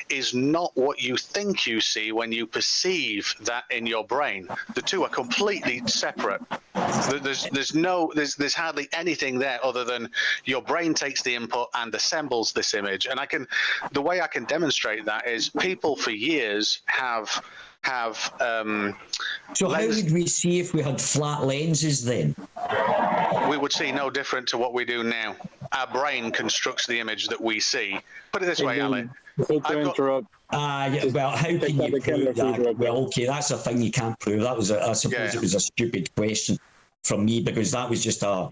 is not what you think you see when you perceive that in your brain. The two are completely separate. There's hardly anything there other than your brain takes the input and assembles this image. And the way I can demonstrate that is people for years have so how would we see if we had flat lenses then? We would see no different to what we do now. Our brain constructs the image that we see. Put it this way, Alan. Well, how can you prove that? Well, okay, that's a thing you can't prove. That was I suppose it was a stupid question from me, because that was just a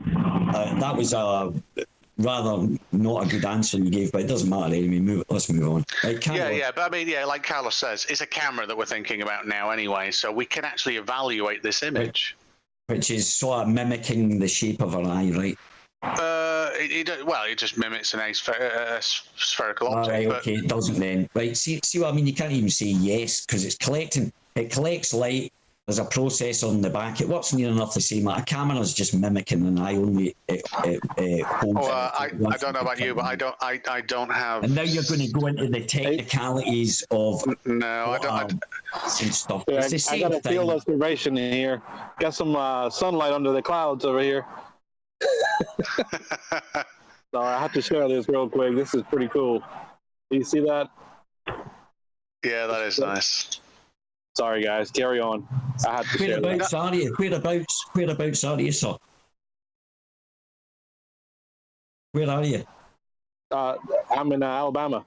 rather not a good answer you gave, but it doesn't matter anyway. Let's move on. Right, but I mean, like Carlos says, it's a camera that we're thinking about now anyway, so we can actually evaluate this image. Which is sort of mimicking the shape of our eye, right? It just mimics a spherical object. Right, okay, it doesn't then. Right, see what I mean? You can't even say yes, because it collects light. There's a process on the back. It works near enough the same. A camera's just mimicking an eye only. I don't know about you, but I don't have. And now you're going to go into the technicalities of. No, I don't. And stuff. Yeah, it's the same I got a thing. field observation in here. Got some sunlight under the clouds over here. So I have to share this real quick. This is pretty cool. Do you see that? Yeah, that is nice. Sorry, guys. Carry on. I have to share that. Whereabouts are you, sir? Where are you? I'm in Alabama.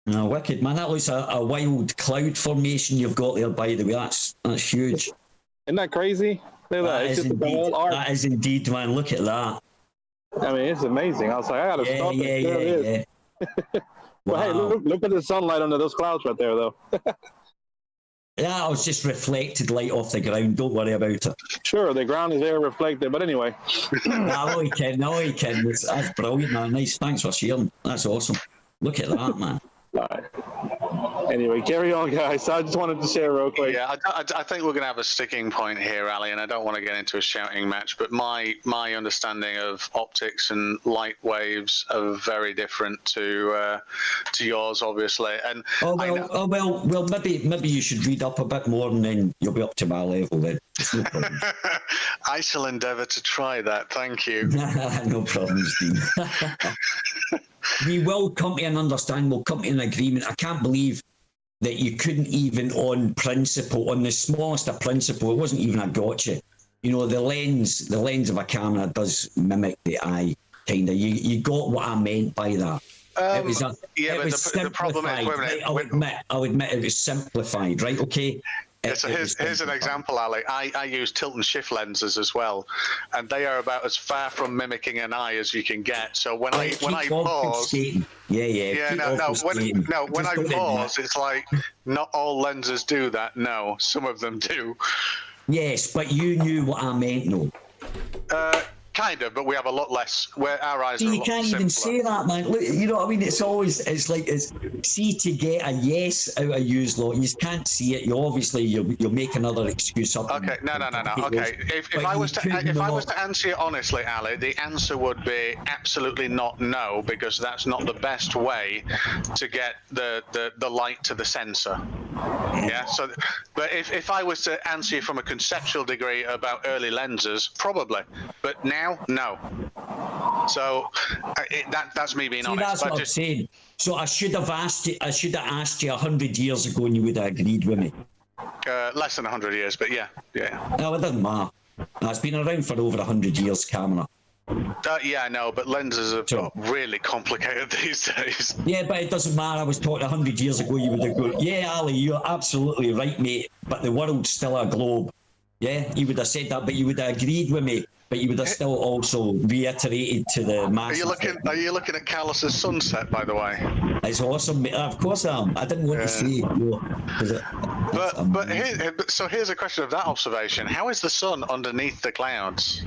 No, wicked, man. That looks a wild cloud formation you've got there, by the way. That's huge. Isn't that crazy? Look at that. It's just that is indeed, man. Look at that. I mean, it's amazing. I was like, I got to stop it. Yeah. Well, hey, look at the sunlight under those clouds right there, though. Yeah, it's just reflected light off the ground. Don't worry about it. Sure, the ground is there reflected, but anyway. No, he can. That's brilliant, man. Nice. Thanks for sharing. That's awesome. Look at that, man. All right. Anyway, carry on, guys. I just wanted to share real quick. Yeah, I think we're going to have a sticking point here, Ali, and I don't want to get into a shouting match, but my understanding of optics and light waves are very different to yours, obviously. And well, maybe you should read up a bit more, and then you'll be up to my level then. No problem. I shall endeavour to try that. Thank you. No problems, Dean. We will come to an understanding. We'll come to an agreement. I can't believe that you couldn't even, on principle, on the smallest of principle, it wasn't even a gotcha. You know, the lens of a camera does mimic the eye, kind of. You got what I meant by that. It was the problem is, right? I'll admit it was simplified, right? Okay. Yeah, so here's an example, Ali. I use tilt and shift lenses as well, and they are about as far from mimicking an eye as you can get. So when I pause, when I pause, it's like not all lenses do that. No, some of them do. Yes, but you knew what I meant, no. Kind of, but we have a lot less. Where our eyes are a You lot can't simpler. even say that, man. Look, you know what I mean? It's see to get a yes out of you lot. You can't see it. You'll make another excuse up. Okay, no. Okay, if I was to answer you honestly, Ali, the answer would be absolutely not no, because that's not the best way to get the light to the sensor. Yeah. So, but if I was to answer you from a conceptual degree about early lenses, probably, but now, no. So that's me being honest. That's what I'm saying. So I should have asked you 100 years ago, and you would have agreed with me. Less than 100 years, but yeah. No, it doesn't matter. No, it's been around for over 100 years, camera. Yeah, I know, but lenses have got really complicated these days. Yeah, but it doesn't matter. I was talking 100 years ago, you would have gone, yeah, Ali, you're absolutely right, mate, but the world's still a globe. Yeah, you would have said that, but you would have agreed with me, but you would have still also reiterated to the masses. Are you looking at Carlos's sunset, by the way? It's awesome, mate. Of course I am. I didn't want to say But so here's a question of that observation. How is the sun underneath the clouds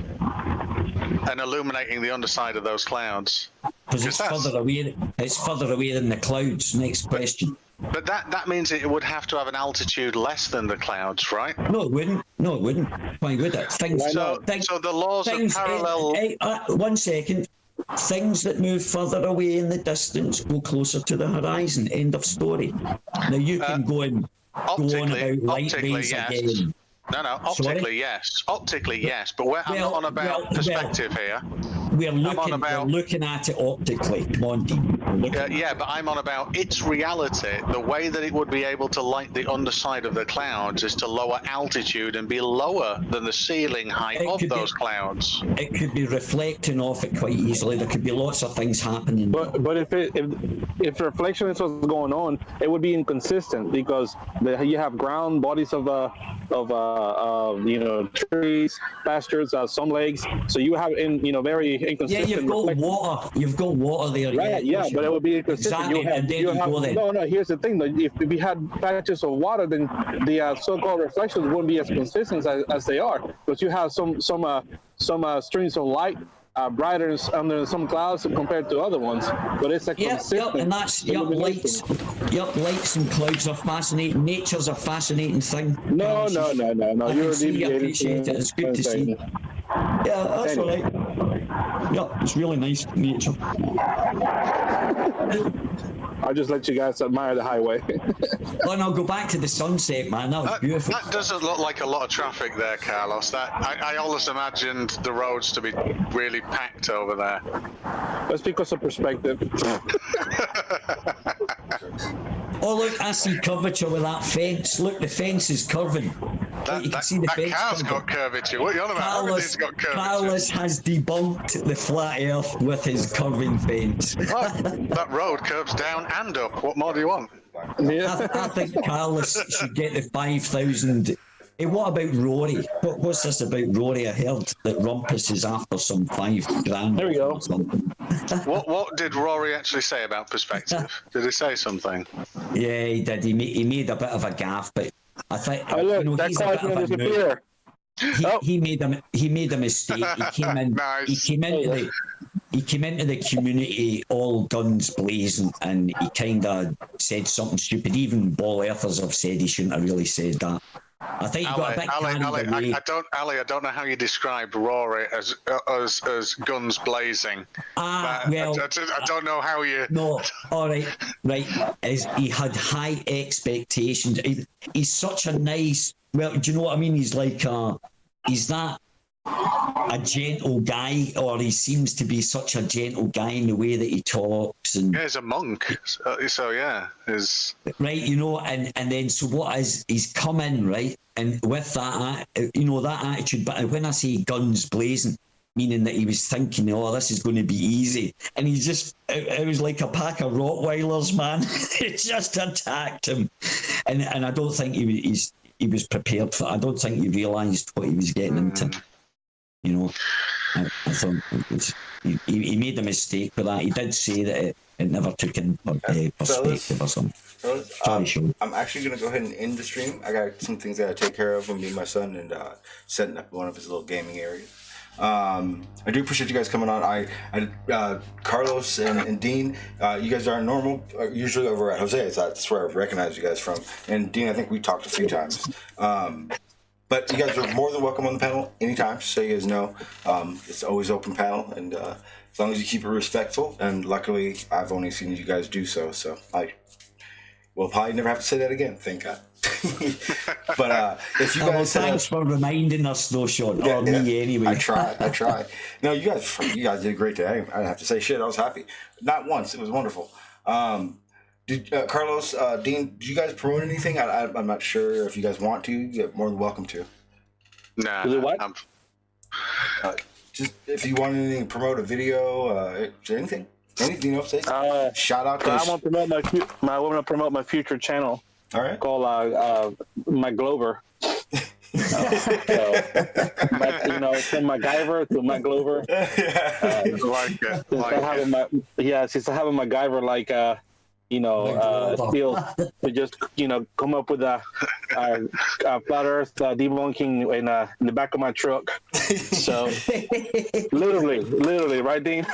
and illuminating the underside of those clouds? Because it's further away. It's further away than the clouds. Next question. But that means it would have to have an altitude less than the clouds, right? No, it wouldn't. Why would it? So the laws of parallel. One second. Things that move further away in the distance go closer to the horizon. End of story. Now you can go on about light rays again. No, optically, yes. Optically, yes. But I'm not on about perspective here. We're looking at it optically. Come on, Dean. Yeah, but I'm on about its reality. The way that it would be able to light the underside of the clouds is to lower altitude and be lower than the ceiling height of those clouds. It could be reflecting off it quite easily. There could be lots of things happening. But if reflection is what's going on, it would be inconsistent because you have ground bodies of trees, pastures, some lakes. So you have very inconsistent. Yeah, you've got water there. Right. Yeah, but it would be inconsistent. Exactly. No. Here's the thing. If we had patches of water, then the so-called reflections wouldn't be as consistent as they are. But you have some streams of light brighter under some clouds compared to other ones, but it's consistent. And that's lights. Lights and clouds are fascinating. Nature's a fascinating thing. No. You're appreciate it. It's good to see. Yeah, that's all right. Yeah, it's really nice nature. I'll just let you guys admire the highway. Oh, and I'll go back to the sunset, man. That was beautiful. That doesn't look like a lot of traffic there, Carlos. I always imagined the roads to be really packed over there. That's because of perspective. Oh, look, I see curvature with that fence. Look, the fence is curving. You can see the fence. That car's got curvature. What are you on about? Everything's got curvature. Carlos has debunked the flat earth with his curving fence. That road curves down and up. What more do you want? Yeah. I think Carlos should get the 5,000. Hey, what about Rory? What's this about Rory? I heard that Rumpus is after some $5,000. There we go. What did Rory actually say about perspective? Did he say something? Yeah, he did. He made a bit of a gaffe, but I think that he's a bit of a disappear. He made a mistake. He came in. Nice. He came into the community all guns blazing, and he kind of said something stupid. Even ball earthers have said he shouldn't have really said that. I think he got a bit carried away. I don't know how you describe Rory as guns blazing. Well, I don't know how you. No, all right. He had high expectations. He's such a nice. Well, do you know what I mean? He's like he's that a gentle guy, or he seems to be such a gentle guy in the way that he talks. And he's a monk, so yeah, right. And then so what is he's come in, right, and with that that attitude. But when I say guns blazing, meaning that he was thinking, oh, this is going to be easy, and he just it was like a pack of Rottweilers, man. It just attacked him, and I don't think he was prepared for. I don't think he realised what he was getting into. I thought he made a mistake with that. He did say that it never took in perspective or something. Sorry, I'm actually going to go ahead and end the stream. I got some things I got to take care of with me and my son, and setting up one of his little gaming areas. I do appreciate you guys coming on. Carlos and Dean, you guys are normal, usually over at Jose. That's where I recognize you guys from. And Dean, I think we talked a few times. But you guys are more than welcome on the panel anytime, just so you guys know. It's always open panel, and as long as you keep it respectful, and luckily I've only seen you guys do so I will probably never have to say that again, thank God. But if you guys thanks for reminding us though, Sean. Me anyway. I tried. No, you guys did a great day. I have to say shit, I was happy. Not once, it was wonderful. Did Carlos, Dean, did you guys promote anything? I'm not sure if you guys want to. You're more than welcome to. Nah. Just if you want anything, promote a video, anything, say. Shout out to. I want to promote my future channel. All right. Called my Glover. From MacGyver to my Glover. Since I have a MacGyver skill to just come up with a flat Earth debunking in the back of my truck. So literally, right, Dean?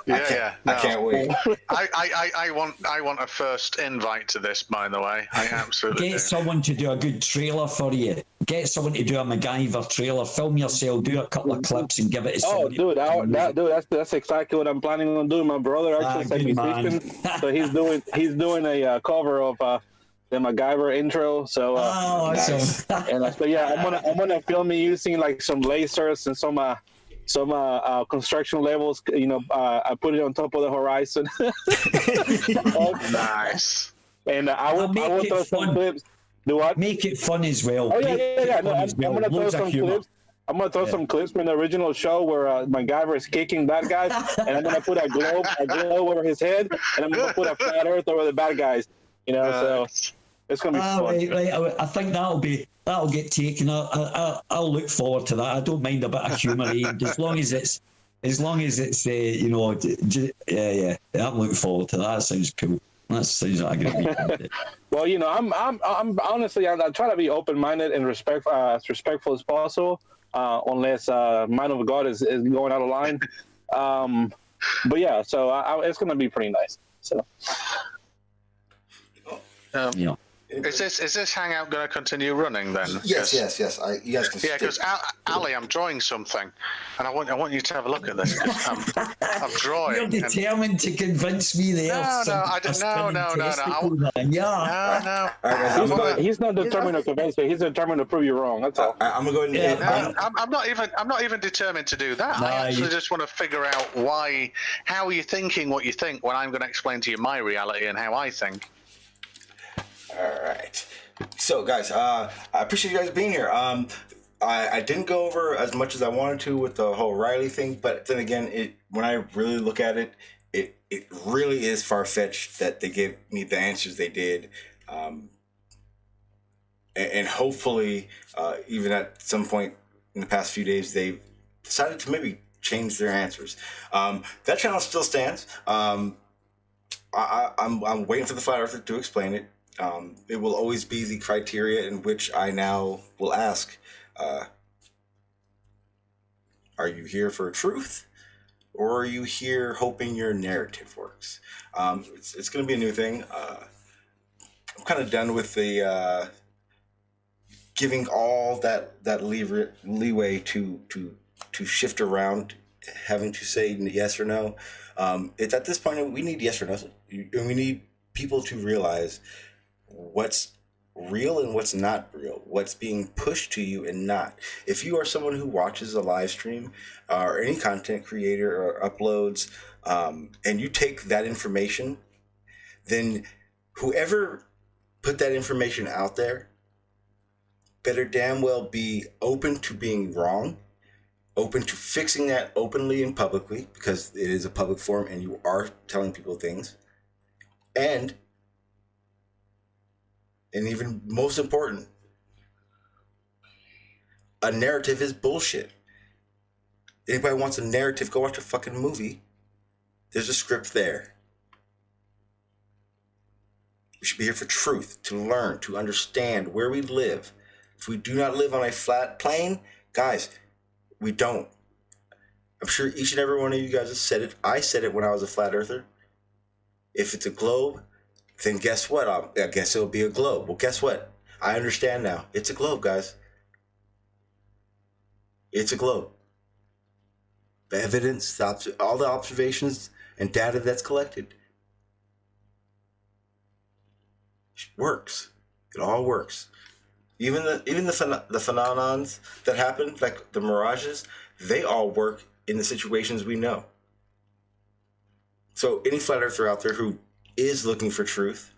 Yeah. No. I can't wait. I want a first invite to this, by the way. I absolutely Get someone to do a good trailer for you. Get someone to do a MacGyver trailer. Film yourself, do a couple of clips, and give it to somebody. That's exactly what I'm planning on doing. My brother actually sent me pictures, so he's doing a cover of the MacGyver intro. So awesome. I'm gonna film me using like some lasers and some construction levels. I put it on top of the horizon. Nice. And I will throw some clips. Do what? Make it fun as well. Oh yeah. No, I'm gonna throw some clips. I'm gonna throw some clips from the original show where MacGyver is kicking bad guys, and I'm gonna put a globe over his head, and I'm gonna put a flat Earth over the bad guys. So it's gonna be fun. Right. I think that'll get taken. I'll look forward to that. I don't mind a bit of humour, as long as it's I'm looking forward to that. That sounds cool. That sounds like a good week. Well, I'm honestly, I try to be open-minded and as respectful as possible, unless mind of God is going out of line. But yeah, so it's going to be pretty nice. So. Is this hangout going to continue running then? Yes. You guys can. Yeah, because Ali, I'm drawing something, and I want you to have a look at this. I'm drawing. You're determined to convince me there. No. He's not determined to convince me. He's determined to prove you wrong. That's all. I'm gonna go ahead and. I'm not even determined to do that. I actually just want to figure out how you're thinking what you think when I'm going to explain to you my reality and how I think. All right. So, guys, I appreciate you guys being here. I didn't go over as much as I wanted to with the whole Riley thing, but then again, when I really look at it, it really is far-fetched that they gave me the answers they did. And hopefully, even at some point in the past few days, they've decided to maybe change their answers. That channel still stands. I'm waiting for the Flat Earther to explain it. It will always be the criteria in which I now will ask, are you here for truth, or are you here hoping your narrative works? It's going to be a new thing. I'm kind of done with the giving all that leeway to shift around, having to say yes or no. It's at this point we need yes or no, and we need people to realize what's real and what's not real, what's being pushed to you and not. If you are someone who watches a live stream or any content creator or uploads, and you take that information, then whoever put that information out there better damn well be open to being wrong, open to fixing that openly and publicly, because it is a public forum and you are telling people things. And even most important, a narrative is bullshit. Anybody wants a narrative, go watch a fucking movie. There's a script there. We should be here for truth, to learn, to understand where we live. If we do not live on a flat plane, guys, we don't. I'm sure each and every one of you guys have said it. I said it when I was a flat earther. If it's a globe, then guess what? I guess it'll be a globe. Well, guess what? I understand now. It's a globe, guys. It's a globe. The evidence, all the observations and data that's collected works. It all works. Even the phenomenons that happen, like the mirages, they all work in the situations we know. So any flat earther out there who is looking for truth,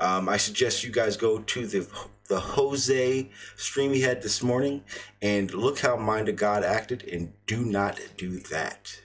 I suggest you guys go to the Jose stream he had this morning and look how Mind of God acted, and do not do that.